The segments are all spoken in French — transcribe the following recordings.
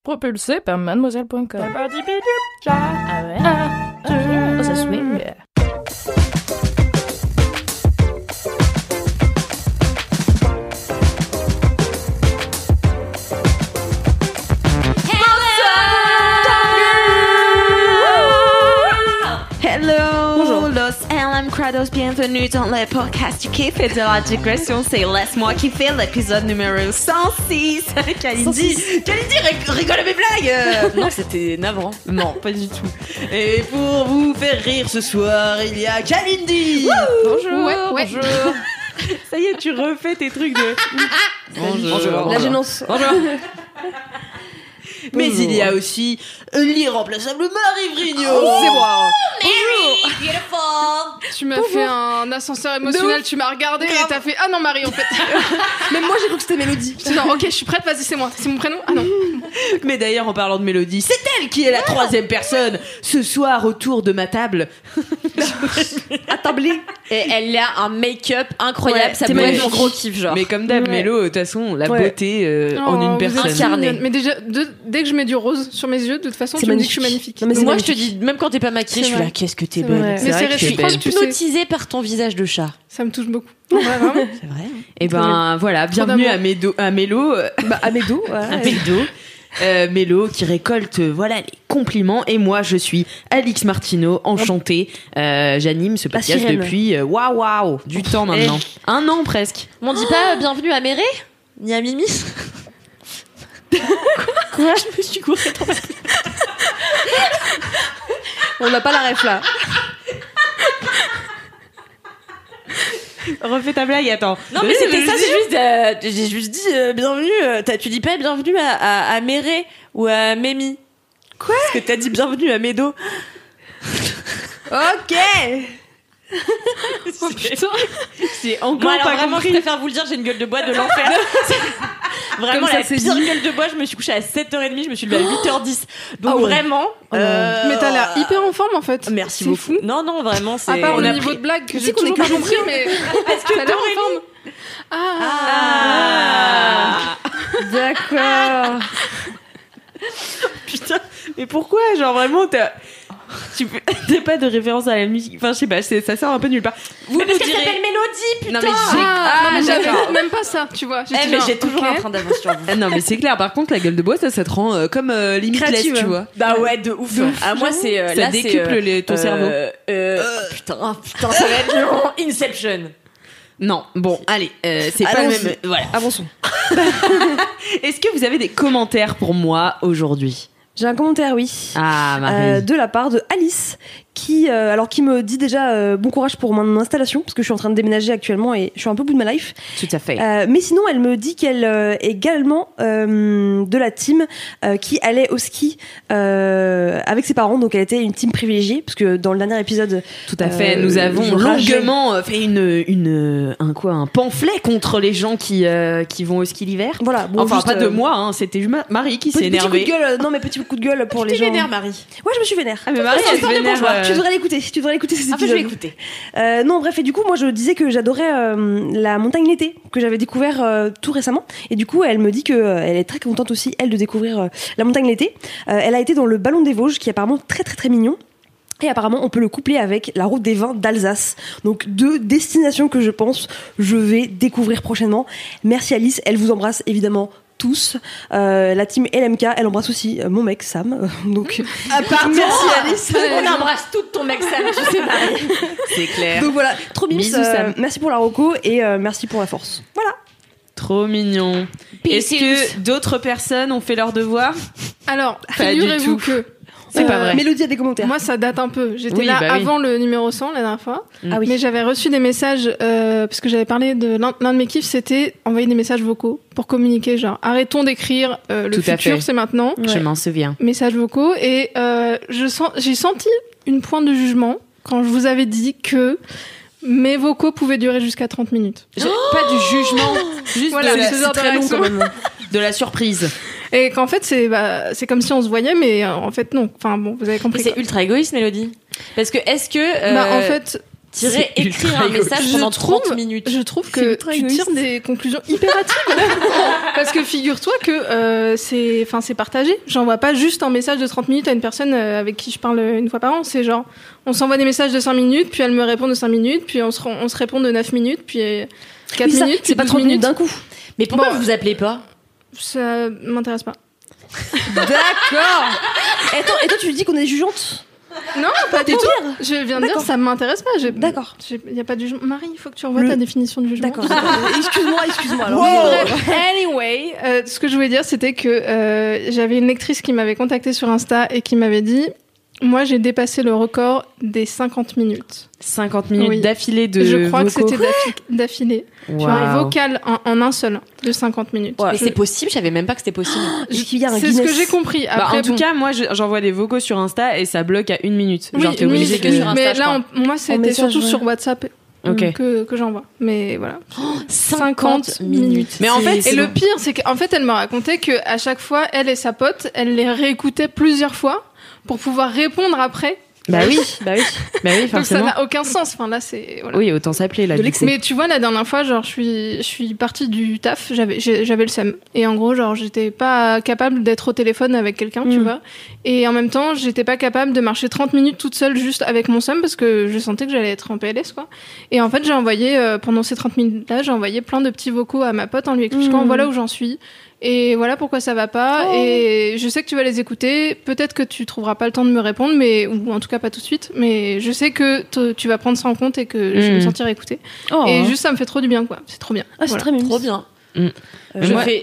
Propulsé par mademoiselle.com. Ah ouais. Oh, ça swing. Hello, Los LM Crados, bienvenue dans le podcast du kiff et de la digression. C'est Laisse-moi kiffer, l'épisode numéro 106. Kalindi rigole à mes blagues. Non, c'était navrant. Non, pas du tout. Et pour vous faire rire ce soir, il y a Kalindi. Bonjour. Ouais. Bonjour. Ça y est, tu refais tes trucs de... Bonjour. La gênance. Bonjour. Mais il y a aussi l'irremplaçable Marie Vrigno. C'est moi. Mary, beautiful. Tu m'as fait un ascenseur émotionnel, tu m'as regardé et t'as fait « Ah non, Marie, en fait !» Même moi, j'ai cru que c'était Mélodie. Non, ok, je suis prête, vas-y, c'est moi. C'est mon prénom. Ah non. Mais d'ailleurs, en parlant de Mélodie, c'est elle qui est la troisième personne ce soir autour de ma table. Attablée. Et elle a un make-up incroyable, Ouais, ça t'es peut être magnifique. mon gros kiff, genre. Mais comme d'hab, Ouais. Mélo, de toute façon, la Ouais. beauté en une Vous êtes personne. si Incarnée. mignonne. Mais déjà, dès que je mets du rose sur mes yeux, de toute façon, C'est tu me dis que je suis magnifique. magnifique. Non, mais c'est Moi, je te magnifique. dis, même quand t'es pas maquillée, C'est je suis vrai. là, qu'est-ce que t'es C'est belle. vrai. Mais C'est vrai c'est que tu es réciproque, belle. tu sais. Hypnotisée par ton visage de chat. Ça me touche beaucoup. Ouais, vraiment. C'est vrai. Et ben voilà, bienvenue à Mélo. Bah, à mes dos. Ouais. Mélo qui récolte voilà les compliments et moi je suis Alix Martineau, enchantée. J'anime ce podcast sirène. depuis waouh du temps maintenant. Un an presque. Mais on dit pas bienvenue à Méré ni à Mimi. Quoi Je me suis courée dans la... On n'a pas la ref là. Refais ta blague, attends. Non mais c'était ça, j'ai juste dit bienvenue. Tu dis pas bienvenue à Méré ou à Mémi. Quoi? Parce que t'as dit bienvenue à Médo. Ok. Oh putain. C'est encore Moi alors pas vraiment, compris. je préfère vous le dire, j'ai une gueule de bois de l'enfer. Vraiment Comme ça, la c'est pire dit. gueule de bois, je me suis couchée à 7h30, je me suis levée à 8h10. Donc Ah ouais. vraiment... Mais t'as l'air hyper en forme, en fait. Merci C'est beaucoup. fou. Non, vraiment, c'est... À part on le a niveau pris- de blague que Tu sais j'ai qu'on est toujours pas que compris, mais Parce que t'as l'air en forme. D'accord. Putain, mais pourquoi? Genre vraiment, t'as pas de référence à la musique. Enfin, je sais pas, ça sort un peu nulle part. Vous Mais parce nous qu'elle direz. s'appelle Mélodie, putain. Non, mais j'ai- Non, mais j'avais d'accord. même pas ça, tu vois. Eh, mais genre, j'ai toujours ok. un train d'avance sur vous. Ah non, mais c'est clair. Par contre, la gueule de bois, ça te rend comme limitless, Créative. tu vois. Bah ouais, de ouf. Ah, moi, c'est... Ça là, décuple ton cerveau. Putain, ça va être long. Inception. Non, bon, allez, c'est pas le Allons-y. même. Voilà. Avançons. Est-ce que vous avez des commentaires pour moi aujourd'hui? J'ai un commentaire, oui. Ah, Marie. De la part de Alice qui me dit déjà bon courage pour mon installation parce que je suis en train de déménager actuellement et je suis un peu au bout de ma life. Tout à fait. Mais sinon, elle me dit qu'elle est également de la team qui allait au ski avec ses parents. Donc, elle était une team privilégiée parce que dans le dernier épisode, Tout à fait. Nous avons je rageais. longuement fait un pamphlet contre les gens qui vont au ski l'hiver. Voilà. Bon, Enfin, juste, pas de moi, hein, c'était Marie qui s'est Petit coup énervée. de gueule. Non, mais petit coup de gueule pour les Tu gens. vénère, Marie. Ouais, je me suis vénère. Ah, mais Marie, elle se vénère. Tu devrais l'écouter. Tu devrais l'écouter ces Enfin, je épisodes. vais écouter. Non, bref, et du coup, moi, je disais que j'adorais la montagne l'été, que j'avais découvert tout récemment. Et du coup, elle me dit que elle est très contente aussi, elle, de découvrir la montagne l'été. Elle a été dans le Ballon des Vosges, qui est apparemment très, très, très mignon. Et apparemment, on peut le coupler avec la route des vins d'Alsace. Donc, deux destinations que je pense je vais découvrir prochainement. Merci Alice, elle vous embrasse évidemment tous. La team LMK, elle embrasse aussi mon mec Sam. Donc, merci Alice. On embrasse tout ton mec Sam, tu sais, Marie. C'est clair. Donc voilà, trop mimes. Bisous, Sam. Merci pour la reco et merci pour la force. Voilà. Trop mignon. Est-ce que d'autres personnes ont fait leur devoir? Alors, Pas du figurez-vous tout. que C'est pas vrai. Mélodie a des commentaires. moi, ça date un peu. J'étais Oui, là bah oui. avant le numéro 100 la dernière fois. Ah oui. Mais j'avais reçu des messages, parce que j'avais parlé de l'un de mes kiffs, c'était envoyer des messages vocaux pour communiquer. Genre, arrêtons d'écrire le Tout à fait. futur, c'est maintenant. Je m'en souviens. Messages vocaux. Et j'ai senti une pointe de jugement quand je vous avais dit que mes vocaux pouvaient durer jusqu'à 30 minutes. Pas du jugement, juste Voilà, de la, ce genre de très long réaction. quand même. De la surprise. Et qu'en fait, c'est comme si on se voyait, mais en fait, non. Enfin bon, vous avez compris. C'est quoi. ultra égoïste, Mélodie. Parce que est-ce que... Bah, en fait, écrire un message pendant 30 minutes. Je trouve que tu tires des conclusions hyper hâtives. Parce que figure-toi que c'est partagé. J'envoie pas juste un message de 30 minutes à une personne avec qui je parle une fois par an. C'est genre, on s'envoie des messages de 5 minutes, puis elle me répond de 5 minutes, puis on se répond de 9 minutes, puis 4 minutes. C'est pas 30 minutes d'un coup. Mais pourquoi vous appelez pas? Ça m'intéresse pas. D'accord. Et toi, tu lui dis qu'on est jugeante? Non, pas du tout. Je viens de dire, ça m'intéresse pas. D'accord. Il y a pas de jugement. Marie, il faut que tu revoies ta définition de jugement. D'accord. Excuse-moi. Alors. Bref, anyway, ce que je voulais dire, c'était que j'avais une lectrice qui m'avait contactée sur Insta et qui m'avait dit, moi, j'ai dépassé le record des 50 minutes. 50 minutes d'affilée de Je crois vocaux. que c'était d'affilée. Wow. Tu vois, un vocal en un seul de 50 minutes. Mais c'est possible, je savais même pas que c'était possible. C'est ce que j'ai compris. Après, en tout cas, moi, j'envoie des vocaux sur Insta et ça bloque à 1 minute. Genre, t'es obligé que sur Insta. Mais là, moi, c'était surtout sur WhatsApp. Okay. Que j'envoie. Mais voilà. 50 minutes. Mais en fait, et le pire, c'est qu'en fait, elle me racontait qu'à chaque fois, elle et sa pote, elle les réécoutaient plusieurs fois pour pouvoir répondre après. Bah oui, forcément. Donc ça n'a aucun sens. Enfin là, c'est voilà. Oui, autant s'appeler là. Mais tu vois, la dernière fois, genre, je suis partie du taf, j'avais le seum. Et en gros, genre, j'étais pas capable d'être au téléphone avec quelqu'un, tu vois. Et en même temps, j'étais pas capable de marcher 30 minutes toute seule juste avec mon seum parce que je sentais que j'allais être en PLS, quoi. Et en fait, j'ai envoyé pendant ces 30 minutes-là, j'ai envoyé plein de petits vocaux à ma pote en lui expliquant voilà où j'en suis. Et voilà pourquoi ça va pas. Et je sais que tu vas les écouter. Peut-être que tu trouveras pas le temps de me répondre, ou en tout cas pas tout de suite. Mais je sais que tu vas prendre ça en compte et que je vais me sentir écoutée. Et juste, ça me fait trop du bien, quoi. C'est trop bien. Ah, c'est très bien. Trop bien.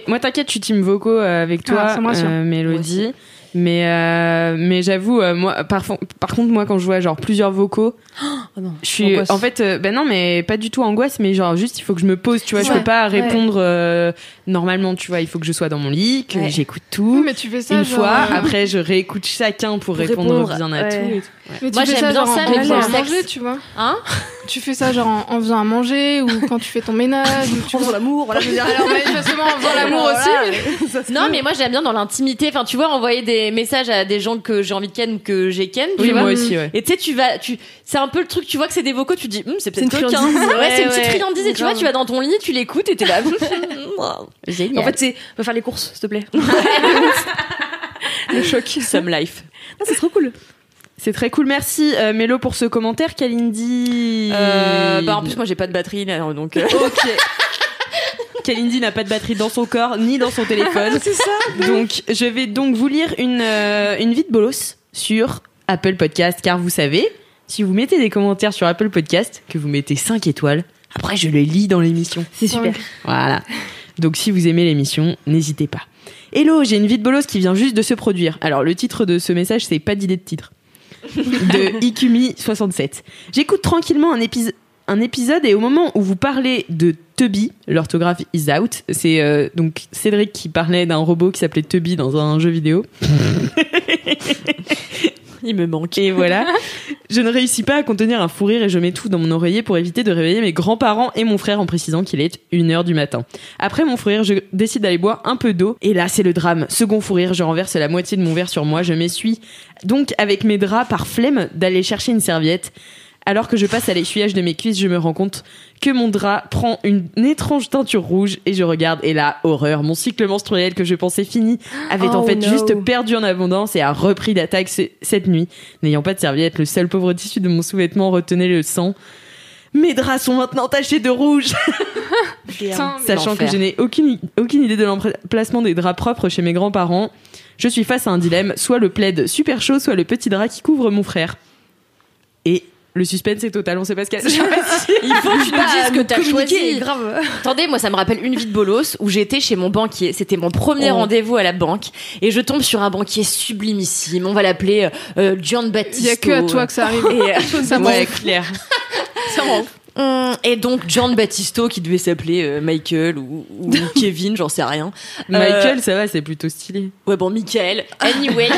Moi, t'inquiète, je suis team vocaux avec toi, Mélodie. Mais j'avoue, moi, par contre, moi, quand je vois genre plusieurs vocaux, je suis angoisse. En fait, non, mais pas du tout angoisse, mais genre juste il faut que je me pose, tu vois, je peux pas répondre normalement, tu vois, il faut que je sois dans mon lit, que j'écoute tout. Mais tu fais ça une fois, après je réécoute chacun pour répondre bien à tout. Mais moi j'aime bien ça, mais pour manger, tu vois. Hein? Tu fais ça genre en faisant à manger ou quand tu fais ton ménage ou tu faisant l'amour, voilà, je veux dire. Alors manifestement en faisant l'amour aussi. Non, mais moi j'aime bien dans l'intimité, enfin tu vois, envoyer des messages à des gens que j'ai envie de ken ou que j'ai ken, tu vois. Moi aussi, ouais. Et tu sais, c'est un peu le truc, tu vois que c'est des vocaux, tu dis c'est peut-être coquin. C'est une petite friandise et tu vois, tu vas dans ton lit, tu l'écoutes et t'es là. Génial. En fait, c'est va faire les courses, s'il te plaît. Le choc. Some life. C'est trop cool. C'est très cool, merci Mélo pour ce commentaire. Kalindi. En plus moi j'ai pas de batterie là, donc. Ok. Kalindi n'a pas de batterie dans son corps ni dans son téléphone. C'est ça. Donc je vais donc vous lire une vie de bolos sur Apple Podcast, car vous savez, si vous mettez des commentaires sur Apple Podcast, que vous mettez 5 étoiles, après je les lis dans l'émission. C'est super. Voilà. Donc si vous aimez l'émission, n'hésitez pas. Hello, j'ai une vie de bolos qui vient juste de se produire. Alors le titre de ce message, c'est pas d'idée de titre. De Ikumi67. J'écoute tranquillement un épisode et au moment où vous parlez de Tubby, l'orthographe is out, c'est donc Cédric qui parlait d'un robot qui s'appelait Tubby dans un jeu vidéo. Il me manque. Et voilà. Je ne réussis pas à contenir un fou rire et je mets tout dans mon oreiller pour éviter de réveiller mes grands-parents et mon frère en précisant qu'il est 1h du matin. Après mon fou rire, je décide d'aller boire un peu d'eau. Et là, c'est le drame. Second fou rire, je renverse la moitié de mon verre sur moi. Je m'essuie donc avec mes draps par flemme d'aller chercher une serviette. Alors que je passe à l'essuyage de mes cuisses, je me rends compte que mon drap prend une étrange teinture rouge et je regarde et là, horreur, mon cycle menstruel que je pensais fini avait en fait juste perdu en abondance et a repris d'attaque cette nuit. N'ayant pas de serviette, le seul pauvre tissu de mon sous-vêtement retenait le sang. Mes draps sont maintenant tachés de rouge. Putain, Sachant que je n'ai aucune idée de l'emplacement des draps propres chez mes grands-parents, je suis face à un dilemme, soit le plaid super chaud, soit le petit drap qui couvre mon frère. Et le suspense est total, on sait pas ce qu'il y a. Il faut que tu nous dises ce que t'as choisi. Grave. Attendez, moi ça me rappelle une vie de bolos où j'étais chez mon banquier. C'était mon premier rendez-vous à la banque et je tombe sur un banquier sublimissime. On va l'appeler John Battisto. Il y a que à toi que ça arrive. Et, ça ouais, clair. Ça m'en et donc John Battisto qui devait s'appeler Michael ou Kevin, j'en sais rien. Michael, ça va, c'est plutôt stylé. Ouais, bon, Michael. Anyway.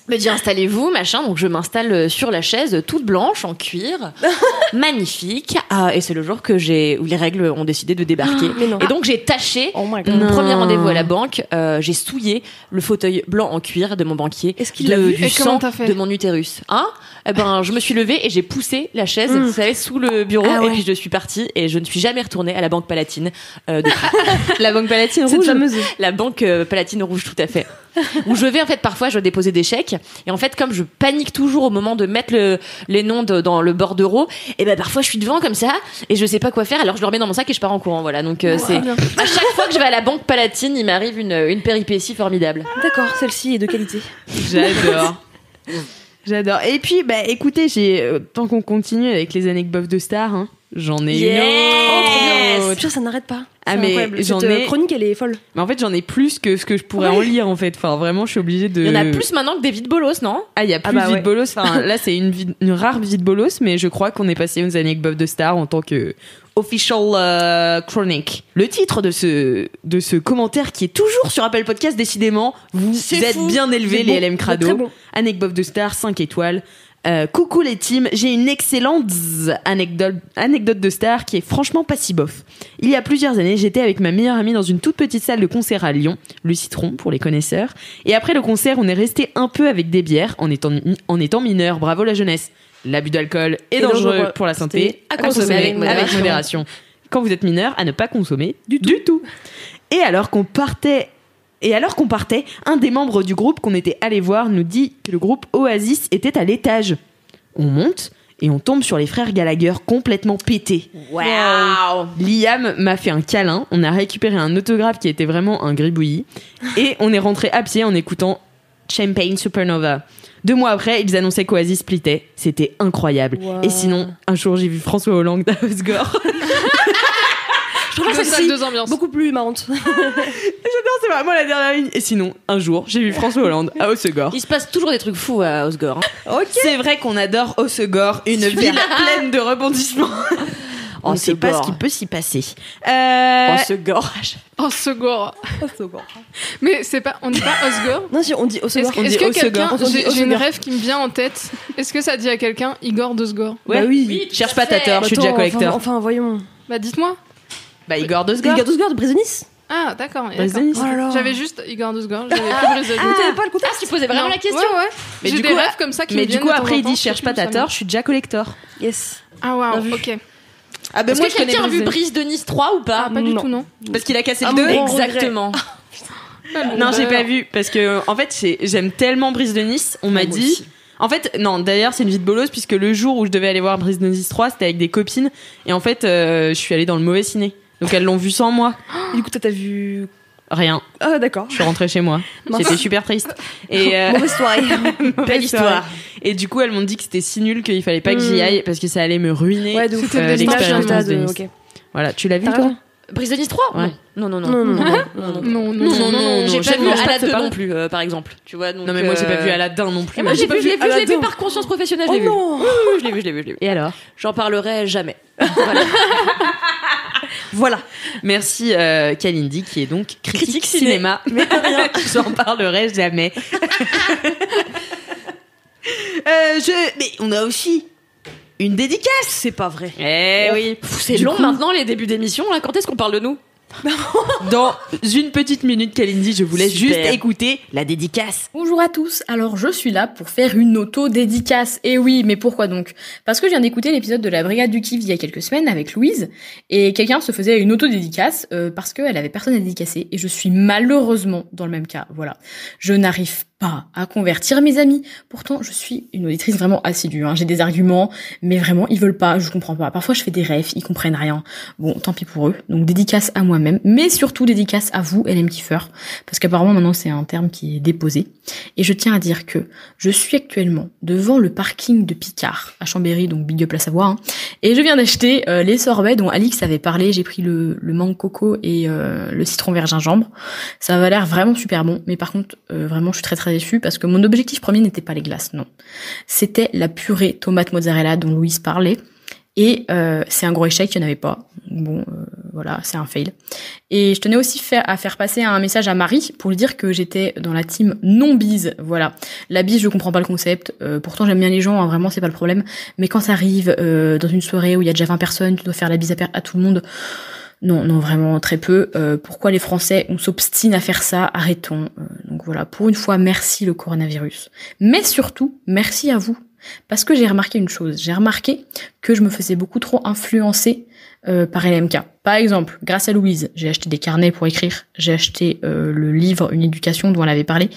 Me dit installez-vous, machin. Donc je m'installe sur la chaise toute blanche en cuir, magnifique, et c'est le jour où les règles ont décidé de débarquer. Et donc j'ai taché mon premier rendez-vous à la banque. J'ai souillé le fauteuil blanc en cuir de mon banquier. Est-ce qu'il l'a vu? Du sang de mon utérus. Je me suis levée et j'ai poussé la chaise, vous savez, sous le bureau, et puis je suis partie et je ne suis jamais retournée à la banque Palatine. La banque Palatine Cette rouge. fameuse. La banque Palatine rouge, tout à fait. Où je vais, en fait, parfois, je dois déposer des chèques. Et en fait, comme je panique toujours au moment de mettre les noms dans le bordereau, et ben parfois, je suis devant comme ça et je sais pas quoi faire. Alors, je le remets dans mon sac et je pars en courant. Voilà. Donc, c'est à chaque fois que je vais à la banque Palatine, il m'arrive une péripétie formidable. D'accord, celle-ci est de qualité. J'adore. Et puis, écoutez, tant qu'on continue avec les anecdotes de stars, hein, j'en ai une autre. Putain, ça n'arrête pas. Ah, C'est mais incroyable. j'en Cette ai. chronique, elle est folle. Mais en fait, j'en ai plus que ce que je pourrais en lire, en fait. Enfin, vraiment, je suis obligée de. Il y en a plus maintenant que des vides bolos, non? Ah, il y a plus de vide bolos. Enfin, là, c'est une rare vide bolos, mais je crois qu'on est passé aux anecdotes de stars en tant que official chronique. Le titre de ce commentaire qui est toujours sur Apple Podcast, décidément, vous êtes bien élevés, les LM Crado. Bon. Anecdote de stars, 5 étoiles. Coucou les teams, j'ai une excellente anecdote de star qui est franchement pas si bof. Il y a plusieurs années, j'étais avec ma meilleure amie dans une toute petite salle de concert à Lyon, le Citron pour les connaisseurs, et après le concert, on est resté un peu avec des bières en étant mineur. Bravo la jeunesse. L'abus d'alcool est dangereux pour la santé, à consommer avec modération. Quand vous êtes mineur, à ne pas consommer du tout. Et alors qu'on partait, un des membres du groupe qu'on était allé voir nous dit que le groupe Oasis était à l'étage. On monte et on tombe sur les frères Gallagher complètement pétés. Waouh! Liam m'a fait un câlin, on a récupéré un autographe qui était vraiment un gribouillis et on est rentré à pied en écoutant Champagne Supernova. 2 mois après, ils annonçaient qu'Oasis splittait. C'était incroyable. Wow. Et sinon, un jour, j'ai vu François Hollande à Osgore. Je préfère Salle celle-ci, deux ambiances. beaucoup plus marrante. J'adore, c'est vraiment la dernière ligne. Et sinon, un jour, j'ai vu François Hollande à Osgore. Il se passe toujours des trucs fous à Osgore. Okay. C'est vrai qu'on adore Osgore, une ville pleine de rebondissements. On ne sait pas ce qui peut s'y passer. Osgore. Osgore. Mais c'est pas, on dit pas Osgore. Non, si on dit Osgore. Est-ce que quelqu'un, On dit j'ai une Osgore. rêve qui me vient en tête. Est-ce que ça dit à quelqu'un Igor d'Osgore? Ouais, Bah oui. Cherche pas ta tort, je suis Attends, déjà collecteur. Enfin, voyons. Bah dites-moi. Bah, Igor d'Osgore. Igor d'Osgore de Brise de Nice. Ah d'accord. Brise de Nice. Oh là là. J'avais juste Igor d'Osgore. J'avais plus Brise de Nice. T'avais pas le contexte. Tu posais vraiment Non. la question? Ouais. Mais J'ai du des coup, rêves comme ça qui me Mais du viennent coup, de temps après, en il temps, dit je sais cherche plus pas où ta ça tort, vient. je suis déjà collector. Yes. Ah waouh. Bien vu. Ok. Ah, bah, Est-ce que quelqu'un a vu Brise de Nice 3 ou pas? Ah pas du Non. tout non. Parce qu'il a cassé Ah, le 2. mon Exactement. Non, j'ai pas vu parce que en fait, j'aime tellement Brise de Nice. On m'a moi dit. aussi. En fait, non. D'ailleurs, c'est une vie de bolos puisque le jour où je devais aller voir Brise de Nice 3, c'était avec des copines et en fait, je suis allée dans le mauvais ciné. Donc elles l'ont vu sans moi. Et du coup, t'as vu. Rien. Ah, d'accord. Je suis rentrée chez moi. C'était super triste. Et Mauvaise soirée. belle histoire. Et du coup, elles m'ont dit que c'était si nul qu'il fallait pas que j'y aille parce que ça allait me ruiner. Ouais, de ouf. C'était le destin l'expérience final de Brise de Nice. Ok. Voilà, tu l'as vu T'as toi raison. Brise de Nice 3? Ouais. Non. Non. J'ai pas J'aime vu mange pas de Aladdin ce 2 plat. non plus, par exemple. Tu vois, donc, Non mais moi j'ai pas vu Aladdin non plus. Et moi, je l'ai vu Aladdin. par conscience professionnelle. Oh je l'ai vu. non. Oui, je l'ai vu. Et alors? J'en parlerai jamais. Voilà. Merci Kalindi qui est donc critique cinéma. Mais rien, j'en parlerai jamais. Mais on a aussi une dédicace. C'est pas vrai. Eh oui. C'est Du long coup, maintenant les débuts d'émission. Là, quand est-ce qu'on parle de nous? Dans une petite minute, Kalindi, je vous laisse Super. juste écouter la dédicace. Bonjour à tous, alors je suis là pour faire une auto-dédicace. Et oui, mais pourquoi donc? Parce que je viens d'écouter l'épisode de la Brigade du Kiff il y a quelques semaines avec Louise, et quelqu'un se faisait une auto-dédicace parce qu'elle avait personne à dédicacer, et je suis malheureusement dans le même cas, voilà. Je n'arrive pas à convertir mes amis. Pourtant, je suis une auditrice vraiment assidue, hein. J'ai des arguments, mais vraiment, ils veulent pas, je comprends pas. Parfois, je fais des rêves, ils comprennent rien. Bon, tant pis pour eux. Donc, dédicace à moi-même, mais surtout dédicace à vous, LM Kiffeur, parce qu'apparemment, maintenant, c'est un terme qui est déposé. Et je tiens à dire que je suis actuellement devant le parking de Picard, à Chambéry, donc big up la Savoie, hein. Et je viens d'acheter les sorbets dont Alix avait parlé. J'ai pris le mangue coco et le citron vert gingembre. Ça avait l'air vraiment super bon, mais par contre, vraiment, je suis très très déçue parce que mon objectif premier n'était pas les glaces, non. C'était la purée tomate mozzarella dont Louise parlait. Et c'est un gros échec, il n'y en avait pas. Bon, voilà, c'est un fail. Et je tenais aussi à faire passer un message à Marie pour lui dire que j'étais dans la team non bise. Voilà, la bise, je comprends pas le concept. Pourtant, j'aime bien les gens, hein, vraiment, c'est pas le problème. Mais quand ça arrive dans une soirée où il y a déjà 20 personnes, tu dois faire la bise à tout le monde. Non, vraiment très peu. Pourquoi les Français, on s'obstine à faire ça? Arrêtons. Donc voilà, pour une fois, merci le coronavirus. Mais surtout, merci à vous. Parce que j'ai remarqué une chose. J'ai remarqué que je me faisais beaucoup trop influencer par LMK. Par exemple, grâce à Louise, j'ai acheté des carnets pour écrire. J'ai acheté le livre Une éducation dont elle avait parlé.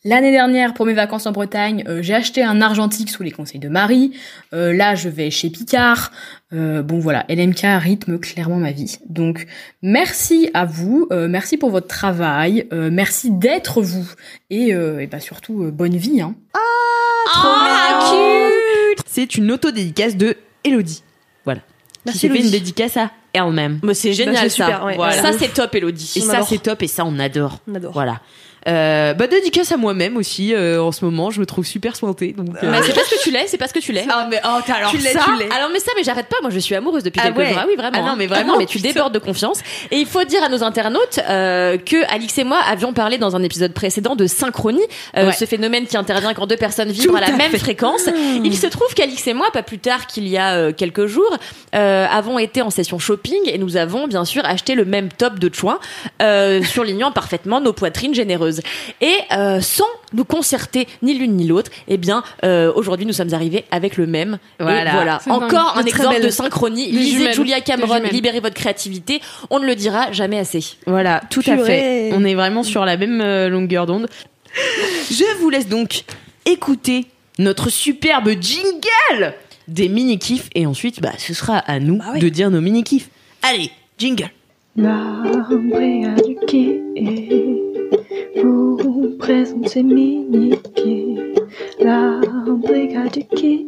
L'année dernière, pour mes vacances en Bretagne, j'ai acheté un argentique sous les conseils de Marie. Là, je vais chez Picard. Bon voilà, LMK rythme clairement ma vie. Donc, merci à vous, merci pour votre travail, merci d'être vous. Et bah surtout, bonne vie. Hein. Cute. C'est une auto-dédicace de Elodie. Voilà. Merci, qui fait Elodie. une dédicace à elle-même. Mais c'est génial, c'est ça. super, ouais. Voilà. Voilà. Ça, c'est top, Elodie. Et On ça, adore. c'est top et ça, on adore. On adore. Voilà. Dédicace à moi-même aussi. En ce moment, je me trouve super sointée. Donc, Bah, c'est pas ce que tu l'es, c'est pas ce que tu l'es. Ah, mais alors Tu l'es, ça. tu l'es. Alors mais ça, mais j'arrête pas. Moi, je suis amoureuse depuis Ah quelques ouais. jours. Ah oui, vraiment. Ah non, hein. mais vraiment, mais tu putain. débordes de confiance. Et il faut dire à nos internautes que Alix et moi avions parlé dans un épisode précédent de synchronie, ce phénomène qui intervient quand deux personnes vibrent Tout à la à même fait. fréquence. Il se trouve qu'Alix et moi, pas plus tard qu'il y a quelques jours, avons été en session shopping et nous avons bien sûr acheté le même top de Chouin, surlignant parfaitement nos poitrines généreuses. Et sans nous concerter ni l'une ni l'autre, eh bien aujourd'hui nous sommes arrivés avec le même. Voilà. Et voilà. C'est Encore dingue. un Très exemple belle. de synchronie. Des Lisez jumelles. Julia Des Cameron, jumelles. libérez votre créativité. On ne le dira jamais assez. Voilà, tout à Purée. fait. On est vraiment sur la même longueur d'onde. Je vous laisse donc écouter notre superbe jingle des mini-kifs et ensuite, ce sera à nous Bah ouais. de dire nos mini-kifs. Allez, jingle. La brigade du quai vous présente ses mini-quais. La brigade du quai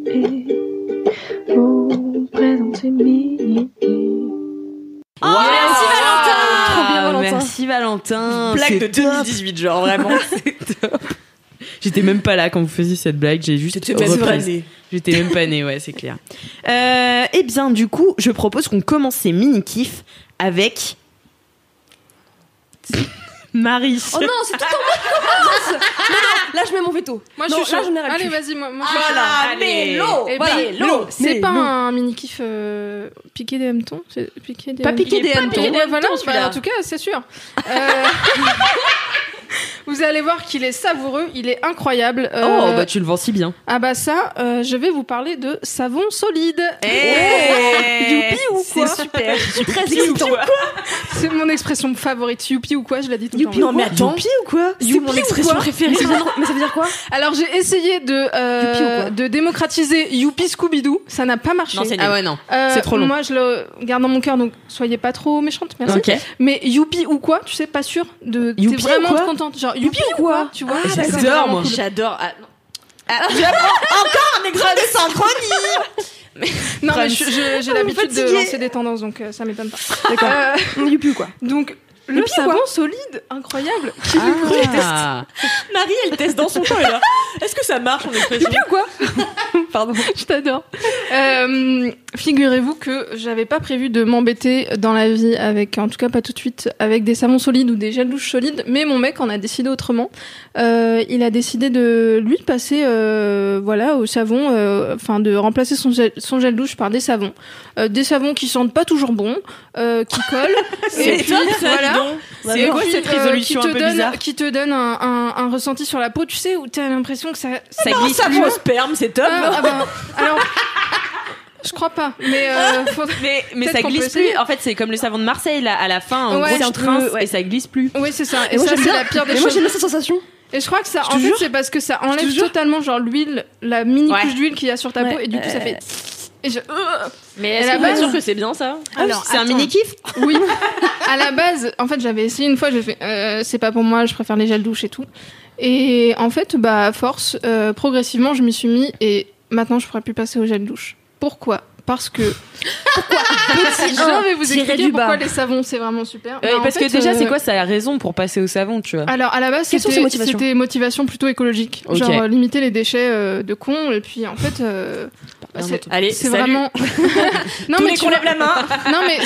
vous présente ses mini-quais. Oh, merci Valentin. Trop bien, Valentin. Merci Valentin. Blague C'est de top. 2018, genre vraiment. C'est top. J'étais même pas là quand vous faisiez cette blague, j'ai juste repris. J'étais même pas née, ouais, c'est clair. Eh bien, du coup, je propose qu'on commence ces mini-kifs avec... Marie. Oh non, c'est tout en moi qui commence. Non, là je mets mon veto. Moi, non, je suis là chaud. je n'arrête Allez, plus. vas-y, moi je suis Voilà, chaud. allez. Eh voilà. ben, L'eau, c'est mais pas l'eau. un mini kiff piqué des hannetons, c'est piqué des Pas piqué des hannetons. Ouais, voilà, hannetons, celui-là. en tout cas, c'est sûr. Vous allez voir qu'il est savoureux, il est incroyable. Tu le vends si bien. Ah bah ça, je vais vous parler de savon solide. Youpi ou quoi C'est super. Très excitant. C'est mon expression favorite. Youpi ou quoi, je l'ai dit tout le temps. Youpi ou quoi attends. Youpi ou quoi C'est Youpi mon ou expression quoi préférée. Mais ça veut dire quoi Alors j'ai essayé Youpi ou quoi de démocratiser Youpi Scooby-Doo, ça n'a pas marché. Non, c'est nul. Ah ouais, non. C'est trop long. Moi, je le garde dans mon cœur, donc soyez pas trop méchante, merci. Ok. Mais Youpi ou quoi, tu sais, pas sûr de. T'es Youpi vraiment ou quoi contente. Genre Youpi ou quoi, tu vois. Ah, c'est j'adore, vraiment moi. cool. J'adore. Ah, non. Encore un exemple de synchronie. Non, mais j'ai l'habitude de fatiguée. lancer des tendances, donc ça m'étonne pas. D'accord. Youpi ou quoi Donc, le Youpi ou savon quoi solide, incroyable. Ah. Marie, elle teste dans son coin là. Est-ce que ça marche en expression? Youpi ou quoi Pardon, je t'adore. Figurez-vous que j'avais pas prévu de m'embêter dans la vie avec, en tout cas pas tout de suite, avec des savons solides ou des gels douche solides, mais mon mec en a décidé autrement. Il a décidé de lui passer, au savon, de remplacer son gel douche par des savons qui sentent pas toujours bon, qui collent. C'est top, ça, dis donc. C'est quoi cette résolution un peu bizarre? Qui te donne un ressenti sur la peau, tu sais, où t'as l'impression que ça glisse plus au sperme, c'est top. alors, je crois pas, mais Mais Peut-être ça qu'on glisse peut plus. essayer. En fait, c'est comme le savon de Marseille, là, à la fin, en Ouais, gros, je tu trinces peux, ouais. et ça glisse plus. oui, c'est ça. Et moi, ça, j'aime c'est bien. la pire des Mais moi choses. j'aime bien cette sensation. Et je crois que ça, Je te en fait, jure. c'est parce que ça enlève jure. totalement genre l'huile, la mini Ouais. couche d'huile qu'il y a sur ta peau, Ouais. et du coup ça fait. Et je. Mais Et est-ce la que vous êtes base- sûr que c'est bien ça? Alors, c'est un attends. mini-kiff. Oui. À la base, en fait, j'avais essayé une fois, j'ai fait, c'est pas pour moi, je préfère les gels douche et tout. Et en fait, à force, progressivement, je m'y suis mis et maintenant, je pourrais plus passer au gel douche. Pourquoi ? parce que je vais vous expliquer pourquoi les savons c'est vraiment super. Parce que déjà c'est quoi sa raison pour passer au savon, tu vois? Alors à la base c'était motivation plutôt écologique, genre limiter les déchets de cons, et puis en fait c'est vraiment non mais qu'on lève la main. Non mais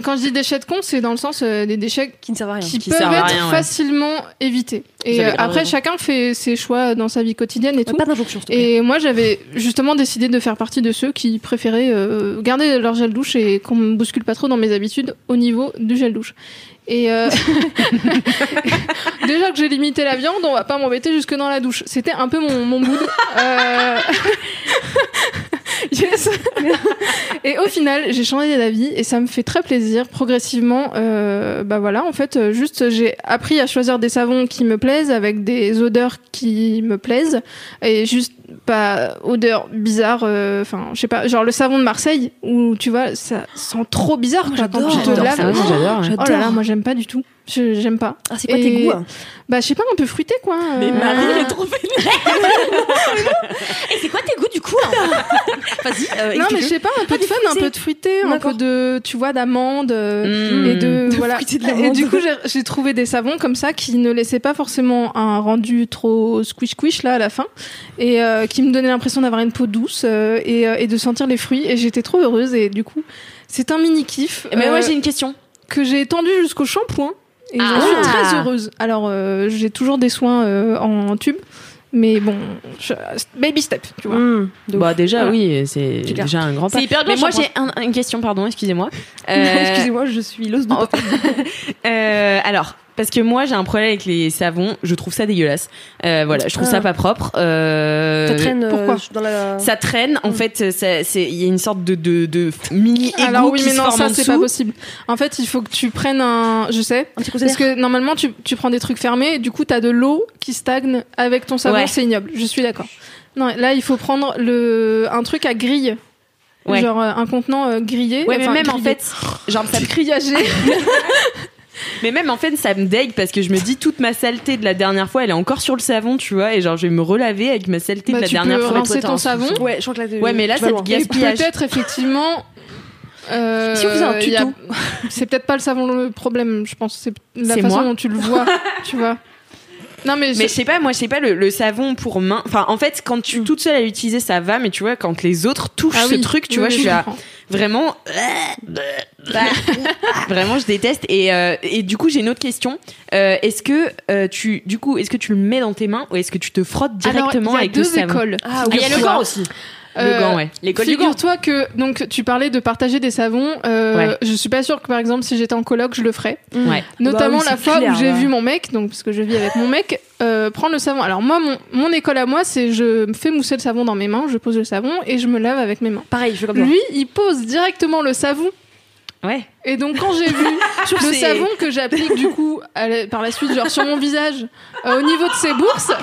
quand je dis déchets de cons, c'est dans le sens des déchets qui ne servent à rien, qui peuvent être facilement évités. Et après chacun fait ses choix dans sa vie quotidienne et tout. Pas d'injonction. Et moi j'avais justement décidé de faire partie de ceux qui préféraient garder leur gel douche et qu'on me bouscule pas trop dans mes habitudes au niveau du gel douche. Et déjà que j'ai limité la viande, on va pas m'embêter jusque dans la douche. C'était un peu mon mood. Yes. Et au final, j'ai changé d'avis et ça me fait très plaisir. Progressivement, voilà, en fait, juste j'ai appris à choisir des savons qui me plaisent avec des odeurs qui me plaisent et juste pas odeur bizarre. Enfin, je sais pas, genre le savon de Marseille où tu vois, ça sent trop bizarre quand tu te laves. J'adore. Oh là là, moi j'aime pas du tout. J'aime pas. Ah, c'est quoi tes goûts? Bah, je sais pas, un peu fruité, quoi. Mais Marie, elle est trop vénère. Et c'est quoi tes goûts, du coup? Vas-y, non, mais je sais pas, un peu de fun, un peu de fruité, un peu de, tu vois, d'amande, et voilà. Et du coup, j'ai trouvé des savons comme ça qui ne laissaient pas forcément un rendu trop squish-squish, là, à la fin, et qui me donnaient l'impression d'avoir une peau douce, et de sentir les fruits, et j'étais trop heureuse, et du coup, c'est un mini-kiff. Mais moi, j'ai une question. Que j'ai étendu jusqu'au shampoing. Et j'en suis très heureuse. Alors, j'ai toujours des soins en tube, mais bon, baby step, tu vois. Bah déjà, oui, c'est déjà un grand pas. C'est hyper bien. Mais moi, j'ai une question, pardon, excusez-moi. Excusez-moi, je suis l'os de alors, parce que moi, j'ai un problème avec les savons. Je trouve ça dégueulasse. Voilà, je trouve ça pas propre. Ça traîne. Pourquoi ça traîne. En fait, il y a une sorte de mini égout. Alors oui, qui mais non, se forme ça c'est pas possible. En fait, il faut que tu prennes je sais, parce que normalement tu prends des trucs fermés. Et du coup, t'as de l'eau qui stagne avec ton savon. Ouais. C'est ignoble. Je suis d'accord. Non, là, il faut prendre un truc à grille. Ouais. Genre un contenant grillé. Ouais, mais même grillé. En fait, genre ça grillagé. Mais même en fait ça me dégue parce que je me dis toute ma saleté de la dernière fois elle est encore sur le savon, tu vois, et genre je vais me relaver avec ma saleté de la dernière fois. Tu peux rincer ton savon. Ouais, je crois que là ouais, mais là c'est du gaspillage. Peut-être effectivement si on faisait un tuto. C'est peut-être pas le savon le problème, je pense, c'est la façon dont tu le vois, tu vois. Non mais je sais pas, moi je sais pas le savon pour main, enfin en fait quand tu toute seule à l'utiliser ça va, mais tu vois quand les autres touchent ce truc, tu vois, je suis là vraiment vraiment je déteste. Et du coup j'ai une autre question, est-ce que tu le mets dans tes mains ou est-ce que tu te frottes directement avec le savon? Écoles. Il y a le gant aussi. Le gant, ouais. L'école du gant. Figure-toi que donc tu parlais de partager des savons. Je suis pas sûre que par exemple si j'étais en coloc je le ferais. Ouais. Notamment la fois où j'ai vu mon mec, donc parce que je vis avec mon mec, prendre le savon. Alors moi mon école à moi c'est je me fais mousser le savon dans mes mains, je pose le savon et je me lave avec mes mains. Pareil, je fais comme ça. Lui il pose directement le savon. Ouais. Et donc quand j'ai vu le savon que j'applique du coup par la suite genre sur mon visage au niveau de ses bourses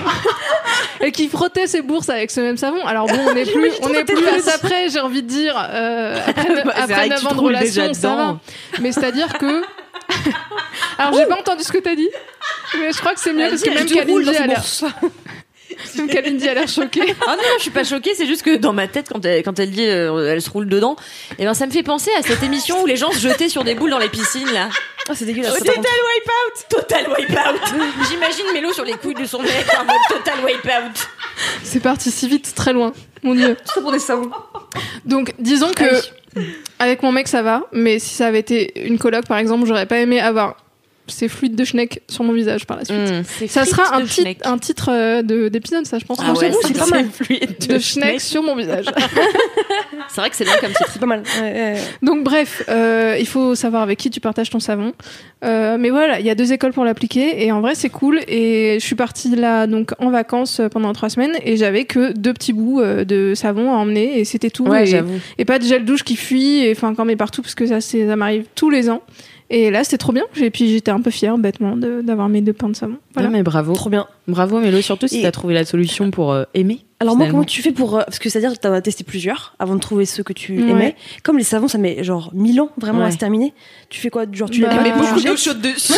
et qui frottait ses bourses avec ce même savon. Alors bon on est plus à ça près, j'ai envie de dire après 9 ans de relation ça va. Mais c'est-à-dire que alors j'ai pas entendu ce que t'as dit mais je crois que c'est mieux parce que même Kalindi a l'air Kalindi a l'air choquée. Ah non, je suis pas choquée, c'est juste que dans ma tête, quand elle dit elle se roule dedans, et ben ça me fait penser à cette émission où les gens se jetaient sur des boules dans les piscines là. Ah, c'est dégueulasse. Total Wipeout. J'imagine Mélo sur les couilles de son mec en mode Total Wipeout. C'est parti si vite, très loin. Mon Dieu. C'est pour des savons. Donc, disons que avec mon mec ça va, mais si ça avait été une coloc par exemple, j'aurais pas aimé avoir ces fluides de Schneck sur mon visage par la suite. Ça sera un titre d'épisode, ça, je pense. Ah ouais, c'est pas mal. De Schneck sur mon visage. C'est vrai que c'est bien comme titre. C'est pas mal. Donc bref, il faut savoir avec qui tu partages ton savon. Mais voilà, il y a 2 écoles pour l'appliquer et en vrai c'est cool. Et je suis partie là donc en vacances pendant 3 semaines et j'avais que 2 petits bouts de savon à emmener et c'était tout. Ouais, j'avoue. Et pas de gel douche qui fuit et enfin quand même partout parce que ça m'arrive tous les ans. Et là, c'était trop bien. Et puis, j'étais un peu fière, bêtement, d'avoir mes 2 pains de savon. Voilà. Non, mais bravo. Trop bien. Bravo, Mélo, surtout si t'as trouvé la solution pour aimer. Alors, moi, comment tu fais pour. Parce que c'est-à-dire que t'as testé plusieurs avant de trouver ceux que tu aimais. Comme les savons, ça met genre 1000 ans vraiment à se terminer. Tu fais quoi? Genre, tu les mets beaucoup d'eau chaude dessus.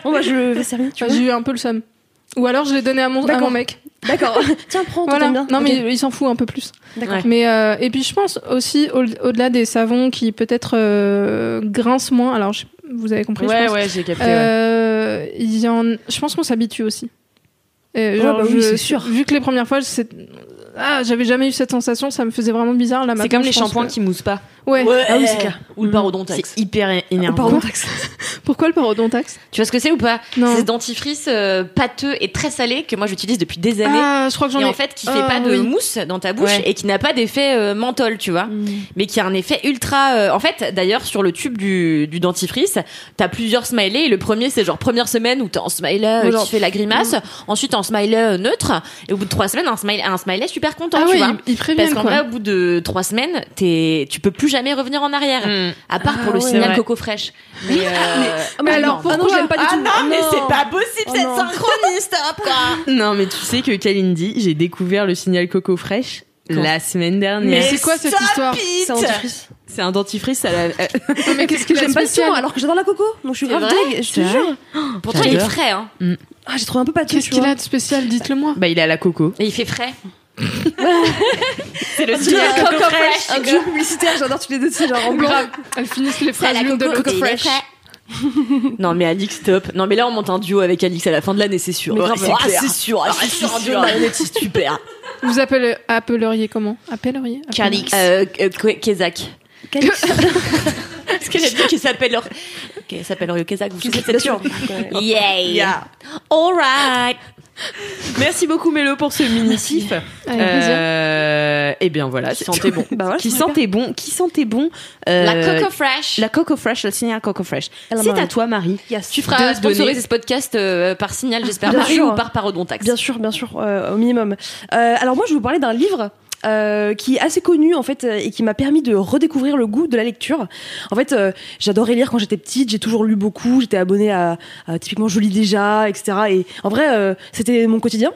Bon, bah, je vais servir. J'ai eu un peu le seum. Ou alors, je l'ai donné à mon mec. D'accord. Tiens, prends, toi, Voilà. t'aimes bien. Non, Ok. mais il s'en fout un peu plus. D'accord. Ouais. Mais et puis je pense aussi au-delà des savons qui peut-être grincent moins. Alors vous avez compris. je pense. Ouais, j'ai capté. Je pense qu'on s'habitue aussi. Et bah oui, c'est sûr. Vu que les premières fois, j'avais jamais eu cette sensation, ça me faisait vraiment bizarre. Là, C'est maintenant, comme les je pense shampoings que- qui moussent pas. Ouais. Ah oui, c'est clair. Ou le parodontax. C'est hyper énervant. Parodontax. Pourquoi le parodontax? Tu vois ce que c'est ou pas? Non. C'est ce dentifrice pâteux et très salé que moi j'utilise depuis des années. Ah, je crois que j'en Et ai. en fait, qui fait pas de oui. mousse dans ta bouche Ouais. et qui n'a pas d'effet menthol, tu vois, mais qui a un effet ultra. En fait, d'ailleurs, sur le tube du dentifrice, t'as plusieurs smileys. Et le premier, c'est genre première semaine où t'es en smiley Genre- qui fait la grimace. Ensuite, en smiley neutre. Et au bout de 3 semaines, un smiley super content, Ah tu oui, vois. ils préviennent Parce qu'en quoi. vrai, au bout de 3 semaines, tu peux plus jamais revenir en arrière. À part pour le ouais, signal ouais. Coco Fraîche. Mais, mais alors, non. pourquoi non, je l'aime pas du tout. possible Oh non. synchronie, stop quoi. Non, mais tu sais que Kalindi, j'ai découvert le signal Coco Fraîche la semaine dernière. Mais c'est quoi cette histoire? C'est un dentifrice. C'est un dentifrice à la. Mais qu'est-ce qu'il a de J'aime pas le spécial? son, alors que j'adore la coco. Donc je suis C'est grave vrai deg. Je te C'est vrai jure. Pourtant, il est J'adore. frais, hein. Ah, j'ai trouvé un peu pâteux, Qu'est-ce tu qu'il vois. a de spécial? Dites-le-moi. Bah, il est à la coco. Et il fait frais. C'est le style Coco Fresh. Un duo publicitaire, j'adore tous les deux, tu sais, genre en blanc. Grave. Elles finissent les phrases l'une de l'autre. Non mais Alix, stop. Non mais là on monte un duo avec Alix à la fin de l'année, c'est sûr. Mais grave, Ouais, c'est clair. c'est sûr. Ah, Je suis c'est sur un sûr. duo marionnette, c'est super. Vous appelleriez comment? Appelleriez? Calix. Kezak. Calix. Parce qu'elle a dit qu'il s'appelle Kezak. Vous savez Bien cette sûr. Yeah. Alright. Merci beaucoup, Mélo, pour ce mini-sif. Avec plaisir. Et bien voilà. Qui sentait bon. Bah voilà, Qui c'est super. sentait bon. La Coco Fresh. La Coco Fresh, le signal Coco Fresh. Elle C'est m'a- à toi, Marie. Yes. Tu feras de sponsoriser donner- ce podcast par Signal, j'espère, Bien Marie, sûr. ou par Parodontax. Bien sûr, au minimum. Alors moi, je vais vous parler d'un livre qui est assez connu en fait et qui m'a permis de redécouvrir le goût de la lecture. En fait, j'adorais lire quand j'étais petite, j'ai toujours lu beaucoup, j'étais abonnée à typiquement Je lis déjà, etc. Et en vrai, c'était mon quotidien.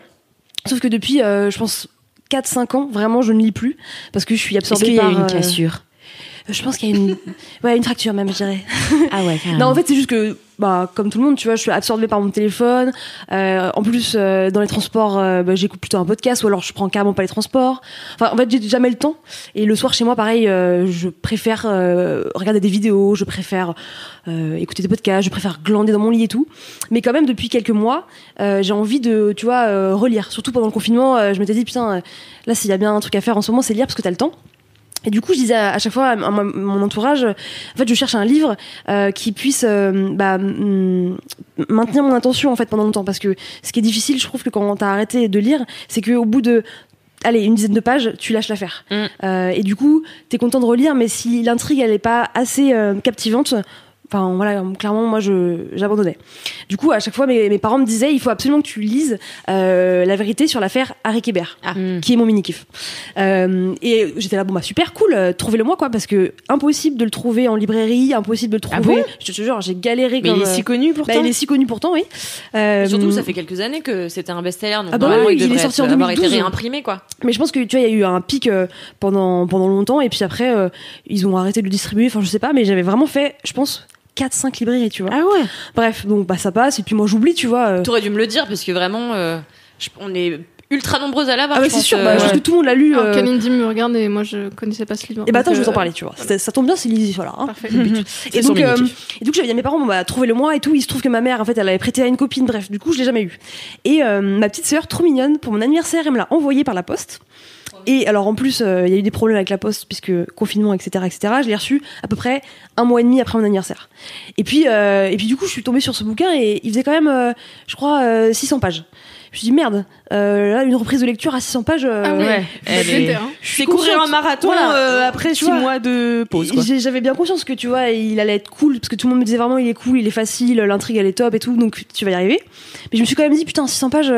Sauf que depuis, je pense 4-5 ans, vraiment, je ne lis plus parce que je suis Est-ce absorbée qu'il y a par. une cassure? Je pense qu'il y a une fracture même, je dirais. Ah ouais, carrément. Non, en fait, c'est juste que, comme tout le monde, tu vois, je suis absorbée par mon téléphone. En plus, dans les transports, j'écoute plutôt un podcast ou alors je prends carrément pas les transports. Enfin, en fait, j'ai jamais le temps. Et le soir, chez moi, pareil, je préfère regarder des vidéos, je préfère écouter des podcasts, je préfère glander dans mon lit et tout. Mais quand même, depuis quelques mois, j'ai envie de, tu vois, relire. Surtout pendant le confinement, je m'étais dit, putain, là, s'il y a bien un truc à faire en ce moment, c'est lire parce que t'as le temps. Et du coup, je disais à chaque fois à mon entourage, en fait, je cherche un livre qui puisse maintenir mon attention en fait pendant longtemps, parce que ce qui est difficile, je trouve que quand t'as arrêté de lire, c'est qu'au bout de une dizaine de pages, tu lâches l'affaire. Et du coup, t'es content de relire, mais si l'intrigue elle est pas assez captivante. Enfin voilà, clairement moi j'abandonnais. Du coup à chaque fois mes parents me disaient il faut absolument que tu lises la vérité sur l'affaire Harry Kéber, qui est mon mini kiff. Et j'étais là super cool, trouvez-le moi quoi, parce que impossible de le trouver en librairie, impossible de le trouver. bon Je te jure j'ai galéré. Mais comme, il est si connu pourtant. il est si connu pourtant oui. Surtout, ça fait quelques années que c'était un best-seller, donc Ah bah normalement oui, il il est devrait sorti en avoir été 2012. réimprimé quoi. Mais je pense que tu vois il y a eu un pic pendant longtemps et puis après ils ont arrêté de le distribuer. Enfin je sais pas, mais j'avais vraiment fait je pense 4-5 librairies, tu vois. Ah ouais. Bref, donc ça passe, et puis moi j'oublie, tu vois. T'aurais dû me le dire parce que vraiment, on est ultra nombreuses à l'avoir. Ah bah je c'est pense, sûr, je pense que tout le monde l'a lu. Alors Kalindi me regarde et moi je connaissais pas ce livre. Et bah attends, Donc, je vais t'en parler, tu vois. Ça tombe bien, c'est Lizzie, voilà. Hein. Parfait. Et donc, j'avais dit à mes parents, trouvez-le moi et tout. Il se trouve que ma mère, en fait, elle avait prêté à une copine, bref, du coup, je l'ai jamais eu. Et ma petite sœur, trop mignonne, pour mon anniversaire, elle me l'a envoyé par la poste. Et alors en plus, il y a eu des problèmes avec la poste puisque confinement, etc., etc. Je l'ai reçu à peu près 1 mois et demi après mon anniversaire. Et puis du coup, je suis tombée sur ce bouquin et il faisait quand même, je crois, 600 pages. Je me suis dit merde, là une reprise de lecture à 600 pages. Ah oui, ouais, elle est... C'est courir un marathon après tu 6 vois, mois de pause. Quoi. J'avais bien conscience que tu vois, il allait être cool parce que tout le monde me disait vraiment il est cool, il est facile, l'intrigue elle est top et tout, donc tu vas y arriver. Mais je me suis quand même dit putain 600 pages.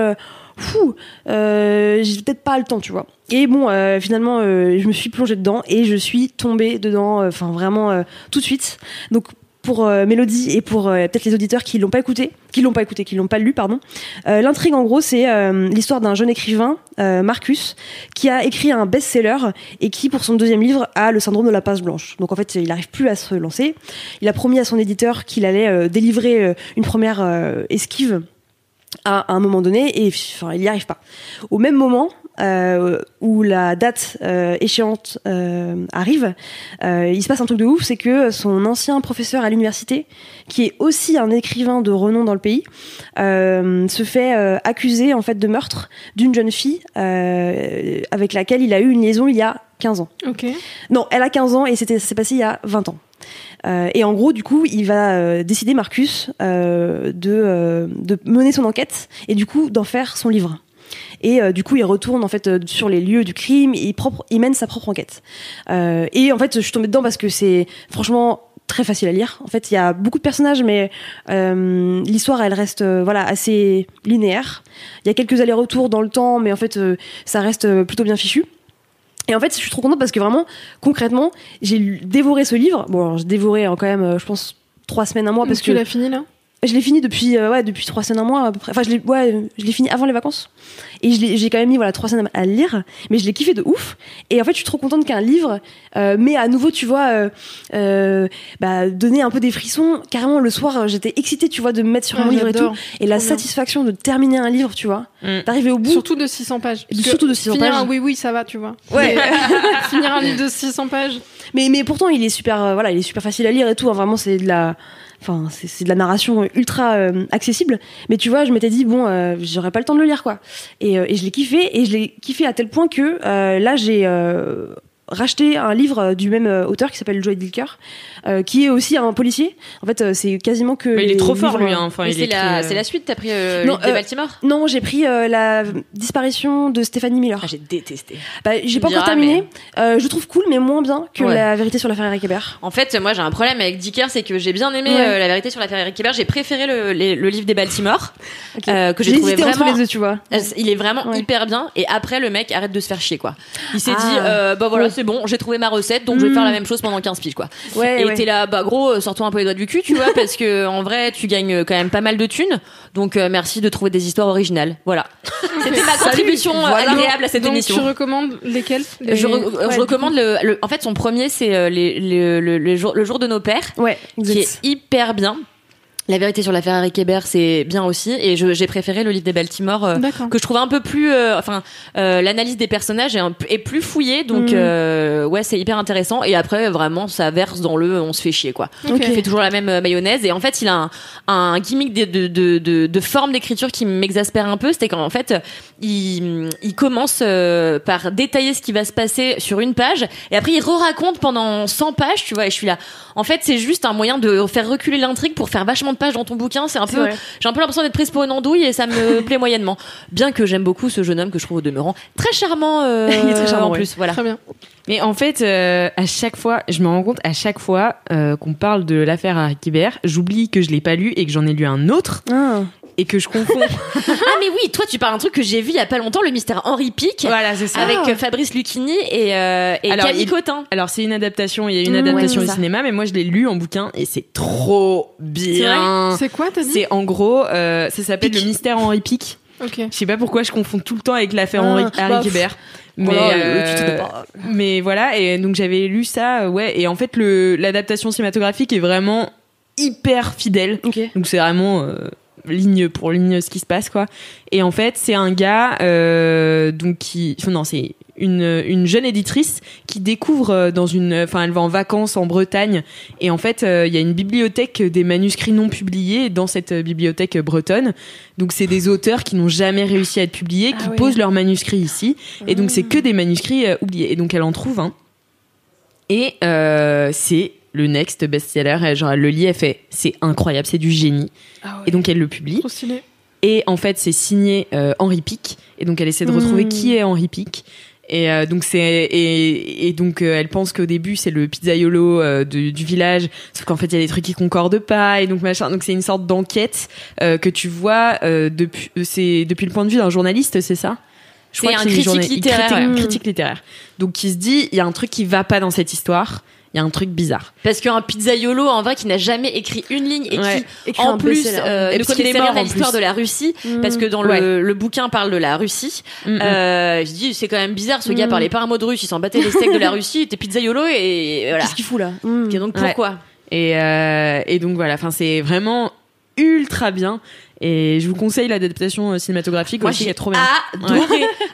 J'ai peut-être pas le temps, tu vois. Et bon, finalement, je me suis plongée dedans et je suis tombée dedans, vraiment tout de suite. Donc pour Mélodie et pour peut-être les auditeurs qui l'ont pas lu, pardon. L'intrigue en gros, c'est l'histoire d'un jeune écrivain, Marcus, qui a écrit un best-seller et qui, pour son 2e livre, a le syndrome de la page blanche. Donc en fait, il n'arrive plus à se lancer. Il a promis à son éditeur qu'il allait délivrer une première esquive. à un moment donné, et enfin, il n'y arrive pas. Au même moment où la date échéante arrive, il se passe un truc de ouf, c'est que son ancien professeur à l'université, qui est aussi un écrivain de renom dans le pays, se fait accuser en fait de meurtre d'une jeune fille avec laquelle il a eu une liaison il y a 15 ans. Ok. Non, elle a 15 ans et c'est passé il y a 20 ans. Et en gros, du coup, il va décider, Marcus, de mener son enquête et du coup d'en faire son livre. Et du coup, il retourne en fait sur les lieux du crime et il mène sa propre enquête. Et en fait, je suis tombée dedans parce que c'est franchement très facile à lire. En fait, il y a beaucoup de personnages, mais l'histoire, elle reste assez linéaire. Il y a quelques allers-retours dans le temps, mais en fait, ça reste plutôt bien fichu. Et en fait, je suis trop contente parce que vraiment, concrètement, j'ai dévoré ce livre. Bon, alors, j'ai dévoré quand même, je pense, 3 semaines, un mois. Parce tu l'as fini là ? Je l'ai fini depuis 3 semaines, un mois à peu près. Enfin, je l'ai fini avant les vacances. Et j'ai quand même mis 3 semaines à le lire. Mais je l'ai kiffé de ouf. Et en fait, je suis trop contente qu'un livre, mais à nouveau, tu vois, donner un peu des frissons. Carrément, le soir, j'étais excitée, tu vois, de me mettre sur mon livre et tout. Et la satisfaction de terminer un livre, tu vois, d'arriver au bout. Surtout de 600 pages. Surtout de 600 finir pages. Finir un oui, ça va, tu vois. Ouais. Finir un livre de 600 pages. Mais pourtant, il est super, il est super facile à lire et tout. Hein, vraiment, c'est de la narration ultra accessible. Mais tu vois, je m'étais dit, bon, j'aurais pas le temps de le lire, quoi. Et je l'ai kiffé. Et je l'ai kiffé à tel point que là, j'ai racheté un livre du même auteur qui s'appelle Joy Dilker, qui est aussi un policier. En fait, c'est quasiment que. Mais il est trop fort, livres, lui. Hein. Enfin, c'est la suite, t'as pris L'île des Baltimore ? Non, j'ai pris la disparition de Stéphanie Miller. Ah, j'ai détesté. J'ai pas encore terminé. Je trouve cool, mais moins bien que La vérité sur l'affaire Eric Hébert. En fait, moi, j'ai un problème avec Dicker, c'est que j'ai bien aimé La vérité sur l'affaire Eric Hébert. J'ai préféré le livre des Baltimore, que j'ai trouvé vraiment. Entre les deux, tu vois. Il est vraiment hyper bien. Et après, le mec arrête de se faire chier, quoi. Il s'est dit, c'est bon, j'ai trouvé ma recette, donc je vais faire la même chose pendant 15 piges, quoi. Et t'es là, gros, sortons un peu les doigts du cul, tu vois, parce que en vrai, tu gagnes quand même pas mal de thunes. Donc merci de trouver des histoires originales. Voilà. C'était ma contribution agréable à cette émission. Donc tu recommandes lesquels Je recommande en fait, son premier, c'est le jour de nos pères, qui est hyper bien. La vérité sur l'affaire Eric Hébert, c'est bien aussi, et j'ai préféré le livre des Baltimore, que je trouvais un peu plus, l'analyse des personnages est plus fouillée, donc c'est hyper intéressant. Et après, vraiment, ça verse dans on se fait chier, quoi. Il fait toujours la même mayonnaise, et en fait, il a un gimmick de forme d'écriture qui m'exaspère un peu. C'était quand en fait, il commence par détailler ce qui va se passer sur une page, et après il raconte pendant 100 pages, tu vois. Et je suis là. En fait, c'est juste un moyen de faire reculer l'intrigue pour faire vachement de pages dans ton bouquin. J'ai un peu l'impression d'être prise pour une andouille, et ça me plaît moyennement. Bien que j'aime beaucoup ce jeune homme que je trouve au demeurant très charmant. Il est très charmant en plus. Voilà. Très bien. Mais en fait, à chaque fois, je me rends compte à chaque fois qu'on parle de l'affaire Eric Hébert, j'oublie que je l'ai pas lu et que j'en ai lu un autre. Et que je confonds. Ah mais oui, toi tu parles un truc que j'ai vu il y a pas longtemps, le mystère Henri Pic. Voilà, c'est ça. Avec Fabrice Lucchini et Camille Cotin. Alors c'est une adaptation, il y a une adaptation au cinéma, mais moi je l'ai lu en bouquin et c'est trop bien. C'est quoi, t'as dit ? C'est en gros, ça s'appelle le mystère Henri Pic. Ok. Je sais pas pourquoi je confonds tout le temps avec l'affaire Eric Hébert. Mais voilà, et donc j'avais lu ça, et en fait l'adaptation cinématographique est vraiment hyper fidèle. Donc c'est vraiment ligne pour ligne ce qui se passe, quoi. Et en fait, c'est un gars c'est une jeune éditrice qui découvre elle va en vacances en Bretagne, et en fait il y a une bibliothèque des manuscrits non publiés dans cette bibliothèque bretonne. Donc c'est des auteurs qui n'ont jamais réussi à être publiés, qui posent leurs manuscrits ici, et donc c'est que des manuscrits oubliés. Et donc elle en trouve un, et c'est le next best-seller. Genre elle le lit, elle fait c'est incroyable, c'est du génie. Et donc elle le publie. Trop stylé. Et en fait c'est signé Henri Pic, et donc elle essaie de retrouver qui est Henri Pic. Et donc elle pense qu'au début c'est le pizzaiolo du village, sauf qu'en fait il y a des trucs qui concordent pas, et donc machin. Donc c'est une sorte d'enquête que tu vois depuis le point de vue d'un journaliste, c'est ça? C'est un critique littéraire. Critique littéraire. Donc qui se dit il y a un truc qui va pas dans cette histoire. Il y a un truc bizarre. Parce qu'un pizzaiolo, en vrai, qui n'a jamais écrit une ligne et qui, en plus, ne connaissait rien à l'histoire de la Russie, parce que dans le bouquin parle de la Russie. Je dis, c'est quand même bizarre, ce gars parlait pas un mot de russe, il s'en battait les steaks de la Russie, il était pizzaiolo, et voilà. Qu'est-ce qu'il fout là? Et donc pourquoi? Et donc voilà, enfin c'est vraiment ultra bien. Et je vous conseille l'adaptation cinématographique Moi, aussi, j'ai qui est trop bien. adoré.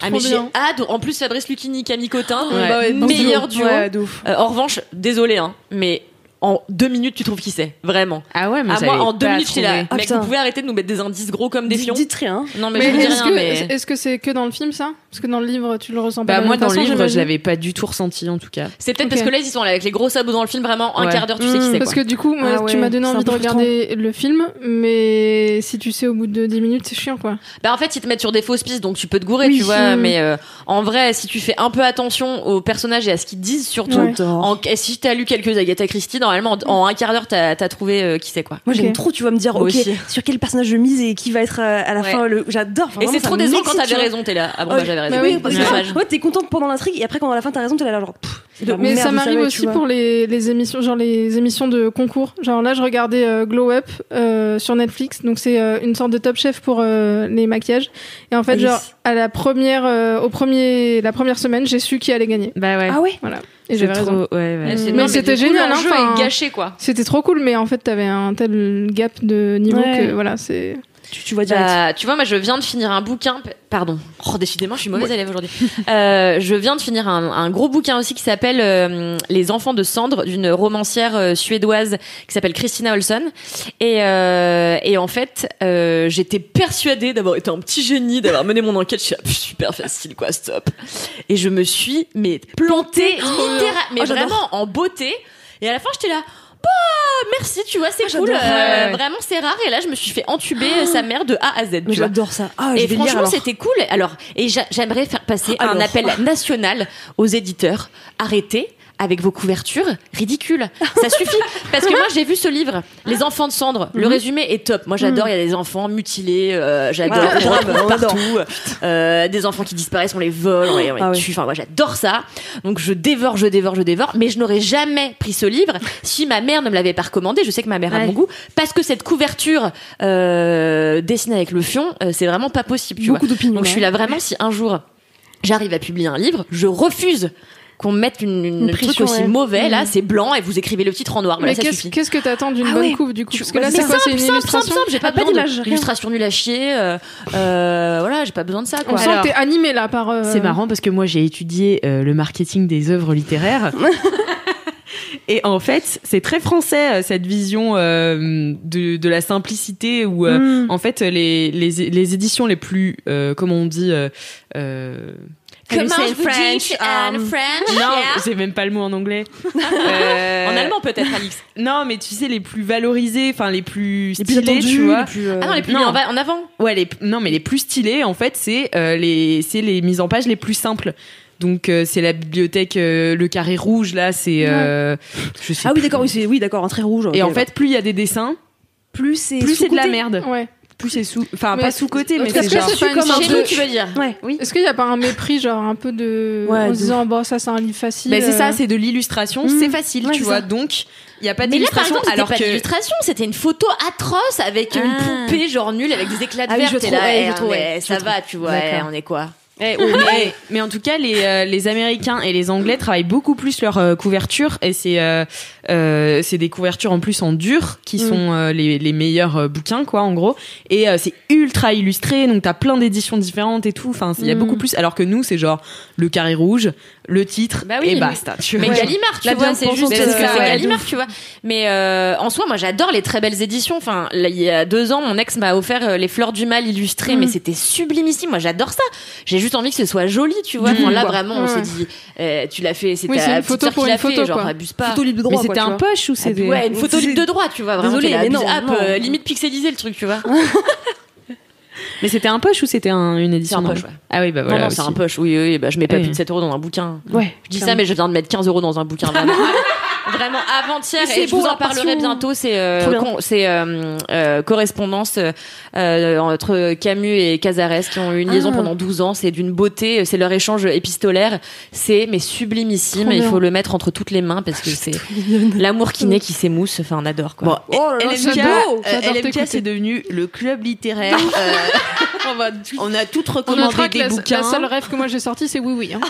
Ah, mais Trop j'ai bien. adoré. En plus, Fabrice Lucchini, Camille Cotin, Ouais. meilleur duo. Ouais, de ouf. En revanche, désolé, mais en 2 minutes, tu trouves qui c'est. Vraiment. Ah ouais, mais Moi, en 2 minutes, j'étais là. Ah, Mec, putain. vous pouvez arrêter de nous mettre des indices gros comme des fions. Dites rien. Non, mais Mais je vous dis est-ce rien, que mais. est-ce que c'est que dans le film ça? Parce que dans le livre, tu le ressens pas. Bah, de la moi, même dans le façon, livre, je j'imagine. l'avais pas du tout ressenti, en tout cas. C'est peut-être Ok. parce que là, ils sont là avec les gros sabots dans le film, vraiment, un Ouais. quart d'heure, tu sais qui c'est, Parce quoi. que du coup, moi, Ah ouais, tu m'as donné c'est envie un de peu regarder le film, mais si tu sais au bout de 10 minutes, c'est chiant quoi. Bah, en fait, ils te mettent sur des fausses pistes, donc tu peux te gourer, Oui. tu vois, mais en vrai, si tu fais un peu attention aux personnages et à ce qu'ils disent, surtout, Ouais. si t'as lu quelques Agatha Christie, normalement, en un quart d'heure, t'as trouvé qui c'est, quoi. Moi, j'aime Ok. trop, tu vas me dire, Moi ok, aussi. sur quel personnage je mise et qui va être à la Ouais. fin le. J'adore. Et c'est trop décevant quand t'avais raison. raison, t'es là. Ah bon, Ouais. bah, j'avais raison. Bah Oui, oui, parce C'est que dommage. ouais, t'es contente pendant l'intrigue et après quand à la fin t'as raison, t'es là genre. c'est de la Mais merde, ça je m'arrive savais, aussi tu vois. pour les émissions, genre les émissions de concours. Genre là, je regardais Glow Up sur Netflix, donc c'est une sorte de Top Chef pour les maquillages. Et en fait, Ah, yes. genre à la première semaine, j'ai su qui allait gagner. Bah ouais. Ah ouais. Voilà. Et C'est j'avais raison. trop. Ouais, ouais. C'est- Mais non, c'était du coup, génial, hein, l'enjeu enfin, est gâché, quoi. C'était trop cool, mais en fait, t'avais un tel gap de niveau Ouais. que voilà, c'est. Tu vois direct. Bah, tu vois, moi, je viens de finir un bouquin. Pardon. Oh, décidément, je suis mauvaise élève aujourd'hui. Je viens de finir un gros bouquin aussi qui s'appelle Les enfants de cendre d'une romancière suédoise qui s'appelle Christina Olsson. Et en fait, j'étais persuadée d'avoir été un petit génie, d'avoir mené mon enquête. Je suis là, super facile, quoi, stop. Et je me suis, plantée, mais j'adore. vraiment en beauté. Et à la fin, j'étais là. Bah, merci, tu vois, c'est cool. j'adore. Ouais. Vraiment, c'est rare. Et là, je me suis fait entuber sa mère de A à Z. Mais Tu vois. j'adore ça. Ah, je Et vais lire franchement, alors. c'était cool. Alors, j'aimerais faire passer un Alors. appel national aux éditeurs. Arrêtez avec vos couvertures ridicules. Ça suffit. Parce que moi, j'ai vu ce livre, Les enfants de cendre. Le résumé est top. Moi, j'adore. Il y a des enfants mutilés. J'adore. Voilà, On les retrouve on adore. partout. Des enfants qui disparaissent, on les vole, on les Ah ouais. tue. Enfin, moi, j'adore ça. Donc, je dévore. Mais je n'aurais jamais pris ce livre si ma mère ne me l'avait pas recommandé. Je sais que ma mère a Ouais. mon goût. Parce que cette couverture dessinée avec le fion, c'est vraiment pas possible. Tu vois. Beaucoup d'opinions. Donc je suis là vraiment, si un jour j'arrive à publier un livre, je refuse qu'on mette un truc pression, aussi ouais. mauvais. Là, c'est blanc et vous écrivez le titre en noir. Voilà, Mais ça qu'est-ce suffit. qu'est-ce que t'attends d'une Ah bonne ouais. couve du coup? Parce que bah, là, c'est c'est quoi? C'est une illustration? J'ai pas pas besoin d'image, rien. d'illustration nulle à chier. Voilà, j'ai pas besoin de ça. On Quoi. sent que t'es animé là par. C'est marrant parce que moi j'ai étudié le marketing des œuvres littéraires. Et en fait, c'est très français cette vision de la simplicité où en fait les éditions les plus comment on dit Comment say je vous French, dis en French? non, yeah. c'est même pas le mot en anglais. En allemand peut-être, Alix. Non, mais tu sais les plus valorisés, enfin les plus Les plus stylés, attendus, tu vois. les plus. Ah non, les plus Non. mis en avant. Ouais, non, mais les plus stylés, en fait, c'est les mises en page les plus simples. Donc c'est la bibliothèque le carré rouge là, c'est je sais Ah oui, plus. d'accord, oui, d'accord, un trait rouge. Et ok, en fait, plus il y a des dessins, plus c'est plus c'est de la sous-côté. merde. Ouais. Plus c'est enfin Mais pas sous côté, mais est-ce c'est que genre c'est pas une Chez sorte nous, de- tu veux dire. Ouais. Est-ce qu'il y a pas un mépris, genre un peu de. Ouais, en de se disant, bon, ça c'est un livre facile. c'est ça, c'est de l'illustration, c'est facile, Ouais, tu c'est vois. ça. Donc il y a pas Mais là, par d'illustration exemple, c'était alors pas que d'illustration, c'était une photo atroce avec une Ah. poupée genre nulle avec des éclats de Ah oui, verre. je T'es trouve, là, ouais, je eh, trouve, mais ouais, ça je va, tu vois, D'accord. on est quoi? mais en tout cas les Américains et les Anglais travaillent beaucoup plus leur couverture et c'est des couvertures en plus en dur qui sont les meilleurs bouquins quoi en gros et c'est ultra illustré donc t'as plein d'éditions différentes et tout enfin il y a beaucoup plus alors que nous c'est genre le carré rouge le titre Bah oui. et basta tu Mais vois. Gallimard, tu La vois, c'est bien-pensance, juste parce que c'est c'est ça, ouais, Gallimard, tu vois. Mais en soi, moi, j'adore les très belles éditions. Enfin, là, il y a 2 ans, mon ex m'a offert les Fleurs du Mal illustrées, mais c'était sublimissime. Moi, j'adore ça. J'ai juste envie que ce soit joli, tu vois. Enfin, là, quoi. vraiment, on Ouais. s'est dit, tu l'as fait, c'est Oui, ta c'est une petite photo sœur pour qui l'a une photo, fait, genre, quoi. abuse pas. Photo libre de mais droit. c'était quoi, un tu vois. poche ou c'était Ouais, une photo C'est- libre de droit, tu vois. Vraiment, Désolée, t'es là, mais non, abuse- non. limite pixelisé le truc, tu vois. mais c'était un poche ou c'était une édition C'est un normale poche, ouais. ah oui bah Non, voilà non, c'est aussi. un poche. Oui, bah, je mets pas Oui. plus de 7 € dans un bouquin. Ouais. Je dis ça, mais je viens de mettre 15 € dans un bouquin. Vraiment, vraiment avant-hier. Mais c'est Et je beau, vous en la parlerai passion. bientôt. C'est Trop bien. correspondance entre Camus et Casares qui ont eu une liaison pendant 12 ans. C'est d'une beauté. C'est leur échange épistolaire. C'est mais sublimissime. Trop Il bien. faut le mettre entre toutes les mains parce que c'est l'amour qui naît, qui s'émousse. Enfin, on adore quoi. Bon, Oh là là, c'est LMK, beau. J'adore LMK t'écouter. c'est devenu le club littéraire. On a toutes On recommandé notera que des bouquins. la seule rêve que moi j'ai sorti, c'est oui, oui. Hein.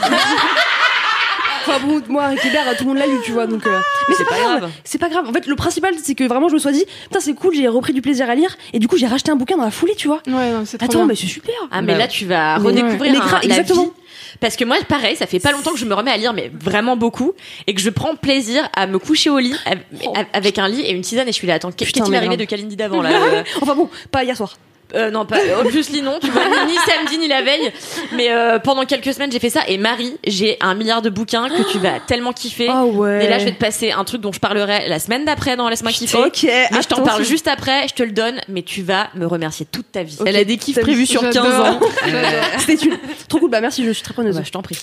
Enfin bon, moi, Rick Hébert, tout le monde l'a lu, tu vois, donc. Mais c'est pas grave. C'est pas grave. En fait, le principal, c'est que vraiment, je me sois dit, putain, c'est cool, j'ai repris du plaisir à lire, et du coup, j'ai racheté un bouquin dans la foulée, tu vois. Ouais, non, c'est trop Attends, bien. mais c'est super. Ah, mais là, tu vas redécouvrir la exactement. vie. Parce que moi, pareil, ça fait pas longtemps que je me remets à lire, mais vraiment beaucoup, et que je prends plaisir à me coucher au lit avec un lit et une tisane, et je suis là, attends, qu'est-ce qui m'est arrivé de Kalindi d'avant, là? Enfin bon, pas hier soir. Non, pas obviously non, tu vois, ni samedi ni la veille, mais pendant quelques semaines j'ai fait ça. Et Marie, j'ai 1 milliard de bouquins que tu vas tellement kiffer. Oh ouais. Et là je vais te passer un truc dont je parlerai la semaine d'après dans Laisse-moi kiffer. Ok. Mais je t'en parle juste après, je te le donne, mais tu vas me remercier toute ta vie. Elle a des kiffs prévus sur 15 ans. C'était trop cool. Bah merci, je suis très preneuse. Bah, je t'en prie.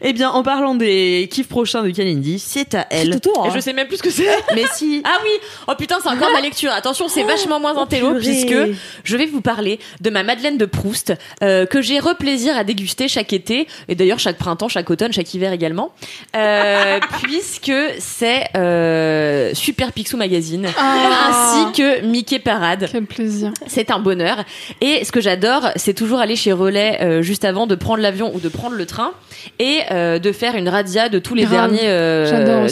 Eh bien, en parlant des kiffs prochains de Kalindi, c'est à elle. C'est Toto, hein. Et je sais même plus ce que c'est. Mais si. Ah oui. Oh putain, c'est encore ma lecture. Attention, c'est vachement moins intello purée. puisque je vais vous parler de ma Madeleine de Proust que j'ai replaisir à déguster chaque été et d'ailleurs chaque printemps, chaque automne, chaque hiver également, puisque c'est Super Picsou Magazine ainsi que Mickey Parade. Quel plaisir. C'est un bonheur. Et ce que j'adore, c'est toujours aller chez Relais juste avant de prendre l'avion ou de prendre le train et de faire une radia de tous les derniers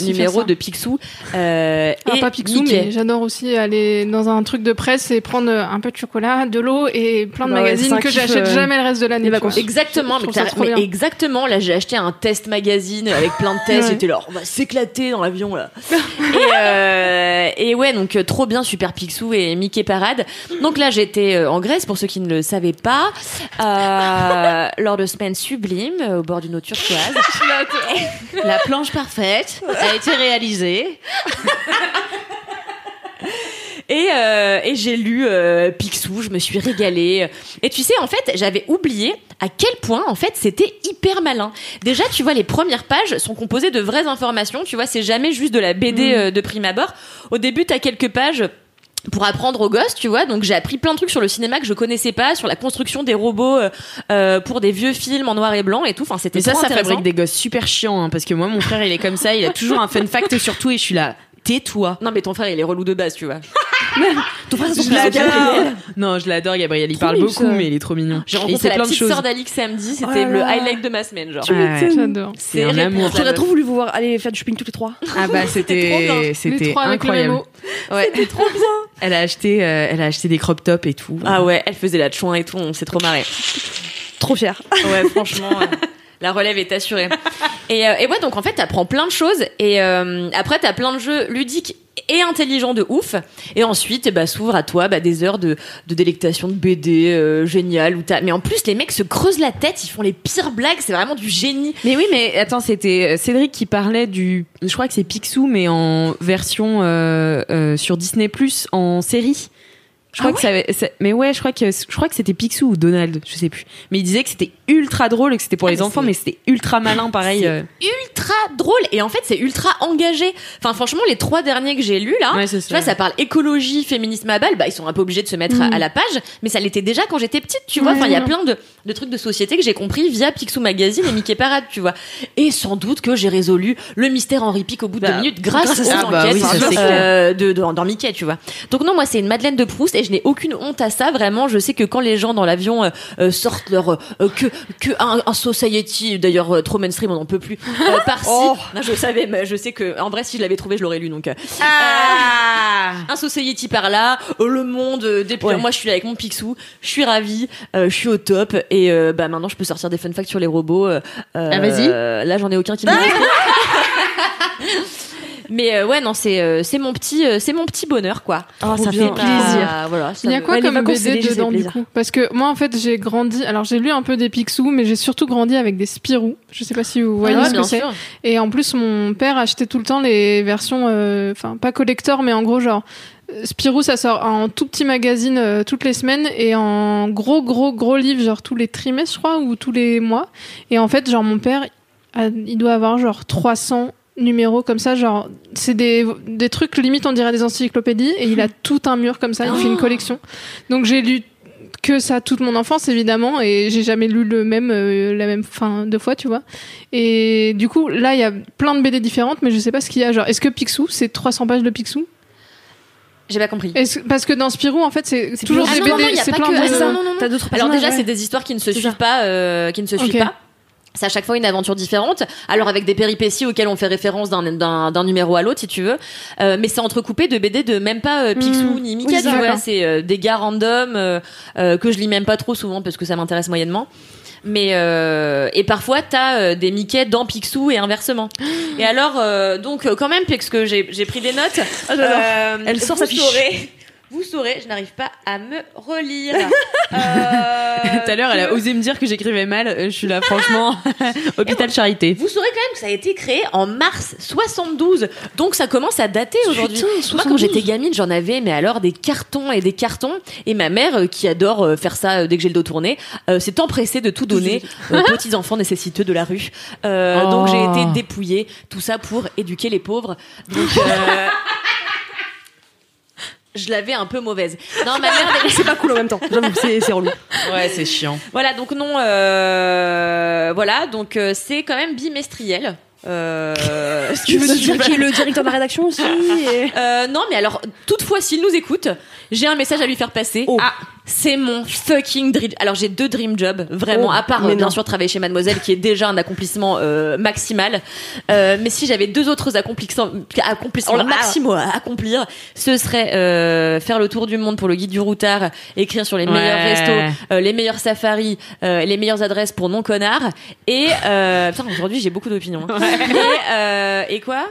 numéros de Picsou. Et pas Picsou, Mickey. mais j'adore aussi aller dans un truc de presse et prendre un peu de chocolat, de l'eau et plein de magazines que j'achète jamais le reste de l'année. Exactement, mais exactement. Là, j'ai acheté un test magazine avec plein de tests. J'étais là, on va s'éclater dans l'avion là. et ouais, donc trop bien, Super Picsou et Mickey Parade. Donc là, j'étais en Grèce pour ceux qui ne le savaient pas, lors de semaines sublimes au bord d'une eau turquoise. La planche parfaite a été réalisée. Et j'ai lu Picsou, je me suis régalée. Et tu sais, en fait, j'avais oublié à quel point, en fait, c'était hyper malin. Déjà, tu vois, les premières pages sont composées de vraies informations. Tu vois, c'est jamais juste de la BD de prime abord. Au début, t'as quelques pages pour apprendre aux gosses, tu vois. Donc j'ai appris plein de trucs sur le cinéma que je connaissais pas, sur la construction des robots pour des vieux films en noir et blanc et tout. Enfin, c'était trop intéressant. Ça fabrique des gosses super chiants, hein, parce que moi, mon frère, il est comme ça, il a toujours un fun fact sur tout et je suis là. Tais-toi. Non, mais ton frère, il est relou de base, tu vois. Ton frère, je l'adore. Non, je l'adore, Gabriel. Il parle beaucoup, mais il est trop mignon. J'ai rencontré la petite sœur d'Alix samedi. C'était le highlight de ma semaine, genre. J'adore. C'est un amour. J'aurais trop voulu vous voir aller faire du shopping toutes les trois. Ah bah c'était incroyable. Ouais, c'était trop bien. Elle a acheté des crop tops et tout. Ah ouais, elle faisait la chouin et tout. On s'est trop marré. Trop fière. Ouais, franchement. La relève est assurée. Et ouais, donc en fait, t'apprends plein de choses. Et après, t'as plein de jeux ludiques et intelligents de ouf. Et ensuite, s'ouvre à toi des heures de délectation de BD génial. Mais en plus, les mecs se creusent la tête. Ils font les pires blagues. C'est vraiment du génie. Mais oui, mais attends, c'était Cédric qui parlait je crois que c'est Picsou, mais en version sur Disney+, en série. Je crois mais ouais, je crois que c'était Picsou ou Donald, je sais plus. Mais il disait que c'était ultra drôle et que c'était pour les enfants, mais c'était ultra malin, pareil. Ultra drôle et en fait c'est ultra engagé. Enfin franchement, les 3 derniers que j'ai lus là, tu vois, ça parle écologie, féminisme à balle. Ils sont un peu obligés de se mettre à la page, mais ça l'était déjà quand j'étais petite, tu vois. Enfin il y a plein de trucs de société que j'ai compris via Picsou Magazine et Mickey Parade, tu vois. Et sans doute que j'ai résolu le mystère Henri Pic au bout de 2 minutes grâce aux enquêtes dans Mickey, tu vois. Donc non, moi c'est une Madeleine de Proust et je n'ai aucune honte à ça, vraiment. Je sais que quand les gens dans l'avion sortent leur un society, d'ailleurs trop mainstream, on n'en peut plus, par-ci. Non, je savais, mais je sais que en vrai, si je l'avais trouvé, je l'aurais lu. Donc un society par là, le monde déploie. Moi, je suis là avec mon Picsou, je suis ravie, je suis au top et maintenant, je peux sortir des fun facts sur les robots. Vas-y. Là, j'en ai aucun qui me reste. Mais ouais, non, c'est mon petit bonheur, quoi. Oh, ça fait plaisir. Voilà, il y a quoi comme BD dedans du coup? Parce que moi en fait j'ai grandi, alors j'ai lu un peu des Picsou, mais j'ai surtout grandi avec des Spirou. Je sais pas si vous voyez ce que c'est. Et en plus mon père achetait tout le temps les versions, enfin pas collector, mais en gros genre Spirou, ça sort en tout petit magazine toutes les semaines et en gros livre genre tous les trimestres, je crois, ou tous les mois. Et en fait genre mon père il doit avoir genre 300 numéros comme ça, genre c'est des trucs limite on dirait des encyclopédies et il a tout un mur comme ça, il fait une collection. Donc j'ai lu que ça toute mon enfance évidemment et j'ai jamais lu la même fin 2 fois, tu vois. Et du coup là il y a plein de BD différentes, mais je sais pas ce qu'il y a, genre est-ce que Picsou c'est 300 pages de Picsou? J'ai pas compris. Parce que dans Spirou, en fait, c'est toujours des BD, c'est plein de... Non. Alors déjà, c'est des histoires qui ne se suivent pas, pas. C'est à chaque fois une aventure différente, alors avec des péripéties auxquelles on fait référence d'un numéro à l'autre, si tu veux. Mais c'est entrecoupé de BD de même pas Picsou ni Mickey, tu vois. C'est des gars random que je lis même pas trop souvent parce que ça m'intéresse moyennement. Mais et parfois t'as des Mickey dans Picsou et inversement. Et alors donc quand même parce que j'ai pris des notes. Elle sort sa fiche. Vous saurez, je n'arrive pas à me relire. Tout à l'heure, elle a osé me dire que j'écrivais mal. Je suis là, franchement, hôpital Charité. Vous saurez quand même que ça a été créé en mars 72. Donc ça commence à dater aujourd'hui. Moi, quand j'étais gamine, j'en avais, mais alors des cartons et des cartons. Et ma mère, qui adore faire ça dès que j'ai le dos tourné, s'est empressée de tout donner aux petits enfants nécessiteux de la rue. Donc j'ai été dépouillée. Tout ça pour éduquer les pauvres. Donc... je l'avais un peu mauvaise. Non, ma mère, c'est pas cool en même temps. J'avoue, c'est relou. Ouais, c'est chiant. Voilà, donc non, voilà, donc c'est quand même bimestriel. Tu veux dire qui est le directeur de la rédaction aussi Non, mais alors, toutefois, s'il nous écoute, j'ai un message à lui faire passer. Oh. Ah, c'est mon fucking dream. Alors, j'ai 2 dream jobs, vraiment, à part, bien sûr, travailler chez Mademoiselle, qui est déjà un accomplissement maximal. Mais si j'avais 2 autres accomplissements maximaux à accomplir, ce serait faire le tour du monde pour le guide du routard, écrire sur les meilleurs restos, les meilleurs safaris, les meilleures adresses pour non-connards. Et, putain, aujourd'hui, j'ai beaucoup d'opinions. Et quoi?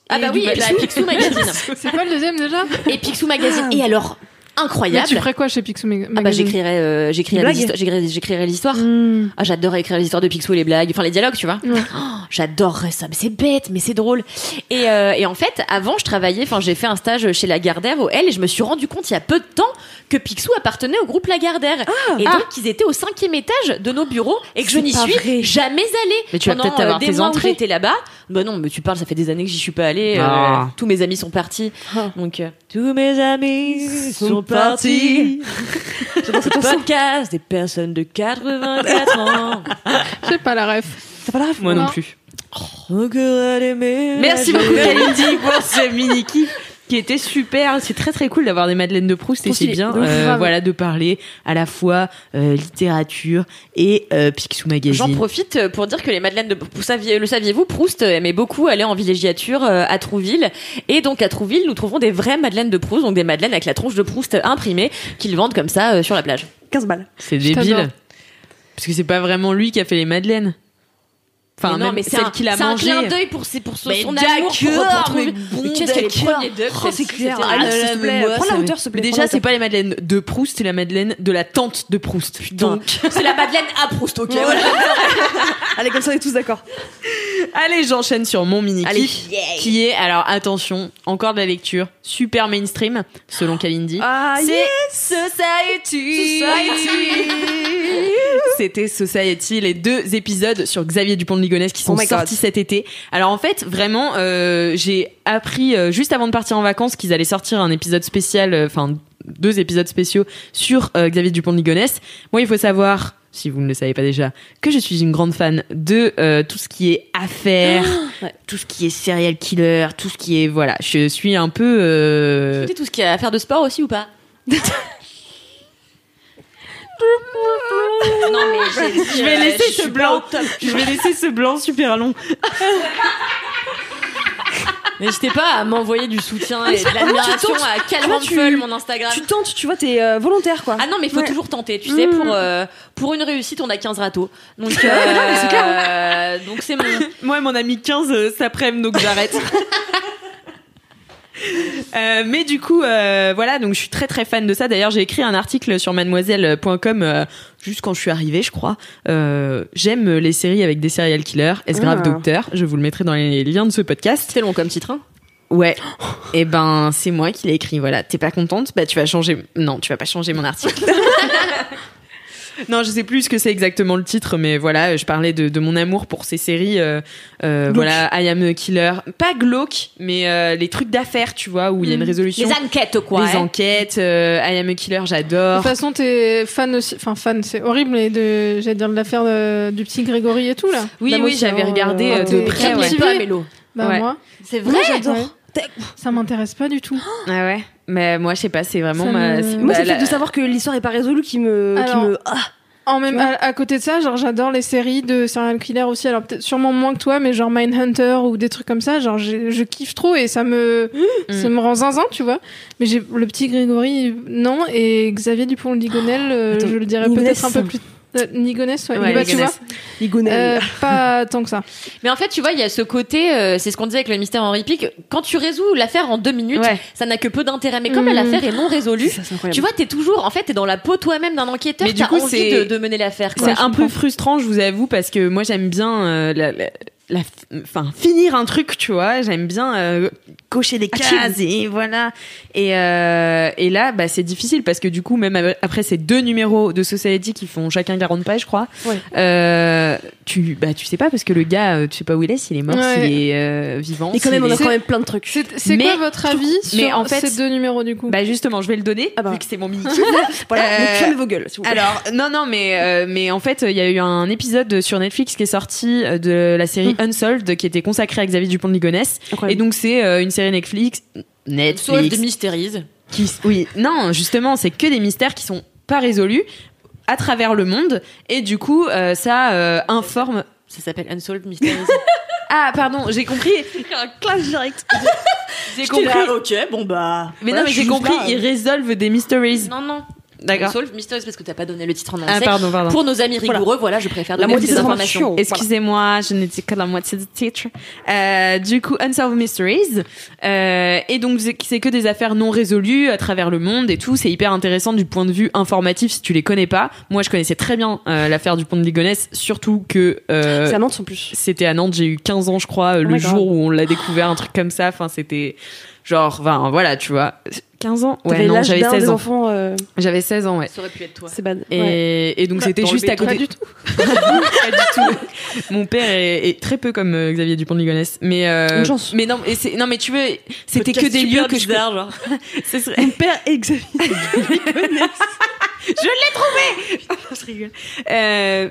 Ah bah oui, Picsou Magazine. C'est quoi le deuxième déjà? Et Picsou Magazine. Et alors, incroyable. Mais tu ferais quoi chez Picsou Magazine? Ah bah j'écrirais l'histoire. Ah, j'adorerais écrire les histoires de Picsou, les blagues, enfin les dialogues, tu vois. Oh, j'adorerais ça, mais c'est bête, mais c'est drôle. Et en fait, avant je travaillais, enfin j'ai fait un stage chez Lagardère au L et je me suis rendu compte il y a peu de temps que Picsou appartenait au groupe Lagardère et donc ils étaient au 5e étage de nos bureaux et que je n'y suis jamais allée. Mais tu vas peut-être avoir des tes mois entrées. où j'étais là-bas. Bah non, mais tu parles, ça fait des années que j'y suis pas allée. Tous mes amis sont partis. Donc tous mes amis sont partis. J'adore ce podcast des personnes de 84 ans. J'ai pas la ref. T'as pas la ref? Moi non plus. Merci Merci beaucoup Kalindi pour ce mini kiff qui était super. C'est très très cool d'avoir des Madeleines de Proust et c'est bien voilà de parler à la fois littérature et Picsou Magazine. J'en profite pour dire que les Madeleines de le saviez-vous, Proust aimait beaucoup aller en villégiature à Trouville et donc à Trouville nous trouvons des vraies Madeleines de Proust, donc des Madeleines avec la tronche de Proust imprimée qu'ils vendent comme ça sur la plage. 15 balles. C'est débile parce que c'est pas vraiment lui qui a fait les Madeleines. Enfin, mais non, mais celle qu'il a mangé. C'est un clin d'œil pour son amour d'accord, mais bon, qu'est-ce qu'elle est premiers d'œuvre. Oh, c'est clair. S'il te plaît, prends la hauteur, s'il te plaît. Déjà, c'est pas les Madeleines de Proust, c'est la Madeleine de la tante de Proust. Donc, c'est la Madeleine à Proust, ok. Voilà. Allez, comme ça, on est tous d'accord. Allez, j'enchaîne sur mon mini-kiff, qui est, alors attention, encore de la lecture, super mainstream, selon Kalindi. Ah, c'est Society. C'était Society, les 2 épisodes sur Xavier Dupont de Ligonnès qui sont sortis cet été. Alors en fait, vraiment, j'ai appris juste avant de partir en vacances qu'ils allaient sortir un épisode spécial, enfin 2 épisodes spéciaux sur Xavier Dupont de Ligonnès. Moi, il faut savoir, si vous ne le savez pas déjà, que je suis une grande fan de tout ce qui est affaires, tout ce qui est serial killer, tout ce qui est... Voilà, je suis un peu... Tu sais tout ce qu'il y a à faire de sport aussi ou pas? Non mais je vais laisser ce blanc. Je vais laisser ce blanc super long. N'hésitez pas à m'envoyer du soutien et de l'admiration à Calmanfeul, mon Instagram. Tu tentes, tu vois, t'es volontaire quoi. Ah non, mais il faut toujours tenter. Tu sais, pour une réussite, on a 15 râteaux. Donc, c'est clair. Donc c'est mon. Moi, mon ami 15 s'après-midi, donc j'arrête. Mais du coup, voilà, donc je suis très très fan de ça. D'ailleurs, j'ai écrit un article sur mademoiselle.com juste quand je suis arrivée, je crois. J'aime les séries avec des serial killers. Est-ce grave, docteur? Je vous le mettrai dans les liens de ce podcast. C'est long comme titre, hein? Ouais. Et ben, c'est moi qui l'ai écrit. Voilà. T'es pas contente? Bah, tu vas changer. Non, tu vas pas changer mon article. Non, je sais plus ce que c'est exactement le titre, mais voilà, je parlais de mon amour pour ces séries. Voilà, I Am a Killer. Pas glauque, mais les trucs d'affaires, tu vois, où il y a une résolution. Les enquêtes, quoi. Les enquêtes, I Am a Killer, j'adore. De toute façon, t'es fan aussi. Enfin, fan, c'est horrible, et j'allais dire de l'affaire du petit Grégory et tout, là. Oui, j'avais regardé de près. Pas Mélo. Bah, ouais. moi. C'est vrai, moi, j'adore. Ça m'intéresse pas du tout. Ah ouais. Mais moi, je sais pas, c'est vraiment ça ma. me... Moi, c'est le fait de savoir que l'histoire est pas résolue qui me. À côté de ça, genre j'adore les séries de serial killer aussi. Alors peut-être sûrement moins que toi, mais genre Mindhunter ou des trucs comme ça. Genre je kiffe trop et ça me rend zinzin, tu vois. Mais j'ai le petit Grégory, non, et Xavier Dupont-Ligonnès, je le dirais peut-être un peu plus. Nigonès, ouais, tu vois. Ligonel. Pas tant que ça. Mais en fait, tu vois, il y a ce côté, c'est ce qu'on disait avec le mystère Henri Pic. Quand tu résous l'affaire en 2 minutes, ça n'a que peu d'intérêt. Mais comme l'affaire est non résolue, tu vois, t'es dans la peau toi-même d'un enquêteur. Mais du coup, envie de mener l'affaire. C'est un peu frustrant, je vous avoue, parce que moi j'aime bien finir un truc, tu vois. J'aime bien cocher des cases et voilà. Et là, bah, c'est difficile parce que du coup, même après ces 2 numéros de Society qui font chacun 40 pages, je crois, tu sais pas parce que le gars, tu sais pas où il est, s'il est mort, s'il est vivant. Et quand même, on a quand même plein de trucs. C'est quoi votre avis sur en fait, ces 2 numéros du coup? Bah justement, je vais le donner vu que c'est mon mini. Voilà, donc fermez vos gueules, s'il vous plaît. Alors non, mais en fait, il y a eu un épisode sur Netflix qui est sorti de la série Unsolved qui était consacrée à Xavier Dupont-Ligonnès. Et donc c'est une série Netfllix de Mysteries. Oui, non, justement, c'est que des mystères qui sont pas résolus à travers le monde et du coup ça informe. Ça s'appelle Unsolved Mysteries. Ah pardon, j'ai compris. Un clash direct. J'ai compris. Là, ok, bon bah. Mais voilà, non, mais j'ai compris. Ils résolvent des mysteries. Non. D'accord. Unsolved Mysteries parce que t'as pas donné le titre en entier. Ah pardon. Pour nos amis rigoureux, voilà, je préfère donner des informations. Excusez-moi, je n'ai dit que la moitié du titre. Du coup, Unsolved Mysteries. Et donc, c'est que des affaires non résolues à travers le monde et tout. C'est hyper intéressant du point de vue informatif si tu les connais pas. Moi, je connaissais très bien l'affaire du pont de Ligonnès, surtout que... c'est à Nantes en plus. C'était à Nantes, j'ai eu 15 ans, je crois, le jour où on l'a découvert, un truc comme ça. Enfin, c'était... Genre, enfin, voilà, tu vois. 15 ans? Ouais, non, j'avais 16 ans. Enfants, J'avais 16 ans, ouais. Ça aurait pu être toi. C'est bad. Et donc, c'était juste à côté. Pas du tout. Pas du tout. Mon père est très peu comme Xavier Dupont-Ligonnès. Mais, une chance. Mais non, mais tu veux, c'était que des lieux que genre. Mon père et Xavier Dupont-Ligonnès. Je l'ai trouvé! Putain, je rigole.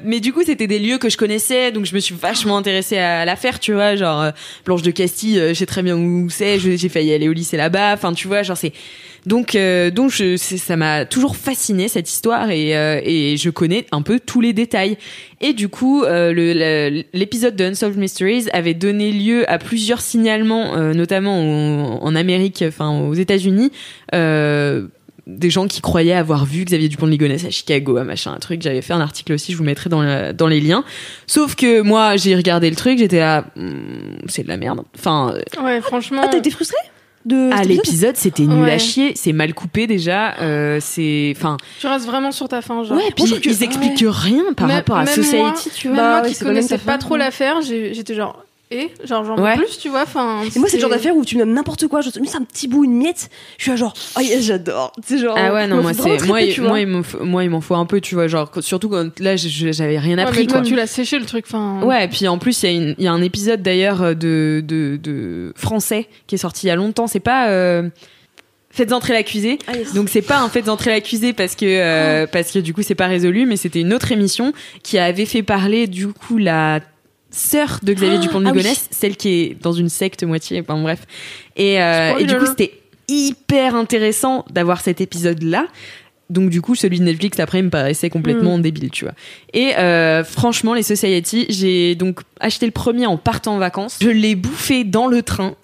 Mais du coup, c'était des lieux que je connaissais, donc je me suis vachement intéressée à l'affaire, tu vois, genre, Blanche de Castille, je sais très bien où c'est, j'ai failli aller au lycée là-bas, enfin, tu vois, genre, c'est, donc ça m'a toujours fasciné cette histoire et je connais un peu tous les détails. Et du coup, l'épisode de Unsolved Mysteries avait donné lieu à plusieurs signalements, notamment en Amérique, enfin, aux États-Unis, des gens qui croyaient avoir vu Xavier Dupont-Ligonnès à Chicago, à machin, un truc. J'avais fait un article aussi, je vous mettrai dans les liens. Sauf que moi, j'ai regardé le truc, j'étais là, c'est de la merde. Enfin, ouais, franchement. Ah, t'as été frustrée l'épisode, c'était nul à chier, c'est mal coupé déjà, c'est, enfin. Tu restes vraiment sur ta fin, genre. Ouais, puis ils expliquent rien par rapport à Society, tu vois. Même moi qui connaissais pas trop l'affaire, j'étais genre. Et genre j'en veux plus, tu vois, enfin. Et moi c'est le genre d'affaire où tu me donnes n'importe quoi, juste un petit bout, une miette, je suis là genre oh yes, j'adore, tu sais genre. Ah ouais, non, moi il m'en faut un peu, tu vois, genre surtout quand là j'avais rien appris, mais toi, quoi. tu l'as séché le truc, enfin. Ouais, et puis en plus il y a un épisode d'ailleurs de français qui est sorti il y a longtemps, c'est pas Faites entrer l'accusé. Ah, yes. Donc c'est pas un Faites entrer l'accusé parce que du coup c'est pas résolu, mais c'était une autre émission qui avait fait parler du coup la sœur de Xavier Dupont-Ligonnès, celle qui est dans une secte moitié, enfin bref. Et du coup, c'était hyper intéressant d'avoir cet épisode-là. Donc du coup, celui de Netflix, après, me paraissait complètement débile, tu vois. Et franchement, les Society, j'ai donc acheté le premier en partant en vacances. Je l'ai bouffé dans le train.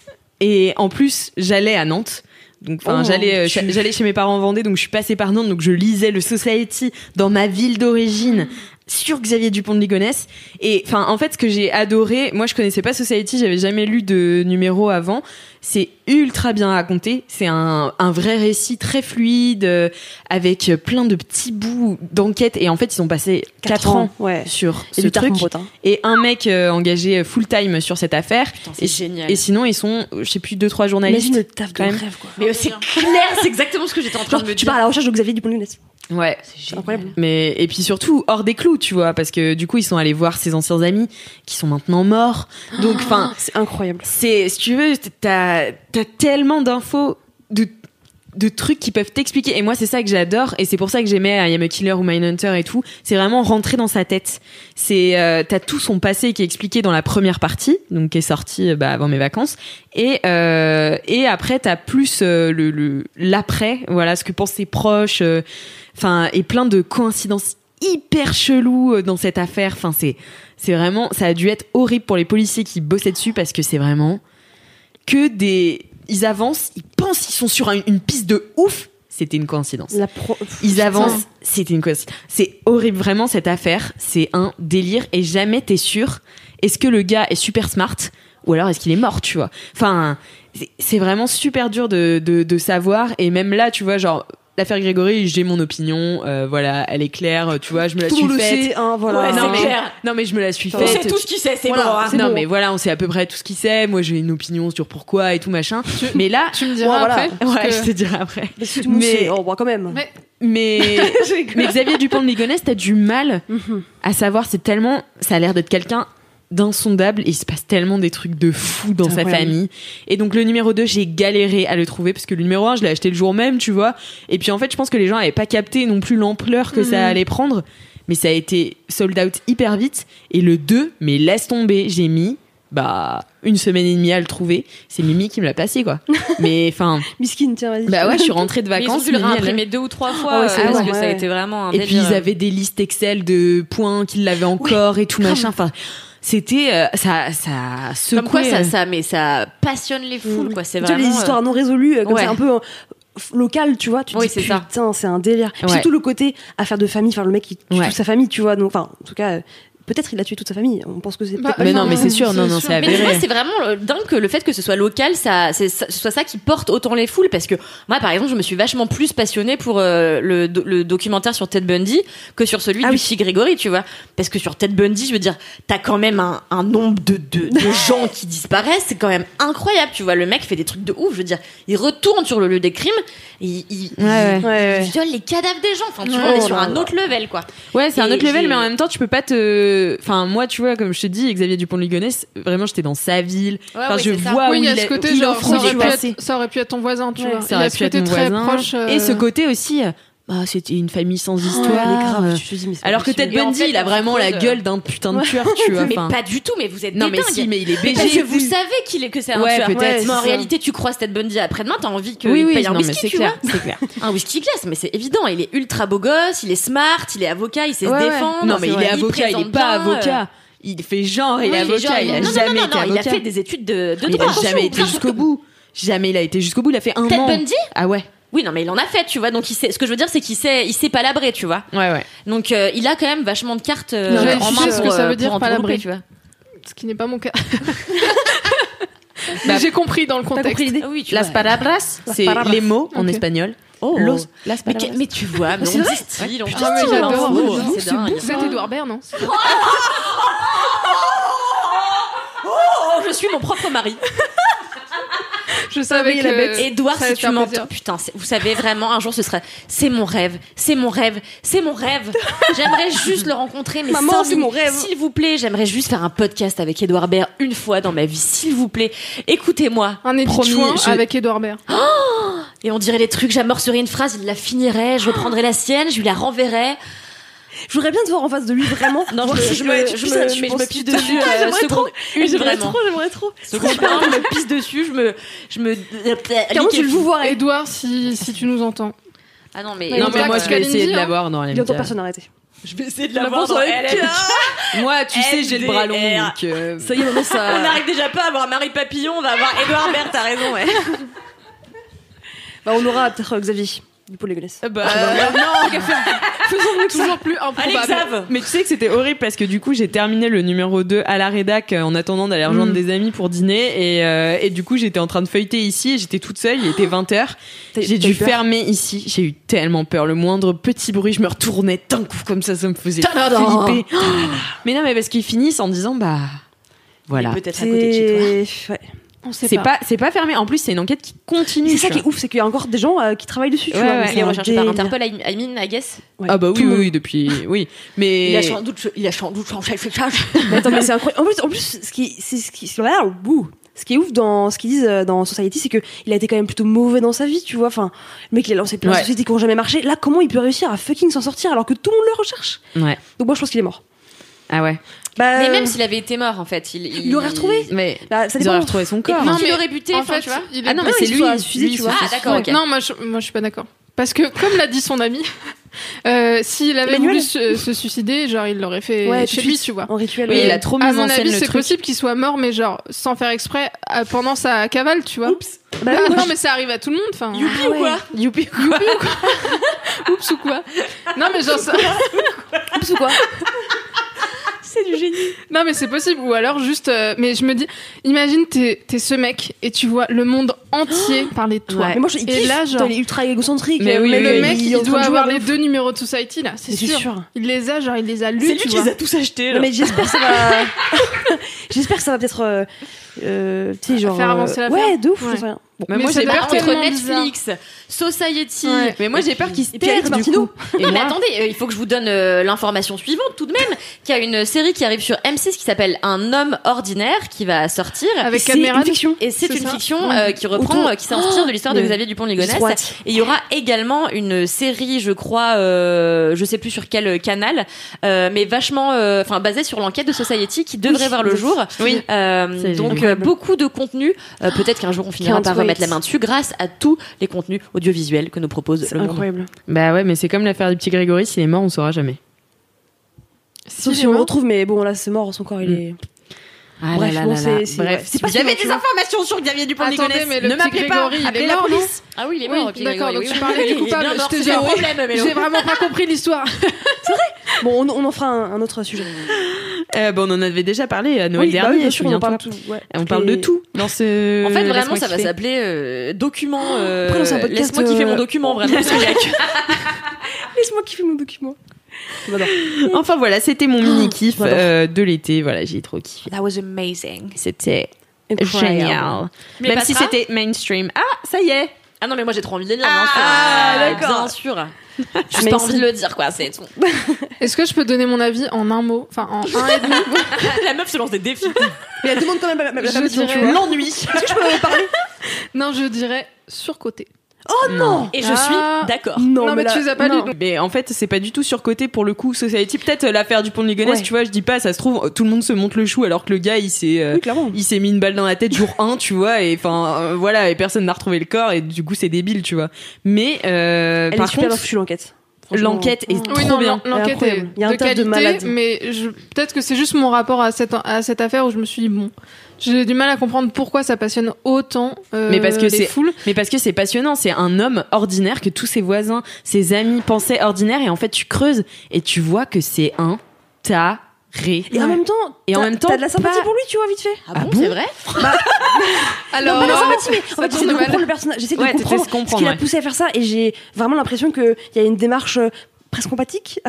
Et en plus, j'allais à Nantes. Donc, j'allais chez mes parents en Vendée, donc je suis passée par Nantes, donc je lisais le Society dans ma ville d'origine. Sur Xavier Dupont-Ligonnès. Et enfin, en fait, ce que j'ai adoré, moi je connaissais pas Society, j'avais jamais lu de numéro avant. C'est ultra bien raconté. C'est un vrai récit très fluide, avec plein de petits bouts d'enquête. Et en fait, ils ont passé 4 ans sur ce truc. Et un mec engagé full-time sur cette affaire. Putain, c'est génial. Et sinon, ils sont, je sais plus, 2-3 journalistes. Imagine le taf de rêve, quoi. Mais c'est clair, c'est exactement ce que j'étais en train de me dire. Tu pars à la recherche de Xavier Dupont-Ligonnès. Ouais, c'est incroyable. Mais et puis surtout hors des clous, tu vois, parce que du coup ils sont allés voir ses anciens amis qui sont maintenant morts. Donc enfin, c'est incroyable. C'est, si tu veux, t'as tellement d'infos de trucs qui peuvent t'expliquer. Et moi, c'est ça que j'adore. Et c'est pour ça que j'aimais I Am a Killer ou Mindhunter et tout. C'est vraiment rentrer dans sa tête. C'est, t'as tout son passé qui est expliqué dans la première partie, donc qui est sortie avant mes vacances. Et après, t'as plus l'après, voilà, ce que pensent ses proches. Enfin, et plein de coïncidences hyper chelou dans cette affaire. Enfin, c'est vraiment, ça a dû être horrible pour les policiers qui bossaient dessus parce que c'est vraiment que ils avancent, ils pensent qu'ils sont sur une piste de ouf. C'était une coïncidence. Ils avancent, c'était une coïncidence. C'est horrible, vraiment, cette affaire. C'est un délire et jamais t'es sûr. Est-ce que le gars est super smart ou alors est-ce qu'il est mort, tu vois? Enfin, c'est vraiment super dur de savoir. Et même là, tu vois, genre, l'affaire Grégory, j'ai mon opinion. Voilà, elle est claire, tu vois, je me la suis faite. Tout le sait, hein, voilà. Ouais, non, mais je me la suis faite. On sait tout ce qu'il sait, c'est voilà, bon. Hein. Non, mais voilà, on sait à peu près tout ce qu'il sait. Moi, j'ai une opinion sur pourquoi et tout machin. Mais là, tu me diras après. Ouais, je te dirai après. Mais si tout le monde sait, on voit quand même. Mais Xavier Dupont de Ligonnès, t'as du mal à savoir. Ça a l'air d'être quelqu'un d'insondable et il se passe tellement des trucs de fou dans sa famille. Et donc le numéro 2, j'ai galéré à le trouver parce que le numéro 1, je l'ai acheté le jour même, tu vois. Et puis en fait, je pense que les gens avaient pas capté non plus l'ampleur que ça allait prendre. Mais ça a été sold out hyper vite. Et le 2, mais laisse tomber, j'ai mis une semaine et demie à le trouver. C'est Mimi qui me l'a passé, quoi. Mais enfin, Miskine, tiens, vas-y. Bah ouais, je suis rentrée de vacances. Ils ont dû le réimprimer 2 ou 3 fois parce que ça a été vraiment un délire. Et puis ils avaient des listes Excel de points qu'ils l'avaient encore et tout machin. Enfin, c'était ça secouait. Comme quoi ça passionne les foules, quoi. C'est vraiment les histoires non résolues, comme c'est un peu local, tu vois. Tu te dis, c'est putain, c'est un délire. Ouais. Surtout le côté affaire de famille, enfin le mec qui tue toute sa famille, tu vois. Donc, enfin, en tout cas. Peut-être il a tué toute sa famille. On pense que c'est peut-être mais non, mais c'est sûr, non, c'est avéré. Mais moi, c'est vraiment dingue que le fait que ce soit local, ce soit ça qui porte autant les foules. Parce que moi, par exemple, je me suis vachement plus passionnée pour le documentaire sur Ted Bundy que sur celui du petit Grégory, tu vois. Parce que sur Ted Bundy, je veux dire, t'as quand même un nombre de gens qui disparaissent. C'est quand même incroyable, tu vois. Le mec fait des trucs de ouf. Je veux dire, il retourne sur le lieu des crimes et il viole les cadavres des gens. Enfin, tu vois, on est sur un autre level, quoi. Ouais, c'est un autre level, mais en même temps, tu peux pas enfin, moi, tu vois, comme je te dis, Xavier Dupont de Ligonnès, vraiment, j'étais dans sa ville. Enfin, je vois où il y a il ce côté, il genre, offre ça aurait pu être ton voisin, tu vois. Ça aurait pu être mon voisin. Proche, Et ce côté aussi, c'était une famille sans histoire. Alors que Ted Bundy, il a vraiment la gueule d'un putain de tueur, tu vois. Mais pas du tout, mais vous êtes non, mais si, mais il est BG. Parce que vous savez que c'est un tueur. Peut-être. Mais en réalité, tu croises Ted Bundy après-demain, t'as envie qu'il paye un whisky, tu vois. C'est clair. Un whisky glace, mais c'est évident. Il est ultra beau gosse, il est smart, il est avocat, il sait se défendre. Non, mais il est avocat, il est pas avocat. Il fait genre, il est avocat, il a jamais été avocat. Il a fait des études de droit. Il a jamais été jusqu'au bout. Jamais il a été jusqu'au bout, il a fait un an. Ted Bundy ? Ah ouais. Oui, non, mais il en a fait, tu vois. Donc, il sait, ce que je veux dire, c'est qu'il sait palabrer, tu vois. Ouais. Donc, il a quand même vachement de cartes en main ce que ça veut dire palabrer, tu vois. Ce qui n'est pas mon cas. J'ai compris dans le contexte. Oui, las palabras, c'est les mots en espagnol. Las palabras. Mais tu vois, mais on distille, j'adore. C'est dingue. C'est Edouard Baird, non? Je suis mon propre mari. Je savais que la bête. Edouard, si tu m'entends, putain, vous savez vraiment, un jour ce serait, c'est mon rêve. J'aimerais juste le rencontrer, mais maman, c'est mon rêve. S'il vous plaît, j'aimerais juste faire un podcast avec Edouard Baird une fois dans ma vie, s'il vous plaît. Écoutez-moi. Un édit avec Edouard Baird. Et on dirait les trucs, j'amorcerais une phrase, il la finirait, je reprendrais la sienne, je lui la renverrais. Je voudrais bien te voir en face de lui, vraiment. Non, je me pisse dessus. J'aimerais trop. Seconde, je me pisse dessus, je me. Comment tu le veux voir, Edouard, si tu nous entends. Ah non, mais moi je vais essayer de l'avoir dans la. Il entend personne arrêter. Je vais essayer de l'avoir dans LMK. Moi, tu sais, j'ai le bras long, donc ça y est, maintenant ça. On n'arrive déjà pas à avoir Marie Papillon, on va avoir Edouard Baird, t'as raison, ouais. On aura peut-être Xavier Dupont de Ligonnès. Non, faisons-le toujours plus improbable. Mais tu sais que c'était horrible parce que du coup j'ai terminé le numéro 2 à la rédac en attendant d'aller rejoindre des amis pour dîner et du coup j'étais en train de feuilleter ici et j'étais toute seule, il était 20h. J'ai dû fermer ici, j'ai eu tellement peur, le moindre petit bruit je me retournais d'un coup comme ça me faisait flipper. Mais non, mais parce qu'ils finissent en disant voilà. Peut-être à côté de chez toi. Ouais. C'est pas fermé. En plus, c'est une enquête qui continue. C'est ça qui est ouf, c'est qu'il y a encore des gens qui travaillent dessus. Tu vois, il est recherché par Interpol, I mean, I guess. Ouais. Ah bah oui, depuis, oui. Mais il a sans doute changé. Attends, mais c'est incroyable. En plus, ce qui est ouf dans ce qu'ils disent dans Society, c'est que il a été quand même plutôt mauvais dans sa vie, tu vois. Enfin, le mec, il a lancé plein de sociétés qui ont jamais marché. Là, comment il peut réussir à fucking s'en sortir alors que tout le monde le recherche? Ouais. Donc moi, je pense qu'il est mort. Ah ouais. Mais même s'il avait été mort, en fait, il l'aurait retrouvé. Mais là, ça ils auraient retrouvé son corps. Non, mais il aurait buté, en fait, tu vois. Ah non, mais c'est lui, tu vois. Ah d'accord, ok. Non, moi je suis pas d'accord. Parce que comme l'a dit son ami, S'il avait Manuel voulu se suicider, genre il l'aurait fait Ouais, chez tout de lui, suite, tu vois. en rituel. Oui, il a trop mis À en mon scène avis, le c'est truc. possible qu'il soit mort, mais genre sans faire exprès pendant sa cavale, tu vois. Oups. Bah oui, Ah, moi, non, je- mais ça arrive à tout le monde. Enfin, Youpi Ah ou quoi ouais. Youpi ou quoi oups ou quoi. Non, mais genre ça... Oups ou quoi C'est du génie. Non, mais c'est possible. Ou alors juste. Mais je me dis, imagine, t'es ce mec et tu vois le monde entier parler de toi. Ouais. Mais moi, il Et kiffe. là, genre- Putain, il est ultra égocentrique. Mais oui, Mais oui, le oui, mec, est il en train doit de jouer avoir à les ouf. 2 numéros de Society là, c'est C'est sûr. sûr. Il les a, genre il les a lus. C'est lui tu qui vois. les a tous achetés. Non, mais j'espère que ça va. J'espère que ça va peut-être. Tu sais, genre. Faire avancer l'affaire. Ouais, de ouf, Ouais. je sais rien. Bon. Mais Mais moi ça j'ai doit peur être qu'il Entre tellement Netflix, Society. Ouais. Mais moi j'ai peur qu'il se Et puis Alex perde du Martineau. coup. Non mais moi attendez, il faut que je vous donne l'information suivante tout de même, qu'il y a une série qui arrive sur M6 qui s'appelle Un homme ordinaire qui va sortir. Avec C'est Cadmerade. une fiction. Et c'est C'est une ça. fiction Ouais. qui reprend, Autour- qui s'inspire de l'histoire de Oh, Xavier Dupont-Ligonnès. j'ai trop hâte. Et il y aura également une série, je crois, je sais plus sur quel canal, mais vachement, enfin basée sur l'enquête de Society qui devrait Oui, voir le jour. Oui. C'est Donc génial. beaucoup de contenu. Peut-être qu'un jour on finira Can't par wait. remettre la main dessus grâce à tous les contenus audiovisuels que nous propose C'est le monde. incroyable. Bah ouais, mais c'est comme l'affaire du petit Grégory, s'il est mort, on saura jamais. Sauf si on le retrouve, mais bon, là, c'est mort, son corps, il est. Ah Bref, là bon, là là. c'est. Bref, ouais, si c'est vous avez tu des vois. informations sur Xavier Dupont-Ligonnès, Attendez, mais le ne petit m'appelez pas, Grégory, il appelez est la mort, police. Ah oui, il est Oui, mort. ok, d'accord, donc oui, tu oui. parlais du Il est coupable. bien mort, Je t'ai c'est un dit, problème, Mélo. J'ai vraiment pas compris l'histoire. Bon, on en fera un autre sujet. Bon, on en avait déjà parlé à Noël Oui, bah dernier. oui, bien sûr, on en souviens-toi. parle tout. Ouais. On parle de tout dans ce. En fait, vraiment, Laisse-moi ça va kiffer. s'appeler document. Après, c'est un podcast, Laisse-moi kiffer mon document, vraiment. Laisse-moi kiffer mon document. Enfin voilà, c'était mon mini kiff j'adore. de l'été. Voilà, j'ai trop kiffé. That was amazing. C'était Incroyable. génial. Mais Même si Patra c'était mainstream. Ah, ça y est. Ah non, mais moi j'ai trop envie de les lire. Ah, bien sûr. d'accord. Bien sûr. J'ai Mais pas si- envie de le dire, quoi. C'est tout. Est-ce que je peux donner mon avis en un mot, enfin en un et demi? La meuf se lance des défis. Mais elle demande quand même la Je permission, tu dirais vois. L'ennui. Est-ce que je peux parler Non, je dirais surcoté. Oh non Et je suis d'accord. Non, mais là- tu les as pas non. lus. donc- Mais en fait, c'est pas du tout surcoté pour le coup. Society, peut-être l'affaire du pont de Ligonnès, Ouais. tu vois, je dis pas, ça se trouve, tout le monde se monte le chou alors que le gars, Oui, clairement. il s'est mis une balle dans la tête jour 1, tu vois, et enfin, voilà, et personne n'a retrouvé le corps, et du coup, c'est débile, tu vois. Mais, Elle par est super bien contre, foutue, l'enquête. Franchement. l'enquête est Oui, trop non, bien. l'enquête est incroyable. Il y a un de tas de qualité, malades. mais peut-être que c'est juste mon rapport à cette affaire où je me suis dit, bon, j'ai du mal à comprendre pourquoi ça passionne autant Mais parce que les c'est- foules. Mais parce que c'est passionnant, c'est un homme ordinaire que tous ses voisins, ses amis pensaient ordinaire, et en fait, tu creuses et tu vois que c'est un taré. Et en même temps, Et en même temps, t'as de la sympathie pas- pour lui, tu vois, vite fait. Ah bon, c'est vrai? Alors, Non, pas la non, sympathie, mais en ça fait, j'essaie tourne de mal. comprendre le personnage. J'essaie de Ouais, t'essaies de comprendre ce comprendre, qui l'a ouais. poussé à faire ça, et j'ai vraiment l'impression qu'il y a une démarche presque empathique.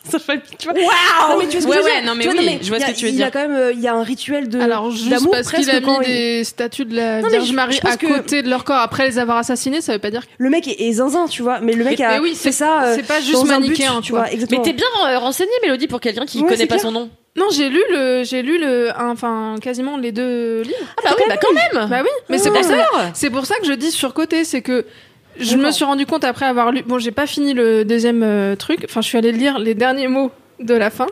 Ça fait, tu vois. Non, mais tu vois ce que Ouais, je veux ouais, dire. non, mais Tu vois, oui, je vois ce que tu veux Il y dire. a quand même, il y a un rituel de Alors, juste d'amour parce qu'il presque a quand mis il- des statues de la Non, mais Vierge je Marie pense à que- côté de leur corps après les avoir assassinés, ça veut pas dire que... Le mec est zinzin, tu vois, mais le mec a Mais oui, fait ça. c'est pas juste dans un but, manichéen, tu vois, exactement. Mais t'es bien renseignée, Mélodie, pour quelqu'un qui Ouais, connaît c'est pas clair. son nom. Non, j'ai lu enfin, quasiment les 2 livres. Ah bah oui, bah quand même. Bah oui, mais c'est Ah. pour ça. C'est pour ça que je dis surcoté, c'est que je me suis rendu compte après avoir lu. Bon, j'ai pas fini le deuxième truc. Enfin, je suis allée lire les derniers mots de la fin.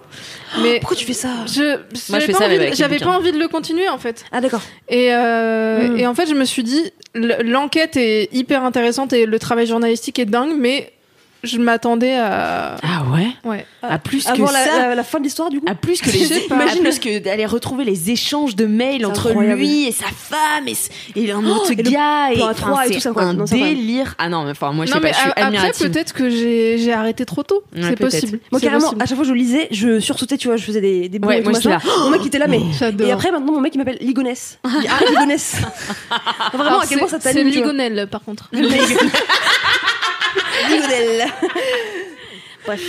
Mais Pourquoi tu fais ça Moi, je j'avais fais pas ça, envie mais avec les j'avais bouquins. pas envie de le continuer en fait. Ah d'accord. Et en fait, je me suis dit, l'enquête est hyper intéressante et le travail journalistique est dingue, mais je m'attendais à. Ah ouais? Ouais. À plus que Avant ça. la fin de l'histoire, du coup. À plus que Je sais pas. à plus que d'aller retrouver les échanges de mails C'est entre incroyable. lui et sa femme et un autre et le gars plan à enfin, trois et c'est tout ça, quoi. un Non, c'est incroyable. délire. Ah non, mais enfin moi je Non, sais pas, mais je suis après, admirative. peut-être que j'ai arrêté trop tôt. Ouais, C'est peut-être. possible. Moi, C'est carrément, possible. à chaque fois que je lisais, je sursautais, tu vois, je faisais des boules Ouais, et tout moi, j'étais machin. là. Mon mec était là, mais. J'adore. Et après, maintenant, mon mec, il m'appelle Ligonès. Il dit, ah, Ligonès. Vraiment, Alors, à quel point ça c'est t'anime, tu vois. Ligonel, par contre. Ligonel. Bref.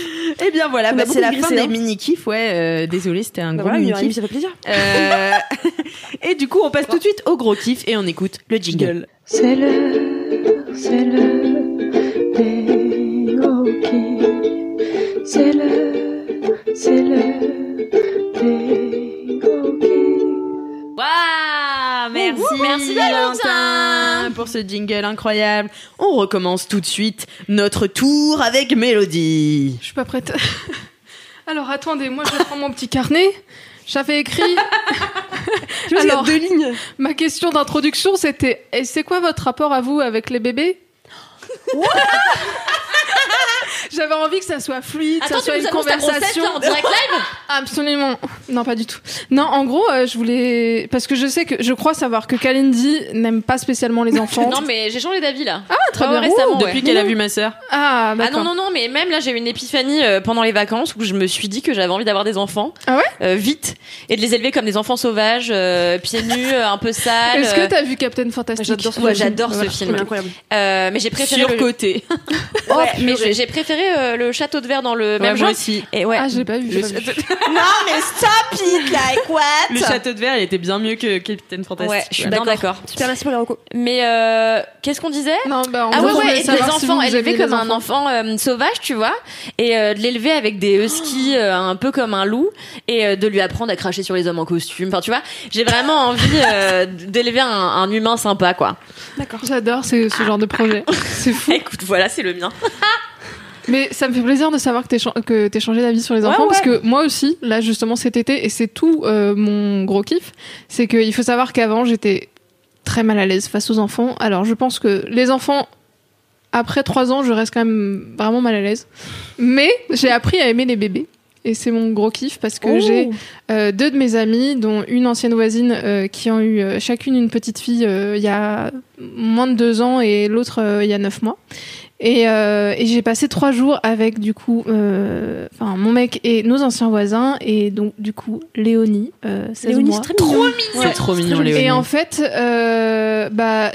Eh bien voilà, On a bah, beaucoup c'est la digressé, fin des hein. mini-kifs, ouais, désolé, c'était un Bah gros voilà, une heure et mini-kiff. demie, ça fait plaisir. Et du coup, on passe tout de suite au gros kiff et on écoute le jingle. C'est l'heure des gros kiffs. C'est l'heure des gros kiffs. Waouh, merci, Merci Valentin pour ce jingle incroyable. On recommence tout de suite notre tour avec Mélodie. Je suis pas prête. Alors attendez, moi je prends mon petit carnet. J'avais écrit. Tu vois, il y a Alors, 2 lignes. ma question d'introduction c'était et c'est quoi votre rapport à vous avec les bébés? J'avais envie que ça soit fluide, que Attends, ça soit tu une nous annonces ta conversation. grossesse, là, en direct live? Absolument. Non, pas du tout. Non, en gros, je voulais parce que je crois savoir que Kalindi n'aime pas spécialement les enfants. Non, mais j'ai changé d'avis là. Ah, très bien. Récemment, Depuis ouais. qu'elle a vu ma sœur. Ah, Ah d'accord. non, mais même là, j'ai eu une épiphanie pendant les vacances où je me suis dit que j'avais envie d'avoir des enfants. Ah ouais vite. Et de les élever comme des enfants sauvages, pieds nus, un peu sales. Est-ce que t'as vu Captain Fantastic? J'adore ce Ouais, film. j'adore ce Voilà, film. incroyable. Mais j'ai préféré Surcoté. Ouais, mais j'ai préféré le château de verre dans le même Ouais, genre. moi aussi. Et ouais. Ah, j'ai pas vu. j'ai pas vu. Non, mais stop it, like what? Le château de verre, il était bien mieux que Captain Fantastic. Ouais, je suis bien d'accord. Super, merci pour les recos. Mais qu'est-ce qu'on disait? Non, bah, en Ah gros, ouais, je voulais et des savoir si enfants vous élevés aviez comme des un enfant sauvage, tu vois, et de l'élever avec des huskies un peu comme un loup, et de lui apprendre à cracher sur les hommes en costume. Enfin, tu vois, j'ai vraiment envie d'élever un humain sympa, quoi. J'adore ce genre de projet. C'est fou. Écoute, voilà, c'est le mien. Mais ça me fait plaisir de savoir que t'aies changé d'avis sur les enfants, parce que moi aussi, là justement cet été, et c'est tout mon gros kiff, c'est qu'il faut savoir qu'avant j'étais très mal à l'aise face aux enfants. Alors je pense que les enfants, après 3 ans, je reste quand même vraiment mal à l'aise. Mais j'ai appris à aimer les bébés. Et c'est mon gros kiff parce que j'ai 2 de mes amies, dont une ancienne voisine, qui ont eu chacune une petite fille il y a moins de 2 ans et l'autre il y a 9 mois. Et j'ai passé 3 jours avec du coup mon mec et nos anciens voisins, et donc du coup Léonie, 16 mois. C'est très mignon. C'est trop mignon, Léonie. Et en fait,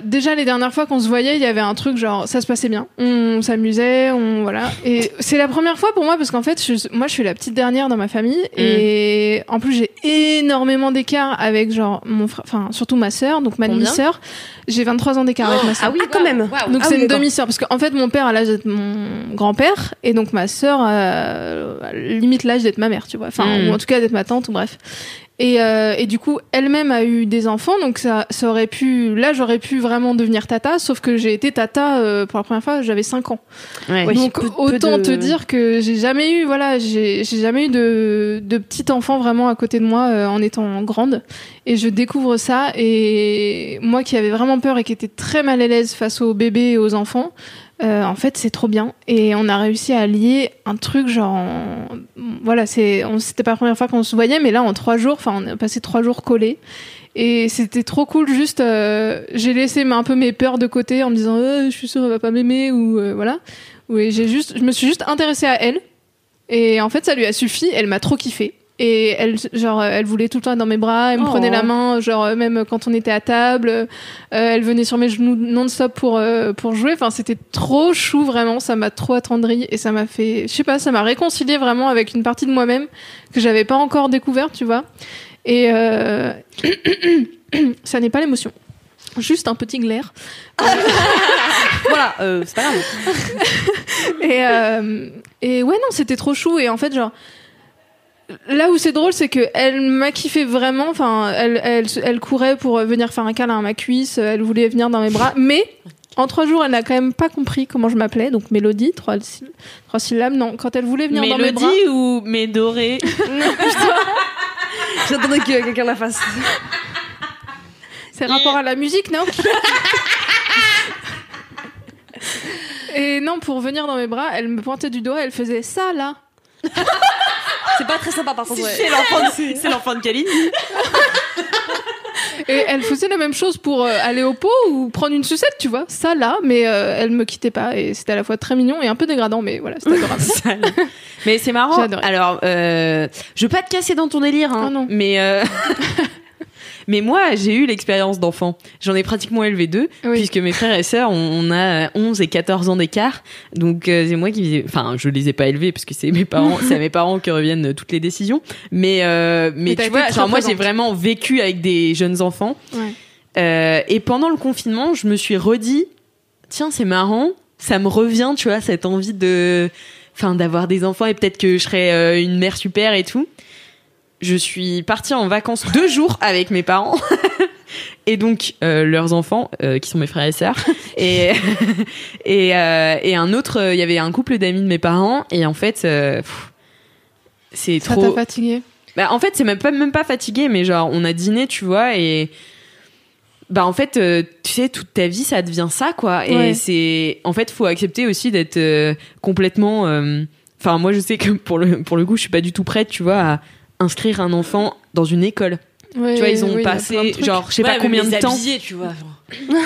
déjà les dernières fois qu'on se voyait, il y avait un truc genre ça se passait bien, on s'amusait, voilà. Et c'est la première fois pour moi parce qu'en fait, moi je suis la petite dernière dans ma famille, et en plus j'ai énormément d'écart avec genre mon frère, enfin surtout ma sœur, donc ma demi-sœur. J'ai 23 ans d'écart avec ma sœur. Ah oui, quand même. Donc Ah c'est oui, une d'accord. demi-sœur, parce qu'en fait mon père a l'âge d'être mon grand-père, et donc ma sœur limite l'âge d'être ma mère, tu vois, ou en tout cas d'être ma tante, ou bref. Et du coup elle-même a eu des enfants, donc ça aurait pu, là j'aurais pu vraiment devenir tata, sauf que j'ai été tata pour la première fois, j'avais 5 ans. Ouais. Donc peu autant de- te dire que j'ai jamais eu de petit enfant vraiment à côté de moi en étant grande, et je découvre ça, et moi qui avais vraiment peur et qui était très mal à l'aise face aux bébés et aux enfants, en fait c'est trop bien, et on a réussi à lier un truc genre voilà, c'était pas la première fois qu'on se voyait, mais là en 3 jours, on a passé 3 jours collés. Et c'était trop cool, juste j'ai laissé un peu mes peurs de côté en me disant je suis sûre elle va pas m'aimer, ou voilà. Oui, je me suis juste intéressée à elle, et en fait ça lui a suffi, elle m'a trop kiffé. Et elle voulait tout le temps être dans mes bras, elle me prenait la main, même quand on était à table, elle venait sur mes genoux non-stop pour jouer. Enfin, c'était trop chou, vraiment, ça m'a trop attendri, et ça m'a fait, je sais pas, ça m'a réconcilié vraiment avec une partie de moi-même que j'avais pas encore découverte, tu vois. Et ça n'est pas l'émotion, juste un petit glaire. Voilà, c'est pas grave. Et ouais, non, c'était trop chou, et en fait, genre, là où c'est drôle, c'est que elle m'a kiffé vraiment. Enfin, elle courait pour venir faire un câlin à ma cuisse. Elle voulait venir dans mes bras. Mais en 3 jours, elle n'a quand même pas compris comment je m'appelais. Donc Mélodie, 3 syllabes. Non, quand elle voulait venir dans mes bras. Mélodie ou Médoré? J'attendais que quelqu'un la fasse. C'est rapport à la musique, non? Et non, pour venir dans mes bras, elle me pointait du doigt. Elle faisait ça là. C'est pas très sympa par contre. Ouais. C'est l'enfant de Kalindi. Et elle faisait la même chose pour aller au pot ou prendre une sucette, tu vois, ça là, mais elle me quittait pas, et c'était à la fois très mignon et un peu dégradant, mais voilà, c'était adorable. Mais c'est marrant. J'ai adoré. Alors, je veux pas te casser dans ton délire, hein, Ah non. mais moi, j'ai eu l'expérience d'enfant. J'en ai pratiquement élevé 2, Oui. puisque mes frères et sœurs, on a 11 et 14 ans d'écart. Donc, c'est moi qui faisais... Enfin, je les ai pas élevés, parce que c'est mes parents, c'est à mes parents que reviennent toutes les décisions. Mais t'as tu été vois, très genre, moi, j'ai présente. vraiment vécu avec des jeunes enfants. Ouais. Et pendant le confinement, je me suis redit, tiens, c'est marrant, ça me revient, tu vois, cette envie d'avoir des enfants, et peut-être que je serais une mère super et tout. Je suis partie en vacances 2 jours avec mes parents et donc leurs enfants qui sont mes frères et sœurs, et un autre, il y avait un couple d'amis de mes parents, et en fait c'est Ça trop t'a fatigué? en fait c'est même pas fatigué, mais genre on a dîné, tu vois, et bah en fait tu sais toute ta vie ça devient ça quoi et c'est en fait faut accepter aussi d'être complètement enfin moi je sais que pour le coup je suis pas du tout prête tu vois à inscrire un enfant dans une école. Ouais, tu vois ils ont passé genre je sais pas combien de temps habiller, tu vois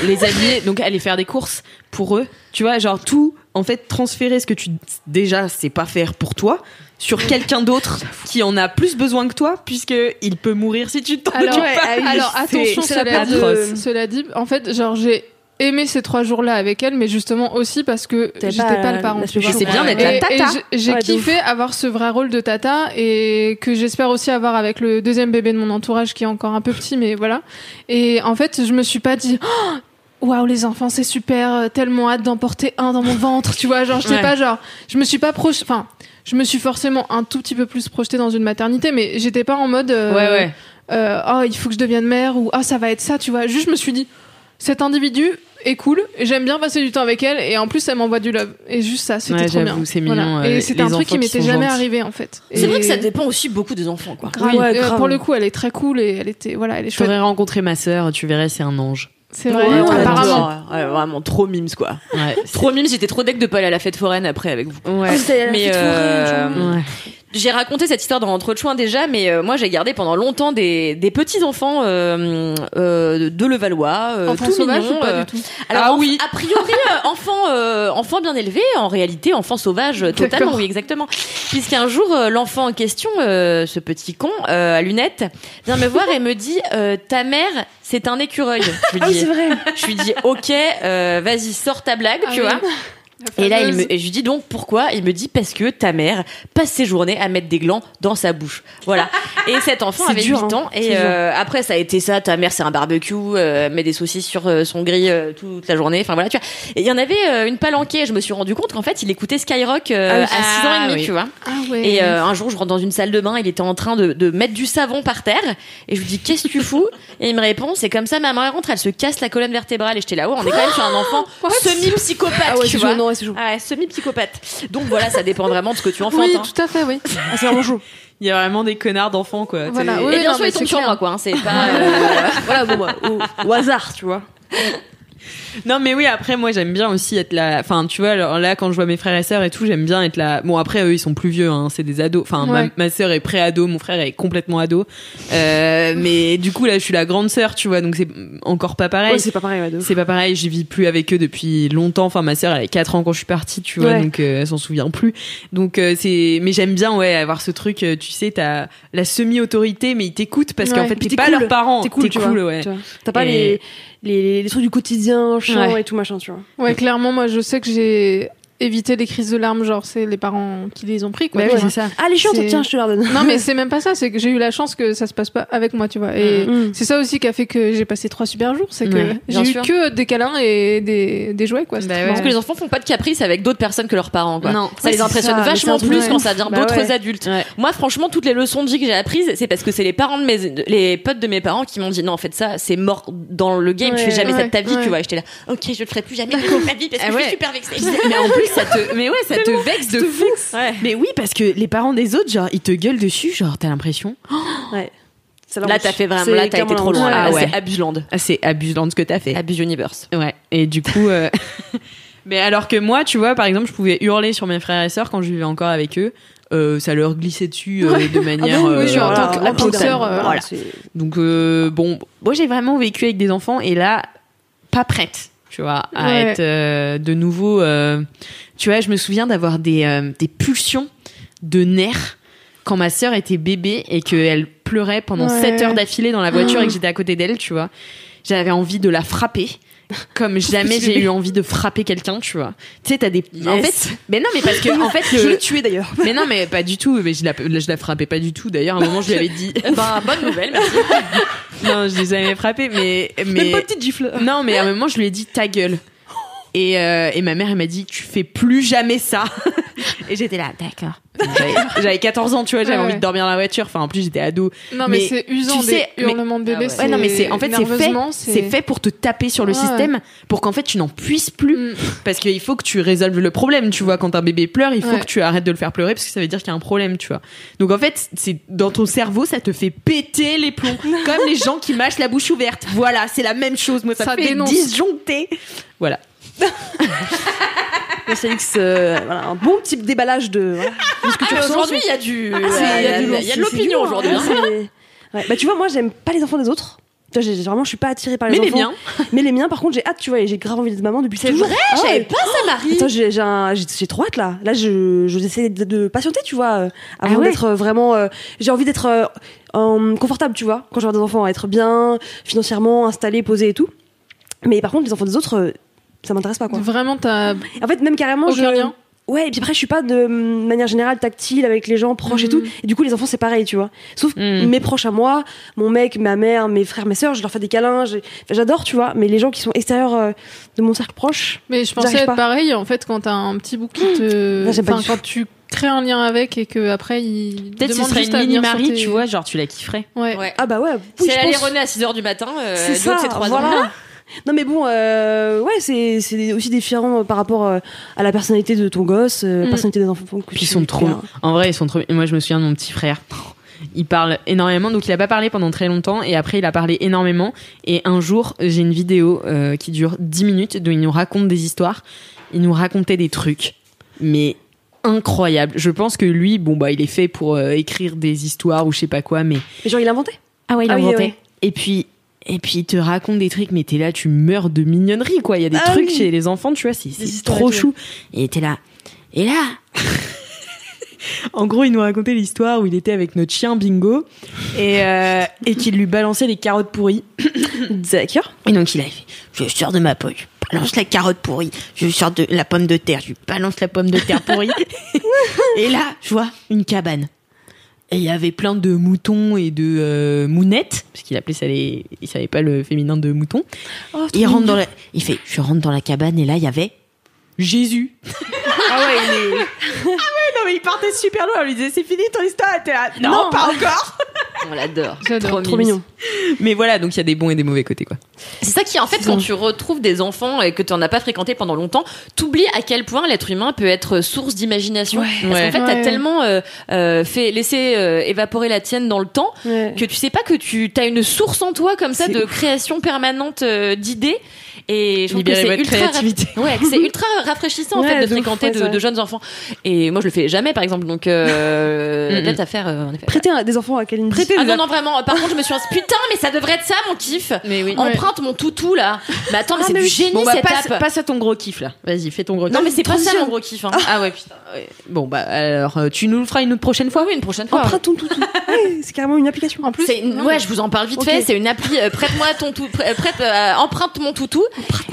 les habiller donc aller faire des courses pour eux tu vois genre tout en fait transférer ce que tu déjà sais pas faire pour toi sur quelqu'un d'autre qui en a plus besoin que toi puisque il peut mourir si tu t'en occupes pas. Alors attention, cela dit, en fait, genre j'ai aimé ces 3 jours-là avec elle, mais justement aussi parce que j'étais pas le parent. C'est bien d'être la tata. Et j'ai kiffé avoir ce vrai rôle de tata et que j'espère aussi avoir avec le deuxième bébé de mon entourage qui est encore un peu petit, mais voilà. Et en fait, je me suis pas dit waouh, les enfants, c'est super, tellement hâte d'en porter un dans mon ventre, tu vois, genre, je sais pas, genre, je me suis pas enfin, je me suis forcément un tout petit peu plus projetée dans une maternité, mais j'étais pas en mode, oh, il faut que je devienne mère, ou, ça va être ça, tu vois, juste, je me suis dit, cet individu est cool, et j'aime bien passer du temps avec elle, et en plus, elle m'envoie du love, et juste ça, c'était trop bien. C'est mignon. Voilà. Et c'était un truc qui m'était jamais arrivé, en fait. C'est vrai que ça dépend aussi beaucoup des enfants, quoi. Grave. Pour le coup, elle est très cool, et elle est chouette. J'aurais rencontré ma sœur, tu verrais, c'est un ange. C'est vrai, apparemment. Vraiment trop mimes quoi. Trop mimes, j'étais trop deck de pas aller à la fête foraine après avec vous. Mais j'ai raconté cette histoire dans Entre Chouins déjà, mais moi j'ai gardé pendant longtemps des petits enfants de Levallois, enfants tout sauvages mignons. Ou pas du tout. Alors a priori enfant bien élevé, en réalité enfant sauvage totalement, oui exactement. Puisqu'un jour l'enfant en question, ce petit con à lunettes, vient me voir et me dit ta mère c'est un écureuil. C'est vrai. Je lui dis ok, vas-y sors ta blague, tu vois. Et là, et je lui dis donc pourquoi. Il me dit parce que ta mère passe ses journées à mettre des glands dans sa bouche. Voilà. Et cet enfant avait 8 ans. Et après, ça a été ça. Ta mère, c'est un barbecue, met des saucisses sur son grill toute la journée. Enfin voilà, tu vois. Et il y en avait une palanquée. Je me suis rendu compte qu'en fait, il écoutait Skyrock à 6 ans et demi, tu vois. Et un jour, je rentre dans une salle de bain. Il était en train de mettre du savon par terre. Et je lui dis qu'est-ce que tu fous? Et il me répond c'est comme ça. Ma mère rentre, elle se casse la colonne vertébrale. Et j'étais là-haut. On est quand même sur un enfant semi-psychopathe, tu vois. Semi-psychopathe. Donc voilà, ça dépend vraiment de ce que tu enfantes. Oui, tout à fait, oui. C'est vraiment chaud. Il y a vraiment des connards d'enfants, quoi. Voilà. Et bien sûr, ils tombent sur moi, quoi. C'est pas. Voilà, bon, au hasard, tu vois. Non mais oui, après moi j'aime bien aussi être là, enfin tu vois, alors là quand je vois mes frères et sœurs et tout, j'aime bien être là. Bon après eux ils sont plus vieux, hein, c'est des ados, enfin ma sœur est pré-ado, mon frère est complètement ado, mais du coup là je suis la grande sœur, tu vois, donc c'est encore pas pareil. C'est pas pareil, c'est pas pareil, j'y vis plus avec eux depuis longtemps, enfin ma sœur elle avait 4 ans quand je suis partie, tu vois, donc elle s'en souvient plus, donc mais j'aime bien avoir ce truc, tu sais, t'as la semi-autorité mais ils t'écoutent parce qu'en fait t'es pas leurs parents, t'es cool, tu vois. T'as pas les trucs du quotidien, chiant et tout machin, tu vois. Ouais, clairement, moi, je sais que j'ai éviter les crises de larmes, genre c'est les parents qui les ont pris, quoi. Bah oui, c'est ça. Ah, les chiantes, tiens, je te leur donne. Non, mais c'est même pas ça, c'est que j'ai eu la chance que ça se passe pas avec moi, tu vois. Et c'est ça aussi qui a fait que j'ai passé 3 super jours, c'est que j'ai eu que des câlins et des jouets, quoi. Parce que les enfants font pas de caprices avec d'autres personnes que leurs parents, quoi. Non. Ça les impressionne vachement plus quand ça vient d'autres adultes. Moi, franchement, toutes les leçons de vie que j'ai apprises, c'est parce que c'est les parents de les potes de mes parents qui m'ont dit non, en fait, ça, c'est mort dans le game, tu fais jamais ça de ta vie, tu vois. Et j'étais là, ok, je le ferai plus jamais de ma vie parce que je suis super vexée. Mais en plus, ça te vexe de fou. Mais oui, parce que les parents des autres, genre, ils te gueulent dessus, genre, t'as l'impression. Ouais. Là, t'as fait vraiment, là, t'as été trop loin. Là, c'est Abuseland. C'est Abuseland ce que t'as fait. Abuse Universe. Ouais. Et du coup, mais alors que moi, tu vois, par exemple, je pouvais hurler sur mes frères et sœurs quand je vivais encore avec eux. Ça leur glissait dessus de manière en tant que sœur, voilà. Donc bon, moi j'ai vraiment vécu avec des enfants et là pas prête, tu vois, à être de nouveau tu vois, je me souviens d'avoir des pulsions de nerfs quand ma sœur était bébé et qu'elle pleurait pendant 7 heures d'affilée dans la voiture et que j'étais à côté d'elle, tu vois. J'avais envie de la frapper. Comme jamais j'ai eu envie de frapper quelqu'un, tu vois. Tu sais, t'as des. Yes. En fait, mais non, mais parce que en fait, je l'ai tué d'ailleurs. Mais non, mais pas du tout. Mais je la frappais pas du tout. D'ailleurs, à un moment, je lui avais dit. Bonne nouvelle, merci. Non, je l'ai jamais frappée, mais. Même pas petite gifle. Non, mais à un moment, je lui ai dit ta gueule. Et ma mère, elle m'a dit, tu fais plus jamais ça. Et j'étais là, d'accord. J'avais 14 ans, tu vois, j'avais envie de dormir dans la voiture. Enfin, en plus, j'étais ado. Non, mais c'est usant, tu sais, des hurlements de bébé. Ouais, non, mais c'est fait pour te taper sur le système, pour qu'en fait, tu n'en puisses plus. Parce qu'il faut que tu résolves le problème, tu vois. Quand un bébé pleure, il faut que tu arrêtes de le faire pleurer parce que ça veut dire qu'il y a un problème, tu vois. Donc, en fait, c'est dans ton cerveau, ça te fait péter les plombs. Comme les gens qui mâchent la bouche ouverte. Voilà, c'est la même chose. Moi, ça fait disjoncter. Voilà. Félix, voilà, un bon petit déballage de ce que tu ressens. Aujourd'hui, il y a il y a de l'opinion aujourd'hui. Ouais. Bah tu vois, moi j'aime pas les enfants des autres. Vraiment, je suis pas attirée par les enfants. Les miens. Mais les miens, par contre, j'ai hâte, tu vois, et j'ai grave envie d'être maman depuis toujours. C'est vrai, j'avais pas ça, Marie. Attends, j'ai trop hâte là. Là, j'essaie de patienter, tu vois, avant d'être vraiment. J'ai envie d'être confortable, tu vois, quand je vois des enfants, être bien financièrement installé, posé et tout. Mais par contre, les enfants des autres, ça m'intéresse pas, quoi. Vraiment, t'as. En fait, même carrément, aucun lien. Ouais, et puis après, je suis pas de manière générale tactile avec les gens proches et tout. Et du coup, les enfants, c'est pareil, tu vois. Sauf mes proches à moi, mon mec, ma mère, mes frères, mes sœurs, je leur fais des câlins. J'adore, tu vois. Mais les gens qui sont extérieurs de mon cercle proche. Mais je pensais être pareil, en fait, quand t'as un petit bout qui te. Enfin, quand tu crées un lien avec et que après il. Peut-être ce serait une mini-Marie, tu vois, genre tu la kifferais. Ouais. Ah bah ouais. Si elle allait René à 6h du matin, c'est ça, c'est 3 voilà. ans. Non mais bon, ouais, c'est aussi différent par rapport à la personnalité de ton gosse, la personnalité des enfants. Puis ils sont trop. En vrai, ils sont trop. Moi, je me souviens de mon petit frère. Il parle énormément, donc il a pas parlé pendant très longtemps, et après il a parlé énormément. Et un jour, j'ai une vidéo qui dure 10 minutes, où il nous raconte des histoires. Il nous racontait des trucs, mais incroyables. Je pense que lui, bon bah, il est fait pour écrire des histoires ou je sais pas quoi, mais. Mais genre il a inventé. Ah ouais, il a inventé. Ouais. Et puis il te raconte des trucs, mais t'es là, tu meurs de mignonnerie, quoi. Il y a des trucs chez les enfants, tu vois, c'est trop chou. Et t'es là. Et là. En gros, il nous racontait l'histoire où il était avec notre chien Bingo et qu'il lui balançait les carottes pourries. D'accord. Et donc il a fait, je sors de ma poche, je balance la carotte pourrie, je sors de la pomme de terre, je balance la pomme de terre pourrie. Et là, je vois une cabane. Et il y avait plein de moutons et de mounettes, parce qu'il appelait ça il savait pas le féminin de mouton. Oh, il fait, je rentre dans la cabane et là il y avait Jésus. Ah ouais, non mais il partait super loin, on lui disait c'est fini ton histoire, t'es là, non pas encore. On l'adore. J'adore. Trop mignon. Mais voilà, donc il y a des bons et des mauvais côtés, quoi. C'est ça qui, en fait, quand tu retrouves des enfants et que tu n'en as pas fréquenté pendant longtemps, t'oublies à quel point l'être humain peut être source d'imagination. Parce qu'en fait, t'as tellement laissé évaporer la tienne dans le temps que tu sais pas que tu as une source en toi comme ça de création permanente d'idées. Et je trouve que c'est ultra rafraîchissant en fait de fréquenter de jeunes enfants. Et moi je le fais jamais par exemple, donc peut-être à faire en effet. Prêter des enfants à Kalindi. Non vraiment, par contre je me suis dit putain mais ça devrait être ça mon kiff. Mais oui. Emprunte mon toutou là. Mais attends mais c'est du génie cette app. Passe à ton gros kiff là. Vas-y, fais ton gros kiff. Non mais c'est pas ça mon gros kiff hein. Ah ouais putain. Ouais. Bon bah alors tu nous le feras une prochaine fois. Oui, une prochaine fois. Emprunte ton toutou. C'est carrément une application en plus. Ouais, je vous en parle vite fait, c'est une appli prête-moi ton toutou, emprunte mon toutou.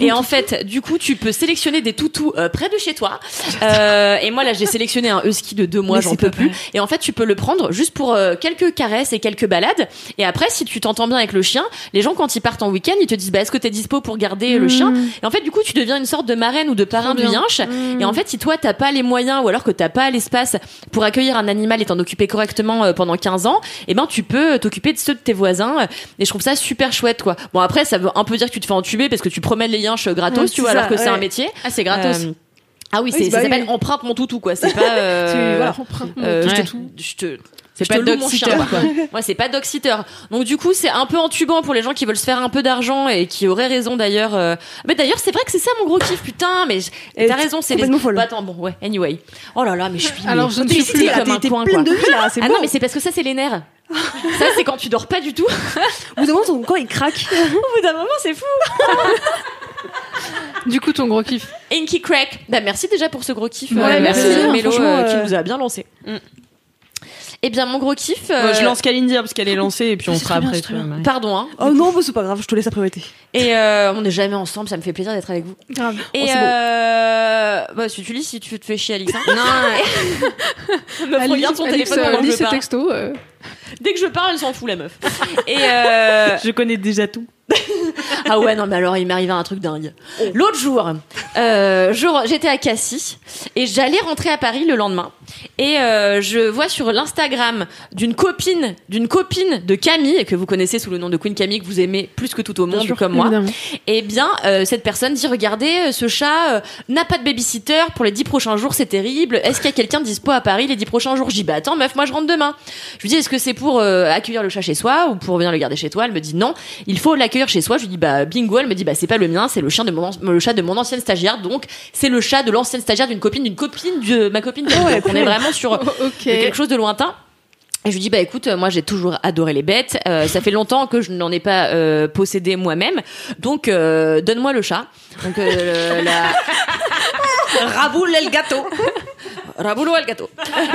Et en fait, du coup, tu peux sélectionner des toutous près de chez toi. Et moi, là, j'ai sélectionné un husky de 2 mois, j'en peux plus. Et en fait, tu peux le prendre juste pour quelques caresses et quelques balades. Et après, si tu t'entends bien avec le chien, les gens, quand ils partent en week-end, ils te disent, bah, est-ce que t'es dispo pour garder le chien? Et en fait, du coup, tu deviens une sorte de marraine ou de parrain du yinche. Et en fait, si toi, t'as pas les moyens ou alors que t'as pas l'espace pour accueillir un animal et t'en occuper correctement pendant 15 ans, eh ben, tu peux t'occuper de ceux de tes voisins. Et je trouve ça super chouette, quoi. Bon, après, ça veut un peu dire que tu te fais entuber parce que tu promènes les yinches gratos, tu vois, alors que c'est un métier. Ah, c'est gratos. Ah oui, ça s'appelle emprunte mon toutou, quoi. C'est pas. C'est pas dog-sitter, quoi. Ouais, c'est pas dog-sitter. Donc du coup, c'est un peu entubant pour les gens qui veulent se faire un peu d'argent et qui auraient raison d'ailleurs. Mais d'ailleurs, c'est vrai que c'est ça mon gros kiff, putain. Mais t'as raison, c'est les. Bah, attends, bon, ouais. Anyway. Oh là là, mais je suis. Alors je ne suis plus comme un coin, pleine de vie là. C'est non, mais c'est parce que ça, c'est les nerfs. Ça, c'est quand tu dors pas du tout. Au bout d'un moment, ton corps il craque. Au bout d'un moment, c'est fou. Du coup, ton gros kiff. Inky Crack. Bah, merci déjà pour ce gros kiff. Ouais, merci Mélo qui nous nous a bien lancé. Eh bien, mon gros kiff. Je lance Kalindi parce qu'elle est lancée et puis on sera après. Pardon, hein. Oh non, bah, c'est pas grave, je te laisse la priorité. Et on n'est jamais ensemble, ça me fait plaisir d'être avec vous. Grave. Et bah, si tu lis, si tu te fais chier, Alix. Hein. Non. Meuf, regarde ton téléphone pendant que je parle. Texto. Dès que je parle, elle s'en fout, la meuf. Et je connais déjà tout. Ah ouais, non, mais alors il m'est arrivé un truc dingue. L'autre jour, j'étais à Cassis et j'allais rentrer à Paris le lendemain. Et je vois sur l'Instagram d'une copine de Camille, que vous connaissez sous le nom de Queen Camille, que vous aimez plus que tout au monde, comme moi. Évidemment. Et bien, cette personne dit, regardez, ce chat n'a pas de babysitter pour les 10 prochains jours, c'est terrible. Est-ce qu'il y a quelqu'un dispo à Paris les 10 prochains jours? Je dis, bah attends meuf, moi je rentre demain. Je lui dis, est-ce que c'est pour accueillir le chat chez soi ou pour venir le garder chez toi? Elle me dit non, il faut l'accueillir chez soi. Je lui dis, bah bingo. Elle me dit, bah c'est pas le mien, c'est le chat de mon ancienne stagiaire, donc c'est le chat de l'ancienne stagiaire d'une copine de ma copine. Donc on est vraiment sur quelque chose de lointain. Et je lui dis, bah écoute, moi j'ai toujours adoré les bêtes, ça fait longtemps que je n'en ai pas possédé moi-même, donc donne-moi le chat. Donc Raboule el gâteau. Raboulou el gâteau.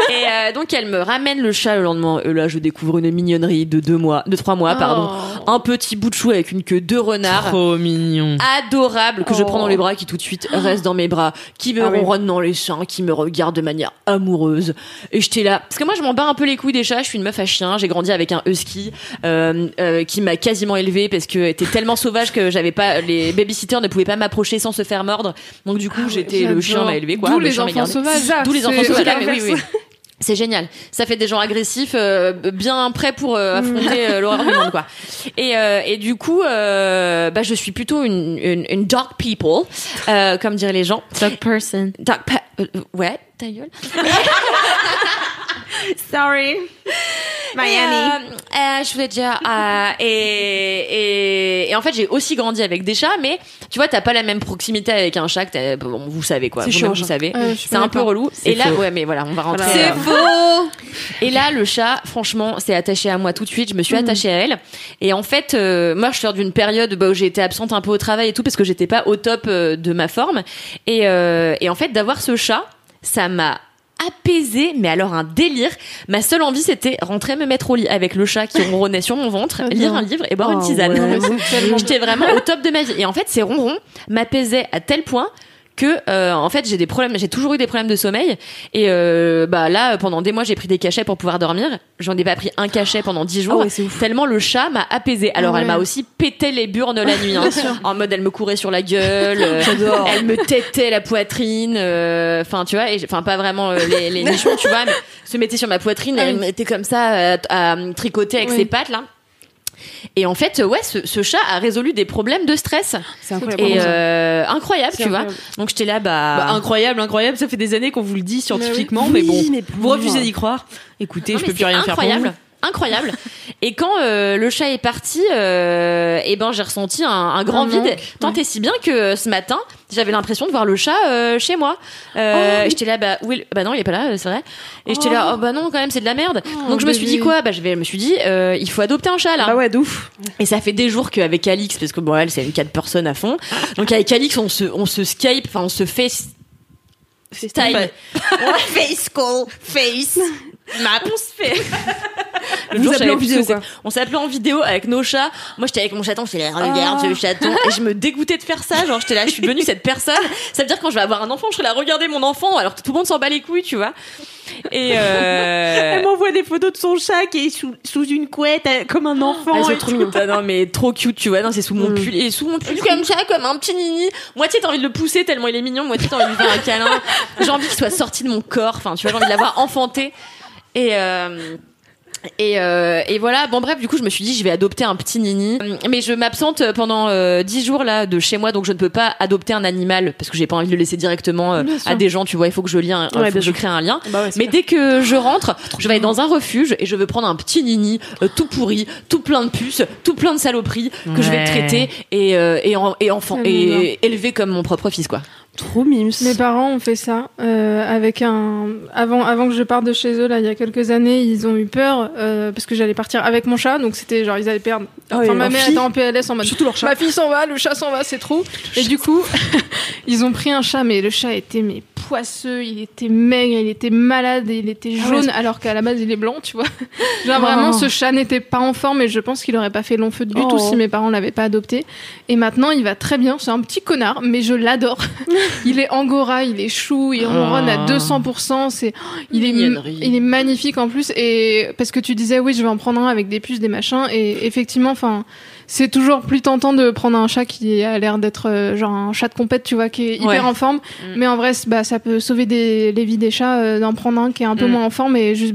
Et donc elle me ramène le chat le lendemain. Et là je découvre une mignonnerie de 3 mois, pardon. Un petit bout de chou avec une queue de renard. Trop mignon. Adorable, que je prends dans les bras, qui tout de suite reste dans mes bras, qui me ronronne dans les seins, qui me regarde de manière amoureuse. Et j'étais là. Parce que moi je m'en bats un peu les couilles des chats, je suis une meuf à chien, j'ai grandi avec un husky qui m'a quasiment élevée parce que était tellement sauvage que j'avais pas, les babysitters ne pouvaient pas m'approcher sans se faire mordre. Donc du coup j'étais, le chien m'a élevée, quoi. D'où le les chien m'a enfants gardée. sauvages. D'où les enfants C'est sauvages. la Mais oui. C'est génial. Ça fait des gens agressifs, bien prêts pour affronter l'horreur du monde, quoi. Et du coup, bah je suis plutôt une dog people, comme diraient les gens. Dog person. Ouais, ta gueule. Sorry. Miami. Je voulais dire, et en fait, j'ai aussi grandi avec des chats, mais tu vois, t'as pas la même proximité avec un chat que bon, vous savez quoi. Vous savez. C'est un peu relou. Et là, ouais, mais voilà, on va rentrer. C'est faux. Et là, le chat, franchement, s'est attaché à moi tout de suite. Je me suis attachée à elle. Et en fait, moi, je sors d'une période où j'ai été absente un peu au travail et tout parce que j'étais pas au top de ma forme. Et en fait, d'avoir ce chat, ça m'a apaisé, mais alors un délire. Ma seule envie, c'était rentrer me mettre au lit avec le chat qui ronronnait sur mon ventre, lire un livre et boire une tisane. Ouais, J'étais vraiment au top de ma vie. Et en fait, ces ronrons m'apaisaient à tel point que en fait j'ai toujours eu des problèmes de sommeil et bah là pendant des mois j'ai pris des cachets pour pouvoir dormir. J'en ai pas pris un cachet pendant 10 jours tellement le chat m'a apaisé. Alors elle m'a aussi pété les burnes la nuit, hein, en mode elle me courait sur la gueule, elle me têtait la poitrine, enfin tu vois, enfin pas vraiment les nichons tu vois, mais se mettait sur ma poitrine, elle était comme ça à tricoter avec ses pattes là. Et en fait, ouais, ce chat a résolu des problèmes de stress. C'est incroyable. Et incroyable, tu vois. Donc j'étais là, incroyable. Ça fait des années qu'on vous le dit scientifiquement, mais bon, vous refusez d'y croire. Écoutez, je peux plus rien faire pour vous. Incroyable. Et quand le chat est parti, et ben j'ai ressenti un grand vide. Tant et si bien que ce matin, j'avais l'impression de voir le chat chez moi. J'étais là, bah non, il est pas là, c'est vrai. Et j'étais là, bah non, quand même, c'est de la merde. Donc je me suis dit quoi? Je me suis dit, il faut adopter un chat là. Bah ouais, d'ouf. Et ça fait des jours qu'avec Alix, parce que bon, elle, c'est une 4 personnes à fond. Donc avec Alix, on se Skype, enfin on se fait FaceTime. Face call, face. Map. On se fait. Vous appelez en vidéo, quoi. On s'appelait en vidéo avec nos chats. Moi, j'étais avec mon chaton, je fais regarde, le chaton. Et je me dégoûtais de faire ça. Genre, j'étais là, je suis devenue cette personne. Ça veut dire quand je vais avoir un enfant, je serai là, regardez mon enfant, alors que tout le monde s'en bat les couilles, tu vois. Et elle m'envoie des photos de son chat qui est sous une couette comme un enfant. C'est trop mignon. Non, mais trop cute, tu vois. Non, c'est sous mon pull. Et sous mon pull comme ça, comme un petit nini. Moitié t'as envie de le pousser tellement il est mignon, moitié t'as envie de lui faire un câlin. J'ai envie qu'il soit sorti de mon corps. Enfin, tu vois, j'ai envie de l'avoir enfanté. Et voilà, bon bref, du coup je me suis dit je vais adopter un petit nini, mais je m'absente pendant 10 jours là de chez moi, donc je ne peux pas adopter un animal parce que j'ai pas envie de le laisser directement à des gens, tu vois, il faut que je crée un lien. Bah ouais, mais dès que je rentre, je vais aller dans un refuge et je veux prendre un petit nini tout pourri, tout plein de puces, tout plein de saloperies que je vais traiter et élever comme mon propre fils, quoi. Trop mimes. Mes parents ont fait ça avec avant que je parte de chez eux là il y a quelques années, ils ont eu peur parce que j'allais partir avec mon chat, donc c'était genre ils allaient perdre. Enfin ma mère était en PLS en mode surtout leur chat. Ma fille s'en va, le chat s'en va, c'est trop. Et du coup ils ont pris un chat, mais le chat était poisseux, il était maigre, il était malade, et il était jaune alors qu'à la base il est blanc, tu vois. Genre vraiment ce chat n'était pas en forme et je pense qu'il aurait pas fait long feu du tout si mes parents l'avaient pas adopté. Et maintenant il va très bien, c'est un petit connard mais je l'adore. Il est angora, il est chou, il ronronne à 200%, il est magnifique en plus. Et parce que tu disais oui je vais en prendre un avec des puces, des machins, et effectivement enfin c'est toujours plus tentant de prendre un chat qui a l'air d'être genre un chat de compète, tu vois, qui est hyper en forme. Mais en vrai, ça peut sauver les vies des chats d'en prendre un qui est un peu moins en forme et juste,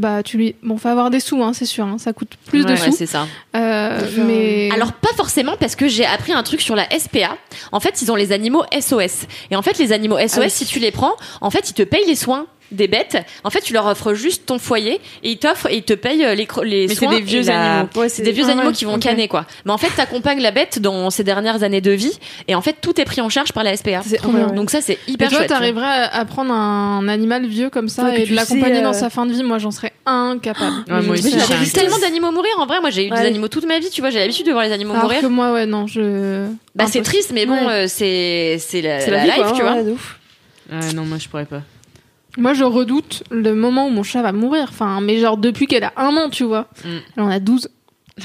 faut avoir des sous, hein, c'est sûr. Hein, ça coûte plus de sous. Ouais, c'est ça. Mais... Alors, pas forcément, parce que j'ai appris un truc sur la SPA. En fait, ils ont les animaux SOS. Et en fait, les animaux SOS, si tu les prends, en fait, ils te payent les soins des bêtes. En fait, tu leur offres juste ton foyer et ils te payent les Mais soins. c'est des vieux animaux. Ouais, c'est des vieux animaux qui vont canner, quoi. Mais en fait, t'accompagnes la bête dans ses dernières années de vie et en fait, tout est pris en charge par la SPA. Donc ça, c'est hyper chouette. Et toi, t'arriverais à prendre un animal vieux comme ça et de l'accompagner dans sa fin de vie? Moi, j'en serais incapable. Ouais, moi aussi, j'ai vu tellement d'animaux mourir. En vrai, moi, j'ai eu des animaux toute ma vie. Tu vois, j'ai l'habitude de voir les animaux mourir. Alors que moi, non, c'est triste, mais bon, c'est la life, quoi, tu vois. Non, moi, je pourrais pas. Moi, je redoute le moment où mon chat va mourir. Enfin, mais genre depuis qu'elle a 1 an, tu vois. Elle en a 12.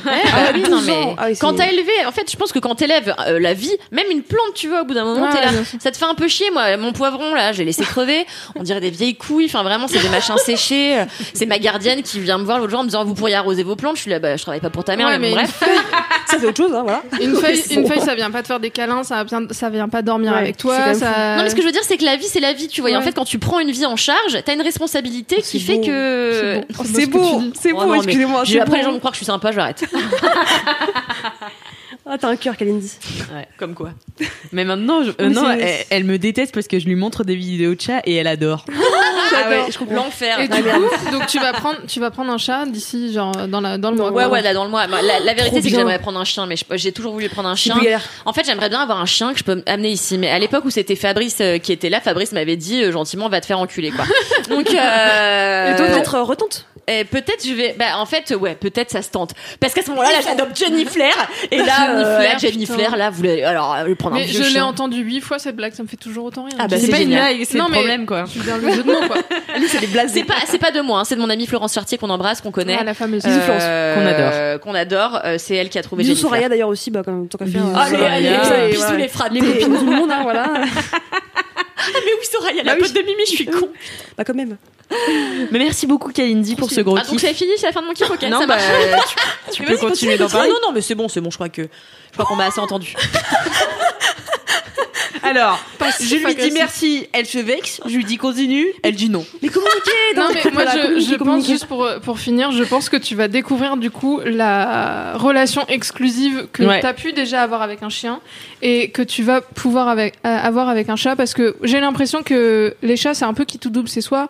Non, mais quand t'as élevé, en fait, je pense que quand t'élèves la vie, même une plante, tu vois, au bout d'un moment, t'es là, ça te fait un peu chier. Moi, mon poivron, là, j'ai laissé crever. On dirait des vieilles couilles. Enfin, vraiment, c'est des machins séchés. C'est ma gardienne qui vient me voir l'autre jour en me disant, vous pourriez arroser vos plantes. Je suis là, je travaille pas pour ta mère, mais bref. Ça, c'est autre chose, hein, voilà. Une feuille, ça vient pas te faire des câlins, ça vient pas dormir avec toi. Non, mais ce que je veux dire, c'est que la vie, c'est la vie, tu vois. Et en fait, quand tu prends une vie en charge, t'as une responsabilité qui fait que. C'est beau, excusez-moi. Après, les gens me croient que je suis sympa, j'arrête. Ah, t'as un cœur, Kalindi. Ouais, comme quoi. Mais maintenant, elle me déteste parce que je lui montre des vidéos de chats et elle adore. Je comprends. L'enfer. Et du coup, donc tu vas prendre un chat d'ici, genre dans le mois. Ouais, là dans le mois. La vérité, c'est que j'aimerais prendre un chien, mais j'ai toujours voulu prendre un chien. En fait, j'aimerais bien avoir un chien que je peux amener ici. Mais à l'époque où c'était Fabrice qui était là, Fabrice m'avait dit gentiment, va te faire enculer, quoi. Donc. Et toi, peut-être retente. Et peut-être je vais en fait peut-être ça se tente parce qu'à ce moment-là j'adopte Jenny Flair et là Jenny Flair là voulait prendre un vieux chien. Je l'ai entendu 8 fois cette blague, ça me fait toujours autant rire. C'est pas une blague, c'est le problème quoi. Je veux dire le jeu de mots quoi. C'est des blagues. C'est pas de moi, hein, c'est de mon amie Florence Chartier qu'on embrasse, qu'on connaît. La fameuse Florence qu'on adore, c'est elle qui a trouvé Jenny Flair. Soraya d'ailleurs aussi comme tant qu'à faire. Allez, bisous les frappes, les copines de tout le monde, hein, voilà. Ah mais oui, Soraya, la pote de Mimi, je suis con. Bah quand même. Mais merci beaucoup Kalindi pour ce gros kiff. Donc c'est fini, c'est la fin de mon kiff, ok. Non, ça marche. tu peux continuer d'en parler. Non, mais c'est bon, je crois qu'on m'a assez entendu. Alors, je lui dis merci, elle se vexe, je lui dis continue, elle dit non. Mais communiquer. Non mais moi je pense juste pour finir, je pense que tu vas découvrir du coup la relation exclusive que t'as pu déjà avoir avec un chien et que tu vas pouvoir avoir avec un chat, parce que j'ai l'impression que les chats c'est un peu qui tout double, c'est soit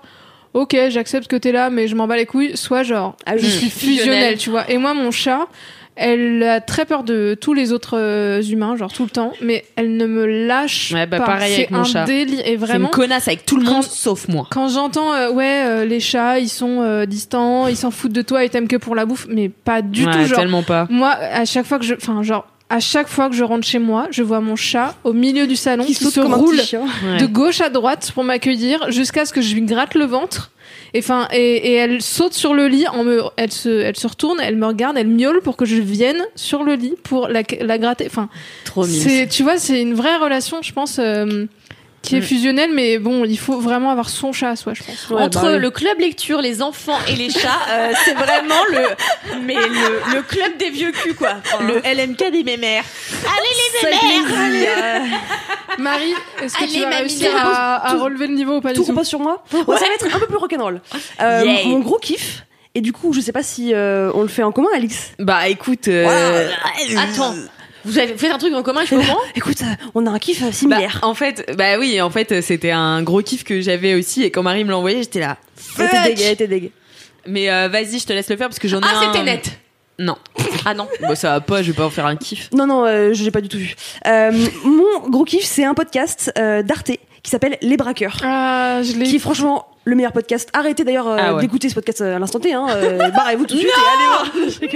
ok, j'accepte que t'es là, mais je m'en bats les couilles, soit genre je suis fusionnelle, tu vois. Et moi mon chat, elle a très peur de tous les autres humains, genre tout le temps, mais elle ne me lâche pas. Pareil avec mon chat. Délire. Et vraiment, c'est une connasse avec tout le monde sauf moi. Quand j'entends les chats, ils sont distants, ils s'en foutent de toi, ils t'aiment que pour la bouffe, mais pas du tout. Genre, tellement pas. Moi, à chaque fois que je rentre chez moi, je vois mon chat au milieu du salon qui se roule de gauche à droite pour m'accueillir jusqu'à ce que je lui gratte le ventre. Et elle saute sur le lit, elle se retourne, elle me regarde, elle miaule pour que je vienne sur le lit pour la gratter. Enfin, trop mignon. Tu vois, c'est une vraie relation, je pense, qui est fusionnelle, mais bon, il faut vraiment avoir son chat à soi, je pense. Entre le club lecture, les enfants et les chats, c'est vraiment le club des vieux culs, quoi. Enfin, le LMK des mémères. Allez les mémères. Marie, est-ce que tu vas réussir à relever le niveau ou pas du tout? Tout repose sur moi. Ça va être un peu plus rock'n'roll. Mon gros kiff, et du coup, je sais pas si on le fait en commun, Alix. Bah écoute, attends. Vous faites un truc en commun, je suis au courant. Écoute, on a un kiff similaire. En fait, c'était un gros kiff que j'avais aussi, et quand Marie me l'a envoyé, j'étais là. Elle était dégueu. Mais vas-y, je te laisse le faire parce que j'en ai un. Ah, c'était net. Non. Ah non. Bon, ça va pas, je vais pas en faire un kiff. Non, je l'ai pas du tout vu. Mon gros kiff, c'est un podcast d'Arte qui s'appelle Les Braqueurs. Ah, qui est franchement le meilleur podcast. Arrêtez d'ailleurs d'écouter ce podcast à l'instant T. Barrez-vous tout de suite et allez voir. Non, restez,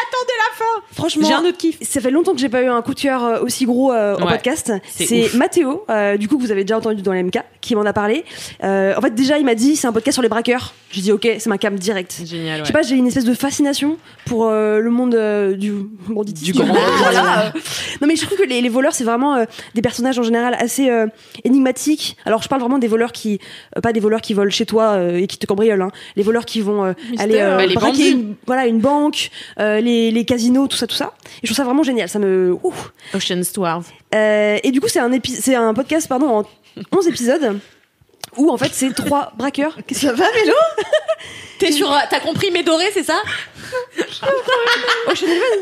attendez la fin. Franchement, j'ai un autre kiff. Ça fait longtemps que j'ai pas eu un coup de cœur aussi gros en podcast. C'est Mathéo, du coup que vous avez déjà entendu dans l'MK, qui m'en a parlé. En fait, déjà, il m'a dit c'est un podcast sur les braqueurs. J'ai dit ok, c'est ma cam direct. Génial. Je sais pas, j'ai une espèce de fascination pour le monde du banditisme. Du grand voilà. Non mais je trouve que les voleurs, c'est vraiment des personnages en général assez énigmatiques. Alors je parle vraiment des voleurs qui pas des voleurs qui volent chez toi et qui te cambriolent, hein. Les voleurs qui vont aller braquer une banque, les les casinos, tout ça. Et je trouve ça vraiment génial. Ça me... Ocean's 12. Et du coup, c'est un podcast en 11 épisodes où en fait c'est 3 braqueurs. Qu'est-ce que ça va, Mélo? T'as compris Médoré, c'est ça? Ocean Eleven.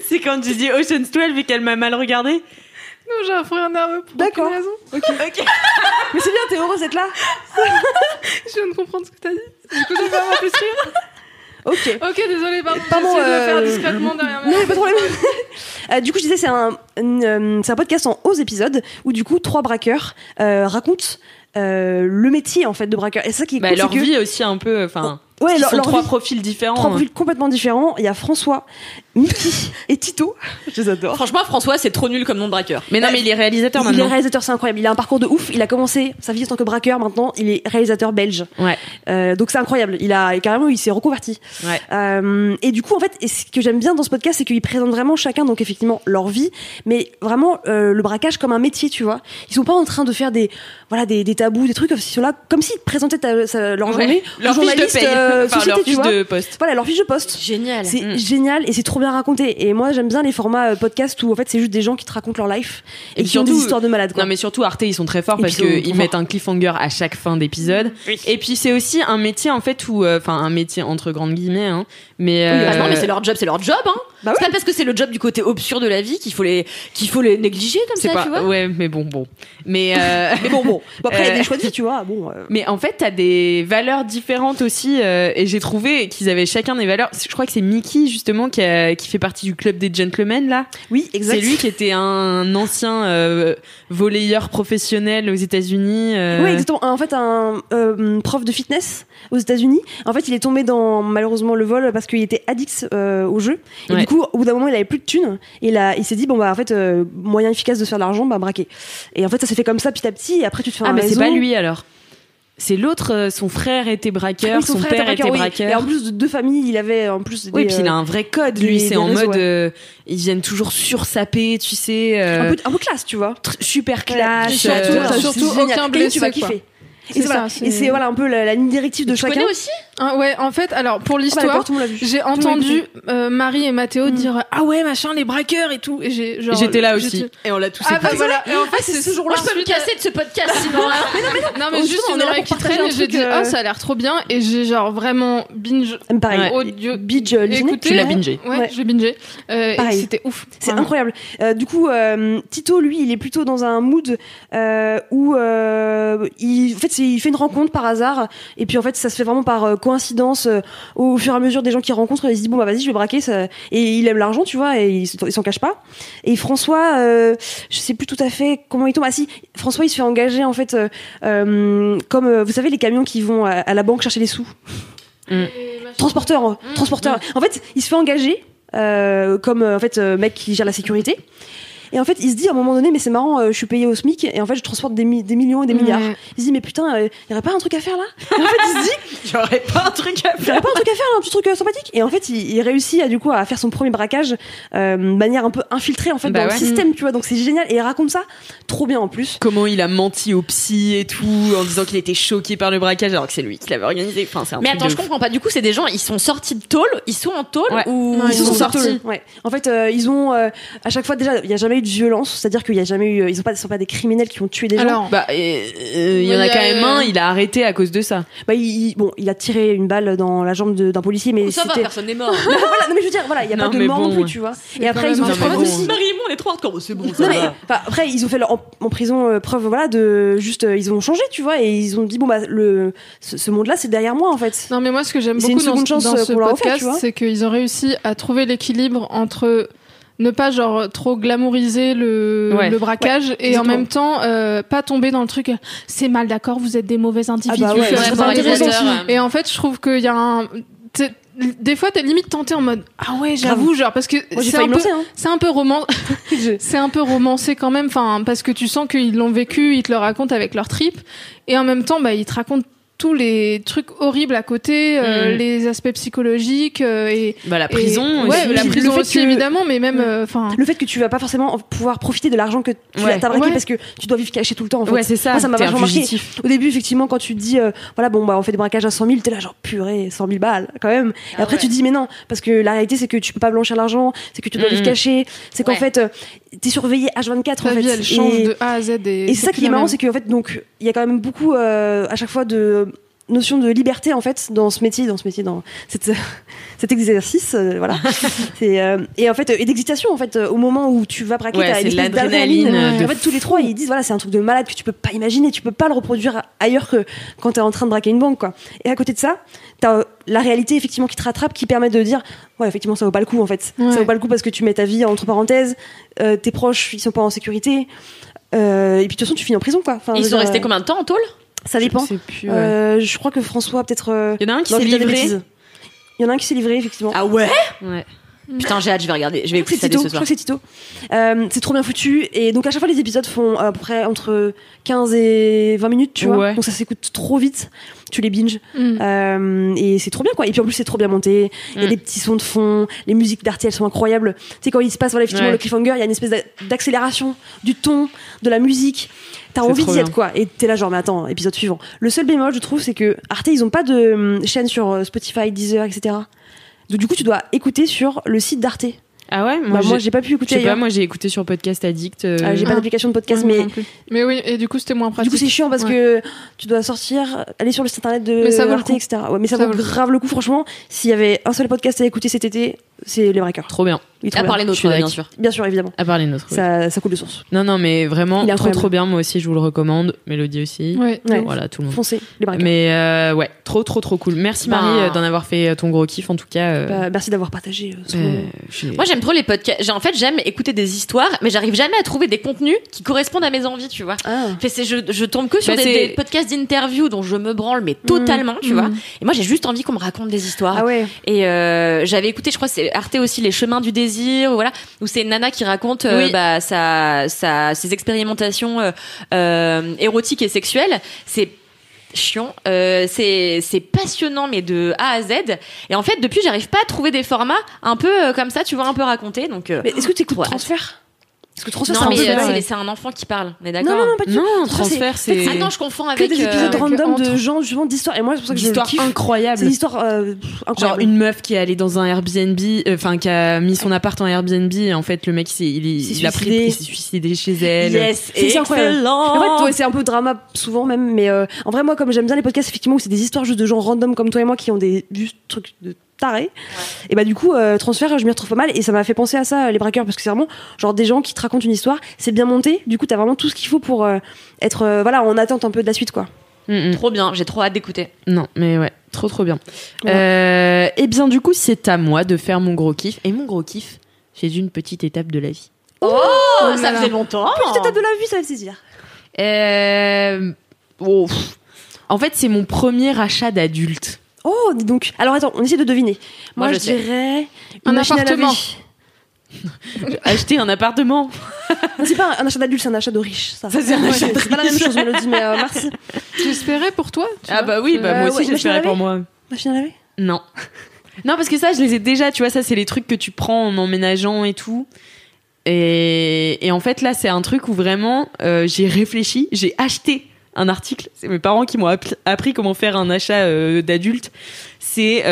C'est quand tu dis Ocean's 12 et qu'elle m'a mal regardé. Non, j'ai un frère nerveux pour D'accord. aucune raison. Ok. Mais c'est bien, t'es heureuse d'être là. Je viens de comprendre ce que t'as dit. Du coup, je vais pas avoir plus rire. Ok. Ok, désolé, pardon. Pardon, J'essaie de le faire discrètement derrière Non, moi. pas de problème. Du coup, je disais, c'est un podcast en 11 épisodes où du coup 3 braqueurs racontent le métier en fait de braqueur. Et ça qui est cool, leur c'est que vie aussi un peu, enfin. Ouais, ils sont leur 3 vie. profils différents. 3 profils complètement différents. Il y a François, Mickey et Tito. Je les adore. Franchement, François, c'est trop nul comme nom de braqueur. Mais non, mais il est réalisateur Il est maintenant. réalisateur, c'est incroyable. Il a un parcours de ouf. Il a commencé sa vie en tant que braqueur. Maintenant, il est réalisateur belge. Ouais. Donc c'est incroyable. Il s'est reconverti. Ouais. Et du coup, en fait, et ce que j'aime bien dans ce podcast, c'est qu'ils présentent vraiment chacun, donc effectivement, leur vie, mais vraiment le braquage comme un métier, tu vois. Ils sont pas en train de faire des tabous, des trucs. Ils sont là comme s'ils présentaient leur journée. Leur aux fiche de journalistes, paye. Enfin, société, leur tu fiche vois. de poste. Voilà, leur fiche de poste. Génial. C'est génial et c'est trop bien raconté. Et moi, j'aime bien les formats podcast où en fait c'est juste des gens qui te racontent leur life et qui ont des histoires de malades. Quoi. Non, mais surtout Arte, ils sont très forts Et parce puis, ils sont qu'ils trop mettent un cliffhanger à chaque fin d'épisode. Oui. Et puis c'est aussi un métier en fait où, enfin un métier entre grandes guillemets, hein. Mais Non, mais c'est leur job, hein. Bah c'est pas parce que c'est le job du côté obscur de la vie qu'il faut les négliger comme c'est ça, pas. tu vois. Ouais, mais bon. Mais Mais bon, après il y a des choix de vie, tu vois. Bon. Mais en fait, t'as des valeurs différentes aussi, et j'ai trouvé qu'ils avaient chacun des valeurs. Je crois que c'est Mickey justement qui fait partie du club des gentlemen là. Oui, exact. C'est lui qui était un ancien volleyeur professionnel aux États-Unis. Oui, exactement. En fait, un prof de fitness aux États-Unis. En fait, il est tombé dans malheureusement le vol parce qu'il était addict au jeu. Et Ouais. du coup, au bout d'un moment, il avait plus de thunes. Et il s'est dit bon bah en fait, moyen efficace de se faire de l'argent, bah braquer. Et en fait, ça s'est fait comme ça petit à petit. Et après, tu te fais un Ah, mais c'est réseau. pas lui alors. C'est l'autre, son frère était braqueur, Oui, son frère père était oui. braqueur. Et en plus de 2 familles, il avait en plus des, Oui, puis il a un vrai code, lui. C'est des en réseaux, mode, ils viennent toujours sursaper, tu sais. un peu classe, tu vois. Super classe. surtout c'est génial. aucun Et blessé, tu vas quoi. kiffer. C'est Et c'est voilà. ça, c'est- Et c'est voilà un peu la ligne directive de Tu chacun. connais aussi? Ah, ouais, en fait, alors pour Ah, bah, l'histoire, d'accord, tout le monde l'a vu. j'ai Tout le monde l'a entendu vu. Marie et Mathéo dire ah ouais machin les braqueurs et tout. Et J'étais là aussi. Et on l'a tous Ah bah écouté. voilà. Et en fait c'est c'est ce jour-là. Moi, je peux me casser de ce podcast sinon. Non mais Oh, juste justement, on une est là oreille pour qui partager traîne un et j'ai truc, dit ah ça a l'air trop bien et j'ai genre vraiment binge Pareil. audio Binge listening. écouté. Tu l'as bingé. Ouais, Ouais. j'ai bingé. Et Pareil. c'était ouf. C'est Vraiment. incroyable. Du coup, Tito, lui, il est plutôt dans un mood où il fait une rencontre par hasard, et puis en fait, ça se fait vraiment par coïncidence. Au fur et à mesure des gens qu'il rencontre, il se dit bon bah vas-y, je vais braquer. Ça... Et il aime l'argent, tu vois, et il s'en cache pas. Et François, je sais plus tout à fait comment il tombe. Ah si, François, il se fait engager en fait comme vous savez les camions qui vont à la banque chercher les sous. Transporteur. En fait, il se fait engager comme en fait mec qui gère la sécurité. Et en fait, il se dit à un moment donné, mais c'est marrant, je suis payé au SMIC et en fait, je transporte des millions et des milliards. Ouais. Il se dit, mais putain, il y aurait pas un truc à faire là? Et en fait, il se dit, J'aurais pas un truc à il y aurait pas un truc à faire là, un petit truc sympathique? Et en fait, il réussit du coup à faire son premier braquage de manière un peu infiltrée en fait Bah dans ouais. le système, tu vois. Donc c'est génial et il raconte ça trop bien en plus. Comment il a menti au psy et tout, en disant qu'il était choqué par le braquage alors que c'est lui qui l'avait organisé. Enfin, c'est un Mais truc attends, de je ouf. comprends pas. Du coup, c'est des gens, ils sont sortis de tôle, ils sont en tôle Ouais. ou Non, Ils sont sortis. sortis. Ouais. En fait, ils ont à chaque fois déjà, il y a jamais eu de violence, c'est-à-dire qu'il y a jamais eu, ils sont pas des criminels qui ont tué des gens. Alors Bah, il y en a Il y a, quand même un, il a arrêté à cause de ça. Bah, il a tiré une balle dans la jambe d'un policier, mais ça va, c'était. personne n'est mort. Voilà, non mais je veux dire, voilà, il y a Non, pas de mais mort bon, non plus, ouais. tu vois. C'est Et après, ils ont quand fait même preuve un peu aussi. Marie et moi, on est trop hardcore, c'est bon. Non mais après ils ont fait en prison preuve voilà de juste ils ont changé tu vois et ils ont dit bon bah ce monde là c'est derrière moi en fait. non mais moi ce que j'aime C'est une beaucoup seconde chance dans ce qu'on leur a offert, podcast tu vois. c'est qu'ils ont réussi à trouver l'équilibre entre ne pas genre trop glamouriser le braquage et en exactement. même temps pas tomber dans le truc c'est mal d'accord vous êtes des mauvais individus. Ah bah ouais, C'est c'est très intéressant. moralisateur. Et en fait je trouve qu'il y a un des fois t'es limite tenté en mode ah ouais j'avoue genre parce que Moi j'ai c'est failli un me peu lancer hein. c'est un peu c'est un peu romancé quand même enfin parce que tu sens qu'ils l'ont vécu ils te le racontent avec leur trip et en même temps bah ils te racontent tous les trucs horribles à côté, les aspects psychologiques et la prison ouais, aussi. la prison aussi que- évidemment, mais même enfin Le fait que tu vas pas forcément pouvoir profiter de l'argent que tu as braqué parce que tu dois vivre caché tout le temps en fait. Ouais, c'est ça. Moi, ça m'a T'es un vachement marqué. fugitif. Au début, effectivement, quand tu te dis, voilà, bon, bah, on fait des braquages à 100 000, t'es là, genre, purée, 100 000 balles, quand même. Et après, tu te dis, mais non, parce que la réalité, c'est que tu peux pas blanchir l'argent, c'est que tu dois vivre caché, c'est qu'en fait, t'es surveillé H24, ta en fait. vie elle change de A à Z Et c'est ça qui est marrant, c'est qu'en fait, donc, il y a quand même beaucoup, à chaque fois, de notion de liberté, en fait, dans ce métier, dans cet exercice, voilà. Et en fait, et d'excitation, en fait, au moment où tu vas braquer, t'as c'est une espèce l'adrénaline d'adrénaline. de En fait, tous les trois, ils disent, voilà, c'est un truc de malade que tu peux pas imaginer, tu peux pas le reproduire ailleurs que quand t'es en train de braquer une banque, quoi. Et à côté de ça, t'as la réalité, effectivement, qui te rattrape, qui permet de dire, ouais, effectivement, ça vaut pas le coup, en fait. Ouais. Ça vaut pas le coup parce que tu mets ta vie entre parenthèses, tes proches, ils sont pas en sécurité, et puis, de toute façon, tu finis en prison, quoi. Enfin, je Ils veux sont dire, restés combien de temps en tôle? ça dépend. Je sais plus, ouais. Je crois que François, peut-être. Il y en a un qui non, s'est je dis des livré. bêtises. Il y en a un qui s'est livré, effectivement. Ah ouais? Ouais. Putain, j'ai hâte, je vais regarder. Je vais Je crois écouter que ça c'est dès Tito. ce Je soir. crois que c'est Tito. C'est trop bien foutu. Et donc, à chaque fois, les épisodes font à peu près entre 15 et 20 minutes, tu vois. Ouais. Donc, ça s'écoute trop vite. Tu les binges. Et c'est trop bien, quoi. Et puis, en plus, c'est trop bien monté. Il y a des petits sons de fond. Les musiques d'Arte, elles sont incroyables. Tu sais, quand il se passe, voilà, effectivement, Ouais. le cliffhanger, il y a une espèce d'accélération du ton, de la musique. T'as C'est envie trop d'y être, bien. quoi. Et t'es là, genre, mais attends, épisode suivant. Le seul bémol, je trouve, c'est que Arte, ils ont pas de chaîne sur Spotify, Deezer, etc. Donc, du coup, tu dois écouter sur le site d'Arte. Ah ouais, Moi, j'ai pas pu je écouter sais pas, ailleurs. moi j'ai écouté sur Podcast Addict. J'ai pas d'application de podcast, mais mais oui, et du coup c'était moins du pratique. coup c'est chiant parce que tu dois sortir, aller sur le site internet de Mais ça vaut le Arte, coup. etc. Ouais, mais ça Ça vaut vaut le grave le coup, franchement. S'il y avait un seul podcast à écouter cet été, c'est Les Braqueurs. Trop bien. Oui, trop À bien. part les Je nôtres, suis bien d'accord. sûr. Bien sûr, évidemment. À part les nôtres. oui. Ça coule de source. Non, mais vraiment, Il est trop incroyable. trop bien. Moi aussi, je vous le recommande. Mélodie aussi. Ouais. Ouais. Voilà, tout le monde. Foncez, Les Braqueurs. Mais ouais, trop cool. Merci Marie Ben- d'en avoir fait ton gros kiff en tout cas. Bah, merci d'avoir partagé ce moment. Moi, j'aime trop les podcasts. En fait, j'aime écouter des histoires, mais j'arrive jamais à trouver des contenus qui correspondent à mes envies, tu vois. Ah. Fait, je tombe que sur Bah, des c'est- podcasts d'interview dont je me branle, mais totalement, tu vois. Et moi, j'ai juste envie qu'on me raconte des histoires. Ah ouais. Et j'avais écouté, je crois, c'est Arte aussi, Les Chemins du désir, voilà, où c'est une nana qui raconte Oui. ses expérimentations érotiques et sexuelles. C'est chiant, c'est passionnant, mais de A à Z. Et en fait, depuis, j'arrive pas à trouver des formats un peu comme ça, tu vois, un peu racontés. Donc, Mais est-ce que tu écoutes trop hâte. Transfert? Parce que Transfert, non, c'est un mais peu pareil. c'est un enfant qui parle, on est Non, d'accord? non, non, pas du tout. Non, Transfert, transfert, c'est. Ah non, je confonds que avec des épisodes avec random entre. de gens, justement, d'histoires. Et moi, c'est pour ça que je le D'histoire kiffe. incroyable. C'est une histoire Genre incroyable. une meuf qui est allée dans un Airbnb, enfin qui a mis son appart en Airbnb et en fait le mec il suicidé. s'est suicidé chez elle. Yes, C'est incroyable. excellent. En fait, ouais, c'est un peu drama souvent même, mais en vrai, moi, comme j'aime bien les podcasts, effectivement, où c'est des histoires juste de gens random comme toi et moi qui ont des juste trucs de tarés. Et bah, du coup, Transfert, je m'y retrouve pas mal et ça m'a fait penser à ça, Les Braqueurs, parce que c'est vraiment genre des gens qui te racontent une histoire, c'est bien monté, du coup, t'as vraiment tout ce qu'il faut pour être, voilà, en attente un peu de la suite, quoi. Trop bien, j'ai trop hâte d'écouter. Non, mais ouais, trop bien. Voilà. Et bien du coup, c'est à moi de faire mon gros kiff. Et mon gros kiff, c'est une petite étape de la vie. Oh, là ça là. fait longtemps. Petite étape de la vie, ça va te saisir. En fait, c'est mon premier achat d'adulte. Oh, dis donc. Alors attends, on essaie de deviner. Moi, Moi, je je sais. dirais Un une machine à appartement. laver. Acheter un appartement. Non, c'est pas un achat d'adulte, c'est un achat de riche. Ça, Ça, c'est un achat de C'est pas la même chose, Mélodie, mais merci. J'espérais pour toi. tu Ah vois. bah oui, bah moi ouais, aussi machine à j'espérais laver pour moi. Machine à laver. Non. Non, parce que ça, je les ai déjà, tu vois, ça, c'est les trucs que tu prends en emménageant et tout. Et en fait, là, c'est un truc où vraiment, j'ai réfléchi, j'ai acheté un article. C'est mes parents qui m'ont appris comment faire un achat d'adulte. C'est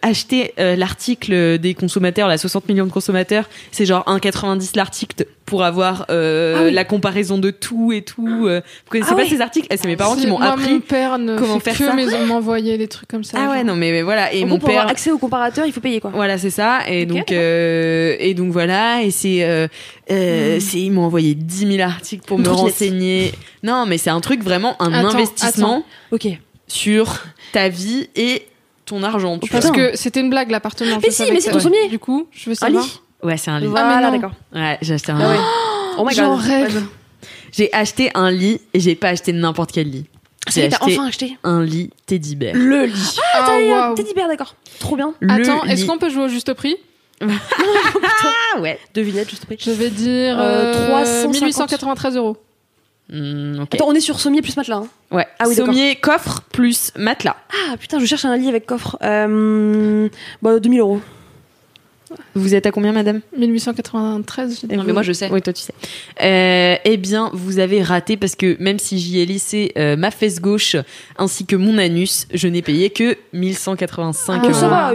acheter l'article des consommateurs, là, 60 millions de consommateurs. C'est genre 1,90 l'article pour avoir la comparaison de tout et tout. Vous connaissez pas ces articles? C'est mes parents qui m'ont Moi, appris. Mon père ne comment fait faire que ça. m'envoyer des trucs comme ça. Ah ouais, genre. non, mais voilà. Et En mon gros, pour père. avoir accès au comparateur, il faut payer, quoi. Voilà, c'est ça. Et Ok, donc voilà. Et c'est ils m'ont envoyé 10 000 articles pour Une me trottinette. renseigner. Non, mais c'est un truc vraiment un Attends, investissement Ok. sur ta vie et ton argent. Tu Parce Putain. que c'était une blague l'appartement. Mais je si, savais mais que c'est ça- ton sommier. Du coup, je veux Un savoir. lit. vois. Ouais, c'est un lit. Voilà, non. d'accord. Ouais, j'ai acheté un Ah lit. ouais. Oh my J'en god. rêve. J'ai acheté un lit et j'ai pas acheté n'importe quel lit. Ça y J'ai est, t'as acheté enfin acheté. un lit Teddy Bear. Le lit. Ah, waouh. Teddy Bear, d'accord. Trop bien. Attends, Le est-ce lit. qu'on peut jouer au juste prix? Ah ouais. Devinette, juste prix. Je vais dire 350. 1893 €. Ok. Attends, on est sur sommier plus matelas. Hein. Ouais. Ah oui, d'accord. Sommier, coffre plus matelas. Ah putain, je cherche un lit avec coffre. 2000 €. Vous êtes à combien, madame? 1893. Non, mais moi, je sais. Oui, toi, tu sais. Eh bien, vous avez raté parce que même si j'y ai laissé ma fesse gauche ainsi que mon anus, je n'ai payé que 1185 Ah. €. Ça va,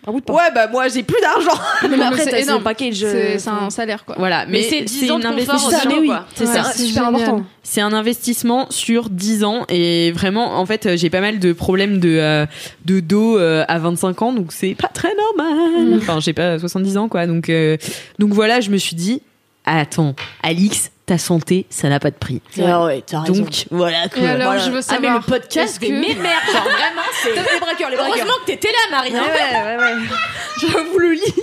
un bout de pain. Ouais, bah moi, j'ai plus d'argent. Mais après, c'est c'est énorme. un package. C'est un salaire, quoi. Voilà, Mais c'est 10 ans de un confort investissement. aussi, mais oui. quoi. C'est Ouais, ça. C'est c'est super génial. important. C'est un investissement sur 10 ans et vraiment, en fait, j'ai pas mal de problèmes de dos à 25 ans, donc c'est pas très normal. Enfin, j'ai pas 70 ans, quoi. Donc voilà, je me suis dit, attends, Alix, ta santé, ça n'a pas de prix. Ah ouais, t'as raison. Donc voilà, quoi. Et alors, Voilà. je veux Ah, mais savoir. le podcast, est-ce mais que- merde, genre vraiment, c'est. Les braqueurs, les braqueurs. Heureusement que t'étais là, Marie. hein. Ouais. J'avoue le lit.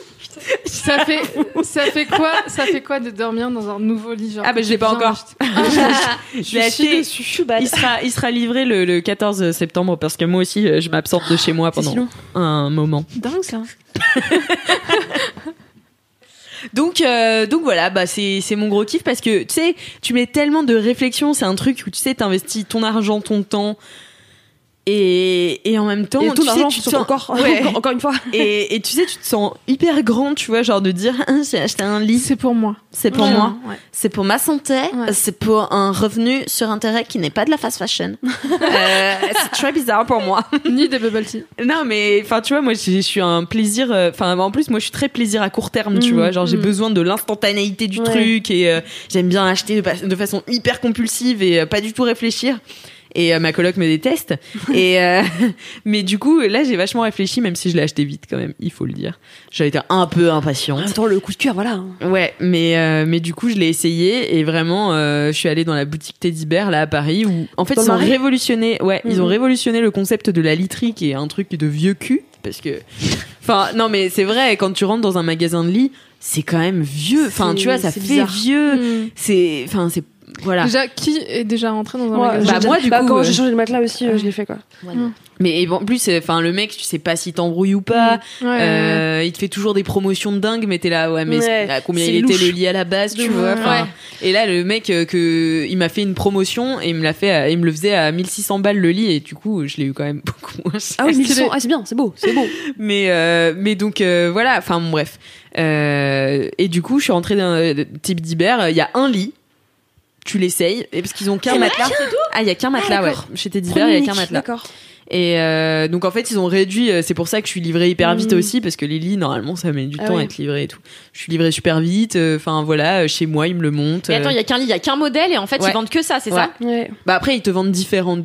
Ça fait quoi de dormir dans un nouveau lit, genre? Ah, bah, je l'ai pas bien encore. acheté. Je l'ai acheté. Je suis bad. Il sera livré le 14 septembre parce que moi aussi, je m'absente de chez moi C'est pendant si long. un moment. Dingue, ça. Donc voilà, bah c'est mon gros kiff parce que tu sais, tu mets tellement de réflexion, c'est un truc où tu sais, t'investis ton argent, ton temps et en même temps, Et tout tu sais, l'argent tu te sur sens ton corps. Ouais. Encore une fois. et tu sais, tu te sens hyper grand, tu vois, genre de dire j'ai acheté un lit, C'est pour moi. c'est pour Ouais, moi, ouais. c'est pour ma santé, Ouais. c'est pour un revenu sur intérêt qui n'est pas de la fast fashion. C'est très bizarre pour moi. Ni des bubble tea. Non, mais enfin, tu vois, moi, je suis un plaisir. Enfin, en plus, moi, je suis très plaisir à court terme, tu vois. Genre, j'ai besoin de l'instantanéité du Ouais. truc et j'aime bien acheter de façon hyper compulsive et pas du tout réfléchir. Et ma coloc me déteste. Et mais du coup, là, j'ai vachement réfléchi, même si je l'ai acheté vite quand même, il faut le dire. J'avais été un peu impatiente. Attends, le coup de cœur, voilà. Ouais, mais du coup, je l'ai essayé et vraiment, je suis allée dans la boutique Teddy Bear là à Paris où en fait Dans ils le ont Marais révolutionné, ils ont Mhm. révolutionné le concept de la literie qui est un truc de vieux cul parce que, enfin non mais c'est vrai quand tu rentres dans un magasin de lit, c'est quand même vieux. Enfin C'est- tu vois, ça c'est fait bizarre. vieux. Mm. C'est voilà. Déjà, qui est déjà rentré dans un Moi, magasin? Bah, moi, du coup, quand j'ai changé de matelas aussi, je l'ai fait quoi. Mais et bon, en plus, enfin le mec, tu sais pas si t'embrouilles ou pas. Ouais. Il te fait toujours des promotions de dingue, mais t'es là, ouais, mais Ouais, à combien c'est il était louche. le lit à la base, tu De vois. ouf. enfin, Ouais. Et là, le mec, il m'a fait une promotion et il me l'a fait, il me le faisait à 1600 balles le lit et du coup, je l'ai eu quand même beaucoup moins cher. Ah oui, 1100. Ah, c'est bien, c'est beau, c'est beau. Mais donc voilà, enfin bon, bref. Et du coup, je suis rentrée dans type d'Iber, il y a un lit. Tu l'essayes et parce qu'ils ont qu'un matelas. Ah, il y a qu'un matelas, ouais. d'accord. Chez Teddy Bear, il y a qu'un matelas. D'accord. Et donc en fait ils ont réduit, c'est pour ça que je suis livrée hyper vite aussi parce que les lits normalement ça met du Ah temps oui. à être livré et tout. Je suis livrée super vite, enfin voilà, chez moi ils me le montent. Mais attends, il y a qu'un lit, il y a qu'un modèle et en fait Ouais. ils vendent que ça, c'est Ouais. ça? Ouais. Bah après ils te vendent différentes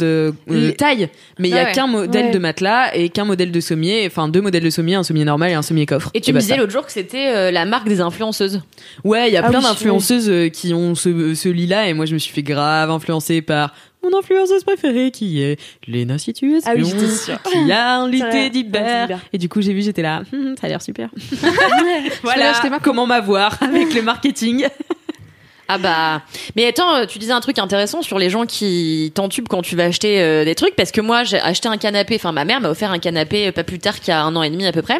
tailles, mais il y a Ouais. qu'un modèle Ouais. de matelas et qu'un modèle de sommier, enfin 2 modèles de sommier, un sommier normal et un sommier coffre. Et tu me basta. disais l'autre jour que c'était la marque des influenceuses. Ouais, il y a Ah plein oui, d'influenceuses qui ont ce lit-là et moi je me suis fait grave influencer par mon influenceuse préférée qui est Léna Situation, Ah oui, j'étais sûre. qui a un lit C'est vrai, Teddy Teddy Bear. Bear. Et du coup j'ai vu, j'étais là, ça a l'air super. vais Voilà l'acheter maintenant. comment m'avoir avec le marketing. Ah bah, mais attends, tu disais un truc intéressant sur les gens qui t'entubent quand tu vas acheter des trucs, parce que moi j'ai acheté un canapé, enfin ma mère m'a offert un canapé pas plus tard qu'il y a 1 an et demi à peu près,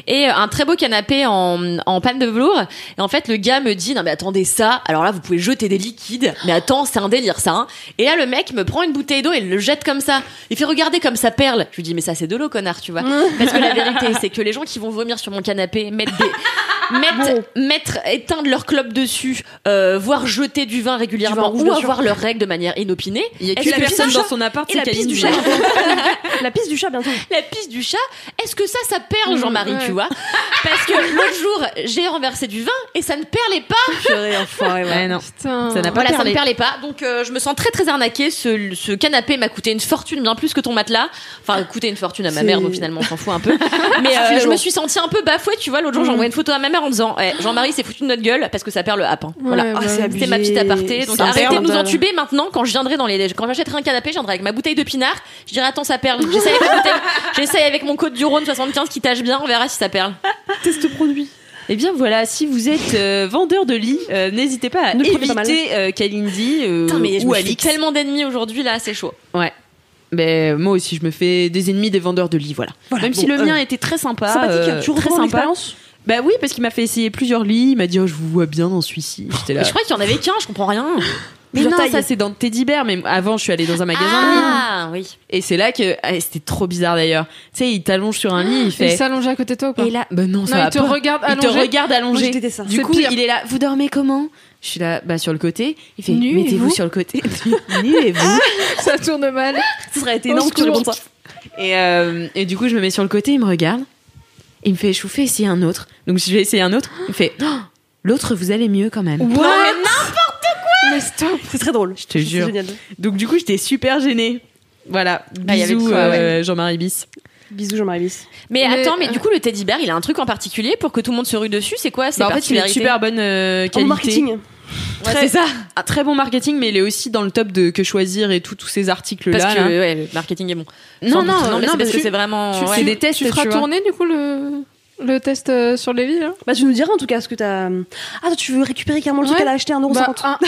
et un très beau canapé en panne de velours, et en fait le gars me dit non mais attendez ça, alors là vous pouvez jeter des liquides, mais attends c'est un délire ça, hein. Et là le mec me prend une bouteille d'eau et le jette comme ça, il fait regarder comme ça perle, je lui dis mais ça c'est de l'eau connard tu vois, parce que la vérité c'est que les gens qui vont vomir sur mon canapé mettre éteindre leur clope dessus, voire jeter du vin régulièrement, Du vin rouge, ou bien sûr. avoir leurs règles de manière inopinée. Il y a Est-ce qu'une que personne ça- dans son appart, Et c'est la pisse Kalindi. du chat. La pisse du chat bientôt. La pisse du chat, est-ce que ça perle, Jean-Marie, ouais. tu vois? Parce que l'autre jour, j'ai renversé du vin et ça ne perlait pas. Ouais, non. Putain. Ça n'a pas Voilà, ça ne perlé. perlait pas. Donc, je me sens très très arnaquée. Ce canapé m'a coûté une fortune, bien plus que ton matelas. Enfin, coûté une fortune à ma C'est- mère, donc finalement, on s'en fout un peu. Mais je me suis sentie un peu bafouée, tu vois. L'autre jour, j'ai envoyé une photo à ma mère en disant, Jean-Marie s'est foutu de notre gueule parce que ça perd le hap. Hein. Voilà. Ouais, bah, c'est abusé. C'était ma petite aparté. Donc Ça arrêtez perle, de nous hein. entuber maintenant. Quand je viendrai quand j'achèterai un canapé, je viendrai avec ma bouteille de pinard. Je dirai attends ça perle. J'essaye avec mon code du Rhône 75 qui tâche bien. On verra si ça perle. Test produit. Eh bien voilà, si vous êtes vendeur de lit, n'hésitez pas à Ne prenez pas mal. éviter Kalindi Putain mais je ou me fais Alix. tellement d'ennemis aujourd'hui là, c'est chaud. Ouais. Mais moi aussi, je me fais des ennemis des vendeurs de lits, voilà. Voilà, Même si bon, le mien était très sympa. Sympathique, tu très recommandes sympa. l'expérience? Bah oui, parce qu'il m'a fait essayer plusieurs lits. Il m'a dit, oh, je vous vois bien dans celui-ci. J'étais là. Mais je crois qu'il y en avait qu'un, je comprends rien. Mais Plusieurs non, tailles. ça c'est dans Teddy Bear, mais avant je suis allée dans un magasin Ah oui. et c'est là que c'était trop bizarre d'ailleurs. Tu sais, il t'allonge sur un lit, il Il fait s'allonge à côté de toi ou pas? et là bah non, ça Non, va il te pas. regarde Il te allongé. regarde Moi, allongé. j'ai détesté ça. Du C'est coup, pire. il est là, vous dormez comment? Je suis là bah sur le côté, il fait Nu, et mettez-vous vous sur le côté. Nu et vous. Ça tourne mal. Ça serait été Au énorme que tu secours. répondes ça. Et du coup, je me mets sur le côté, il me regarde. Il me fait, je vous fais essayer un autre. Donc, je vais essayer un autre. Il me fait, oh, l'autre, vous allez mieux quand même. What? Mais stop. C'est très drôle. Je te C'est jure. génial. Donc, du coup, j'étais super gênée. Voilà. Ah, il y avait Bisous, de quoi, ouais. Jean-Marie Bis. Bisous Jean-Marie Bis. Mais Mais, attends, mais du coup, le teddy bear, il a un truc en particulier pour que tout le monde se rue dessus. C'est quoi ses Bah, en fait, il est de particularités? super bonne qualité. En marketing. Ouais, c'est ça. Ah, très bon marketing, mais il est aussi dans le top de Que Choisir et tous ces articles-là. Parce que là. ouais, le marketing est bon. Non, Sans non, doute. Mais non, c'est parce mais que c'est vraiment. tu- ouais. c'est des tests, Tu feras vois. tourner du coup le test sur les lits là? Bah, tu nous diras en tout cas ce que t'as. Ah, toi, tu veux récupérer carrément le truc Ouais. qu'elle a acheté à 1,50€. Bah,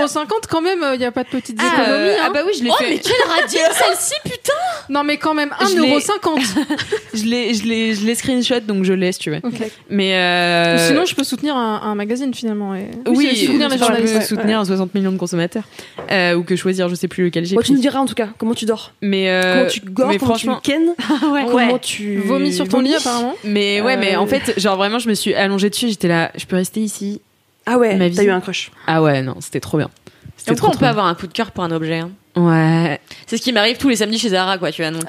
1,50€ quand même, il n'y a pas de petites économies. Hein. Ah bah oui, je l'ai Oh, fait. mais quelle radine celle-ci, putain! Non, mais quand même, Je l'ai- 1,50€. Je l'ai screenshot, donc je laisse, tu vois. Ok. Mais Ou sinon, je peux soutenir un magazine finalement. Et... oui, c'est soutenir les tu peux journalistes. soutenir 60 millions de consommateurs. Ou Que Choisir, je sais plus lequel j'ai Bon, tu pris. nous diras en tout cas comment tu dors. Mais Comment tu gores, mais comment franchement, tu kennes. Comment tu. Vomis sur ton lit apparemment. mais ouais, mais en fait, genre vraiment, je me suis allongée dessus, j'étais là, je peux rester ici. Ah ouais, Ma t'as vie. eu un crush. Ah ouais, non, c'était trop bien. C'était Pourquoi on trop peut bien. avoir un coup de cœur pour un objet hein. Ouais. C'est ce qui m'arrive tous les samedis chez Zara, quoi, tu vois. Donc,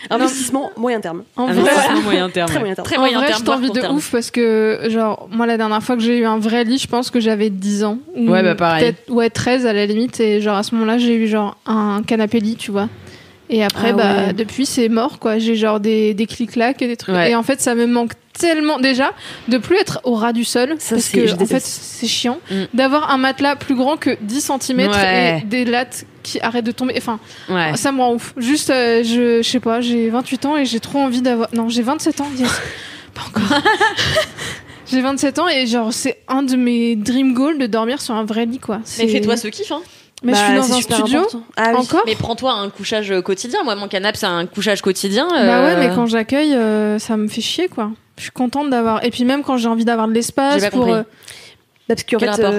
Investissement moyen terme. En Ah, vrai, Investissement moyen terme. Très ouais. moyen terme. très en moyen vrai, terme, je voire t'envie court de terme. ouf parce que, genre, moi, la dernière fois que j'ai eu un vrai lit, je pense que j'avais 10 ans. Ou Ouais, bah, pareil. Peut-être, ouais, 13 à la limite. Et genre, à ce moment-là, j'ai eu genre un canapé lit, tu vois. Et après, Ah bah, ouais. depuis, c'est mort, quoi. J'ai genre des clics-clacs et des trucs. Ouais. Et en fait, ça me manque tellement, déjà, de plus être au ras du sol. Ça, parce c'est- que, je en fait, déteste. c'est chiant. Mm. D'avoir un matelas plus grand que 10 cm Ouais. et des lattes qui arrêtent de tomber. Enfin, Ouais. ça me rend ouf. Juste, je sais pas, j'ai 28 ans et j'ai trop envie d'avoir. Non, j'ai 27 ans, yes. Pas encore. J'ai 27 ans et genre, c'est un de mes dream goals de dormir sur un vrai lit, quoi. Mais C'est- fais-toi ce kiff, hein. Mais je suis Bah, dans c'est un super studio. important. Ah oui. Encore Mais prends-toi un couchage quotidien. Moi, mon canapé, c'est un couchage quotidien. Bah ouais, mais quand j'accueille, ça me fait chier, quoi. Je suis contente d'avoir. Et puis même quand j'ai envie d'avoir de l'espace J'ai pas pour. compris. Bah, parce qu'en Quel fait, rapport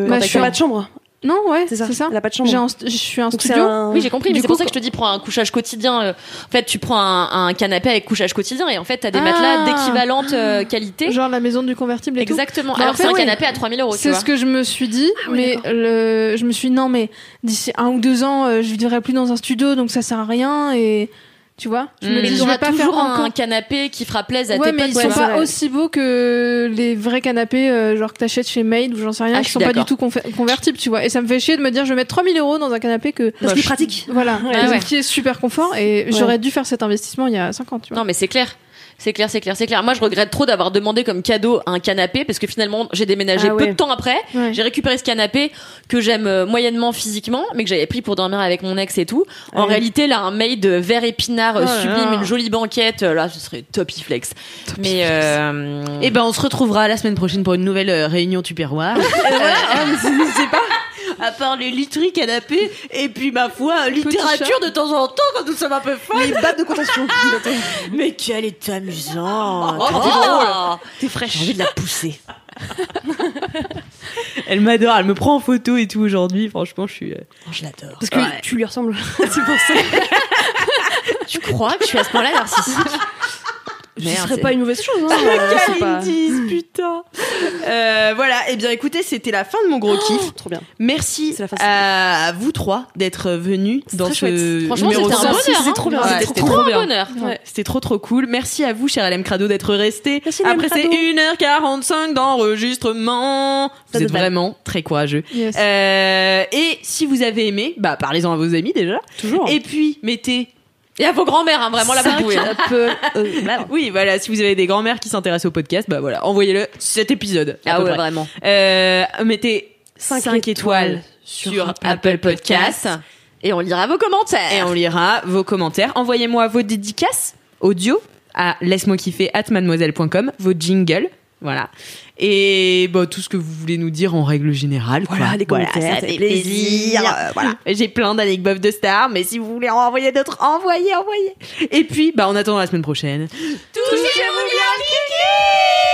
Bah, tu je suis n'as en- pas de chambre. Non, ouais, C'est ça. c'est ça. Elle a pas de chambre. Je suis un Donc c'est studio. un. Oui, j'ai compris, mais Du c'est pour coup, ça que je te dis, prends un couchage quotidien. En fait, tu prends un canapé avec couchage quotidien et en fait, t'as des Ah. matelas d'équivalente qualité. Genre la maison du convertible et tout. Exactement. Bah, Alors, en fait, c'est un ouais. canapé à 3000 euros, tu C'est vois. ce que je me suis dit, ouais, mais d'accord. je me suis dit non, mais d'ici 1 ou 2 ans, je vivrai plus dans un studio, donc ça sert à rien. Et tu vois, je me Mais dis, tu je auras vais pas faire toujours encore. un canapé qui fera plaisir à Ouais, tes mais potes. ils tu sont vois. c'est pas vrai. aussi beaux que les vrais canapés, genre que t'achètes chez Made ou j'en sais rien, Ah, qui je sont suis pas du d'accord. tout convertibles, tu vois. Et ça me fait chier de me dire, je vais mettre 3000 euros dans un canapé que. Parce qu'il est pratique. Voilà, Ah ouais. qui est super confort. Et j'aurais dû faire cet investissement il y a 5 ans, tu vois. Non, mais c'est clair. C'est clair. Moi, je regrette trop d'avoir demandé comme cadeau un canapé parce que finalement, j'ai déménagé Ah peu ouais. de temps après. Ouais. J'ai récupéré ce canapé que j'aime moyennement physiquement, mais que j'avais pris pour dormir avec mon ex et tout. En Ouais. réalité, là, un made vert épinard Oh là sublime, là. une jolie banquette, là, ce serait topiflex. Mais Et ben on se retrouvera la semaine prochaine pour une nouvelle réunion tupperware. C'est pas. À part les literies canapés et puis ma foi littérature de temps en temps quand nous sommes un peu fun. Les battes de contention. Mais quelle est amusante. Oh, T'es fraîche. j'ai envie de la pousser. Elle m'adore, elle me prend en photo et tout aujourd'hui. Franchement, je suis. Oh, je l'adore. Parce que Ouais. tu lui ressembles. C'est pour ça. Tu crois que je suis à ce point-là narcissique? Ce Merde, serait c'est- pas une mauvaise chose. Hein. C'est pas. putain. Voilà, et bien écoutez, c'était la fin de mon gros kiff. Trop bien. Merci C'est la fin, à vous trois d'être venus dans très ce chouette. Franchement, numéro c'était un 106. bonheur. c'est trop bien. Ouais, C'était c'était trop trop un bien. bonheur. Ouais, c'était trop cool. Merci à vous, cher LM Crado, d'être resté. Merci, LM Après ces Crado. 1h45 d'enregistrement. Vous Ça êtes devrait. vraiment très courageux. Yes. Et si vous avez aimé, bah parlez-en à vos amis déjà. Toujours. Et puis mettez. Et à vos grands-mères, hein, vraiment, là, vous pouvez. hein. Oui, voilà, si vous avez des grands-mères qui s'intéressent au podcast, bah voilà, envoyez-le cet épisode. à Ah peu ouais, près. vraiment. Mettez 5 étoiles sur Apple Podcast. Et on lira vos commentaires. Et on lira vos commentaires. Envoyez-moi vos dédicaces audio à laisse-moi kiffer @mademoiselle.com, vos jingles, voilà. Et bah, tout ce que vous voulez nous dire en règle générale. Voilà, quoi. les commentaires, ça fait plaisir. Voilà. J'ai plein d'anecdotes de stars, mais si vous voulez en envoyer d'autres, envoyez. Et puis, bah, en attendant la semaine prochaine. Touchez-vous bien, Kiki!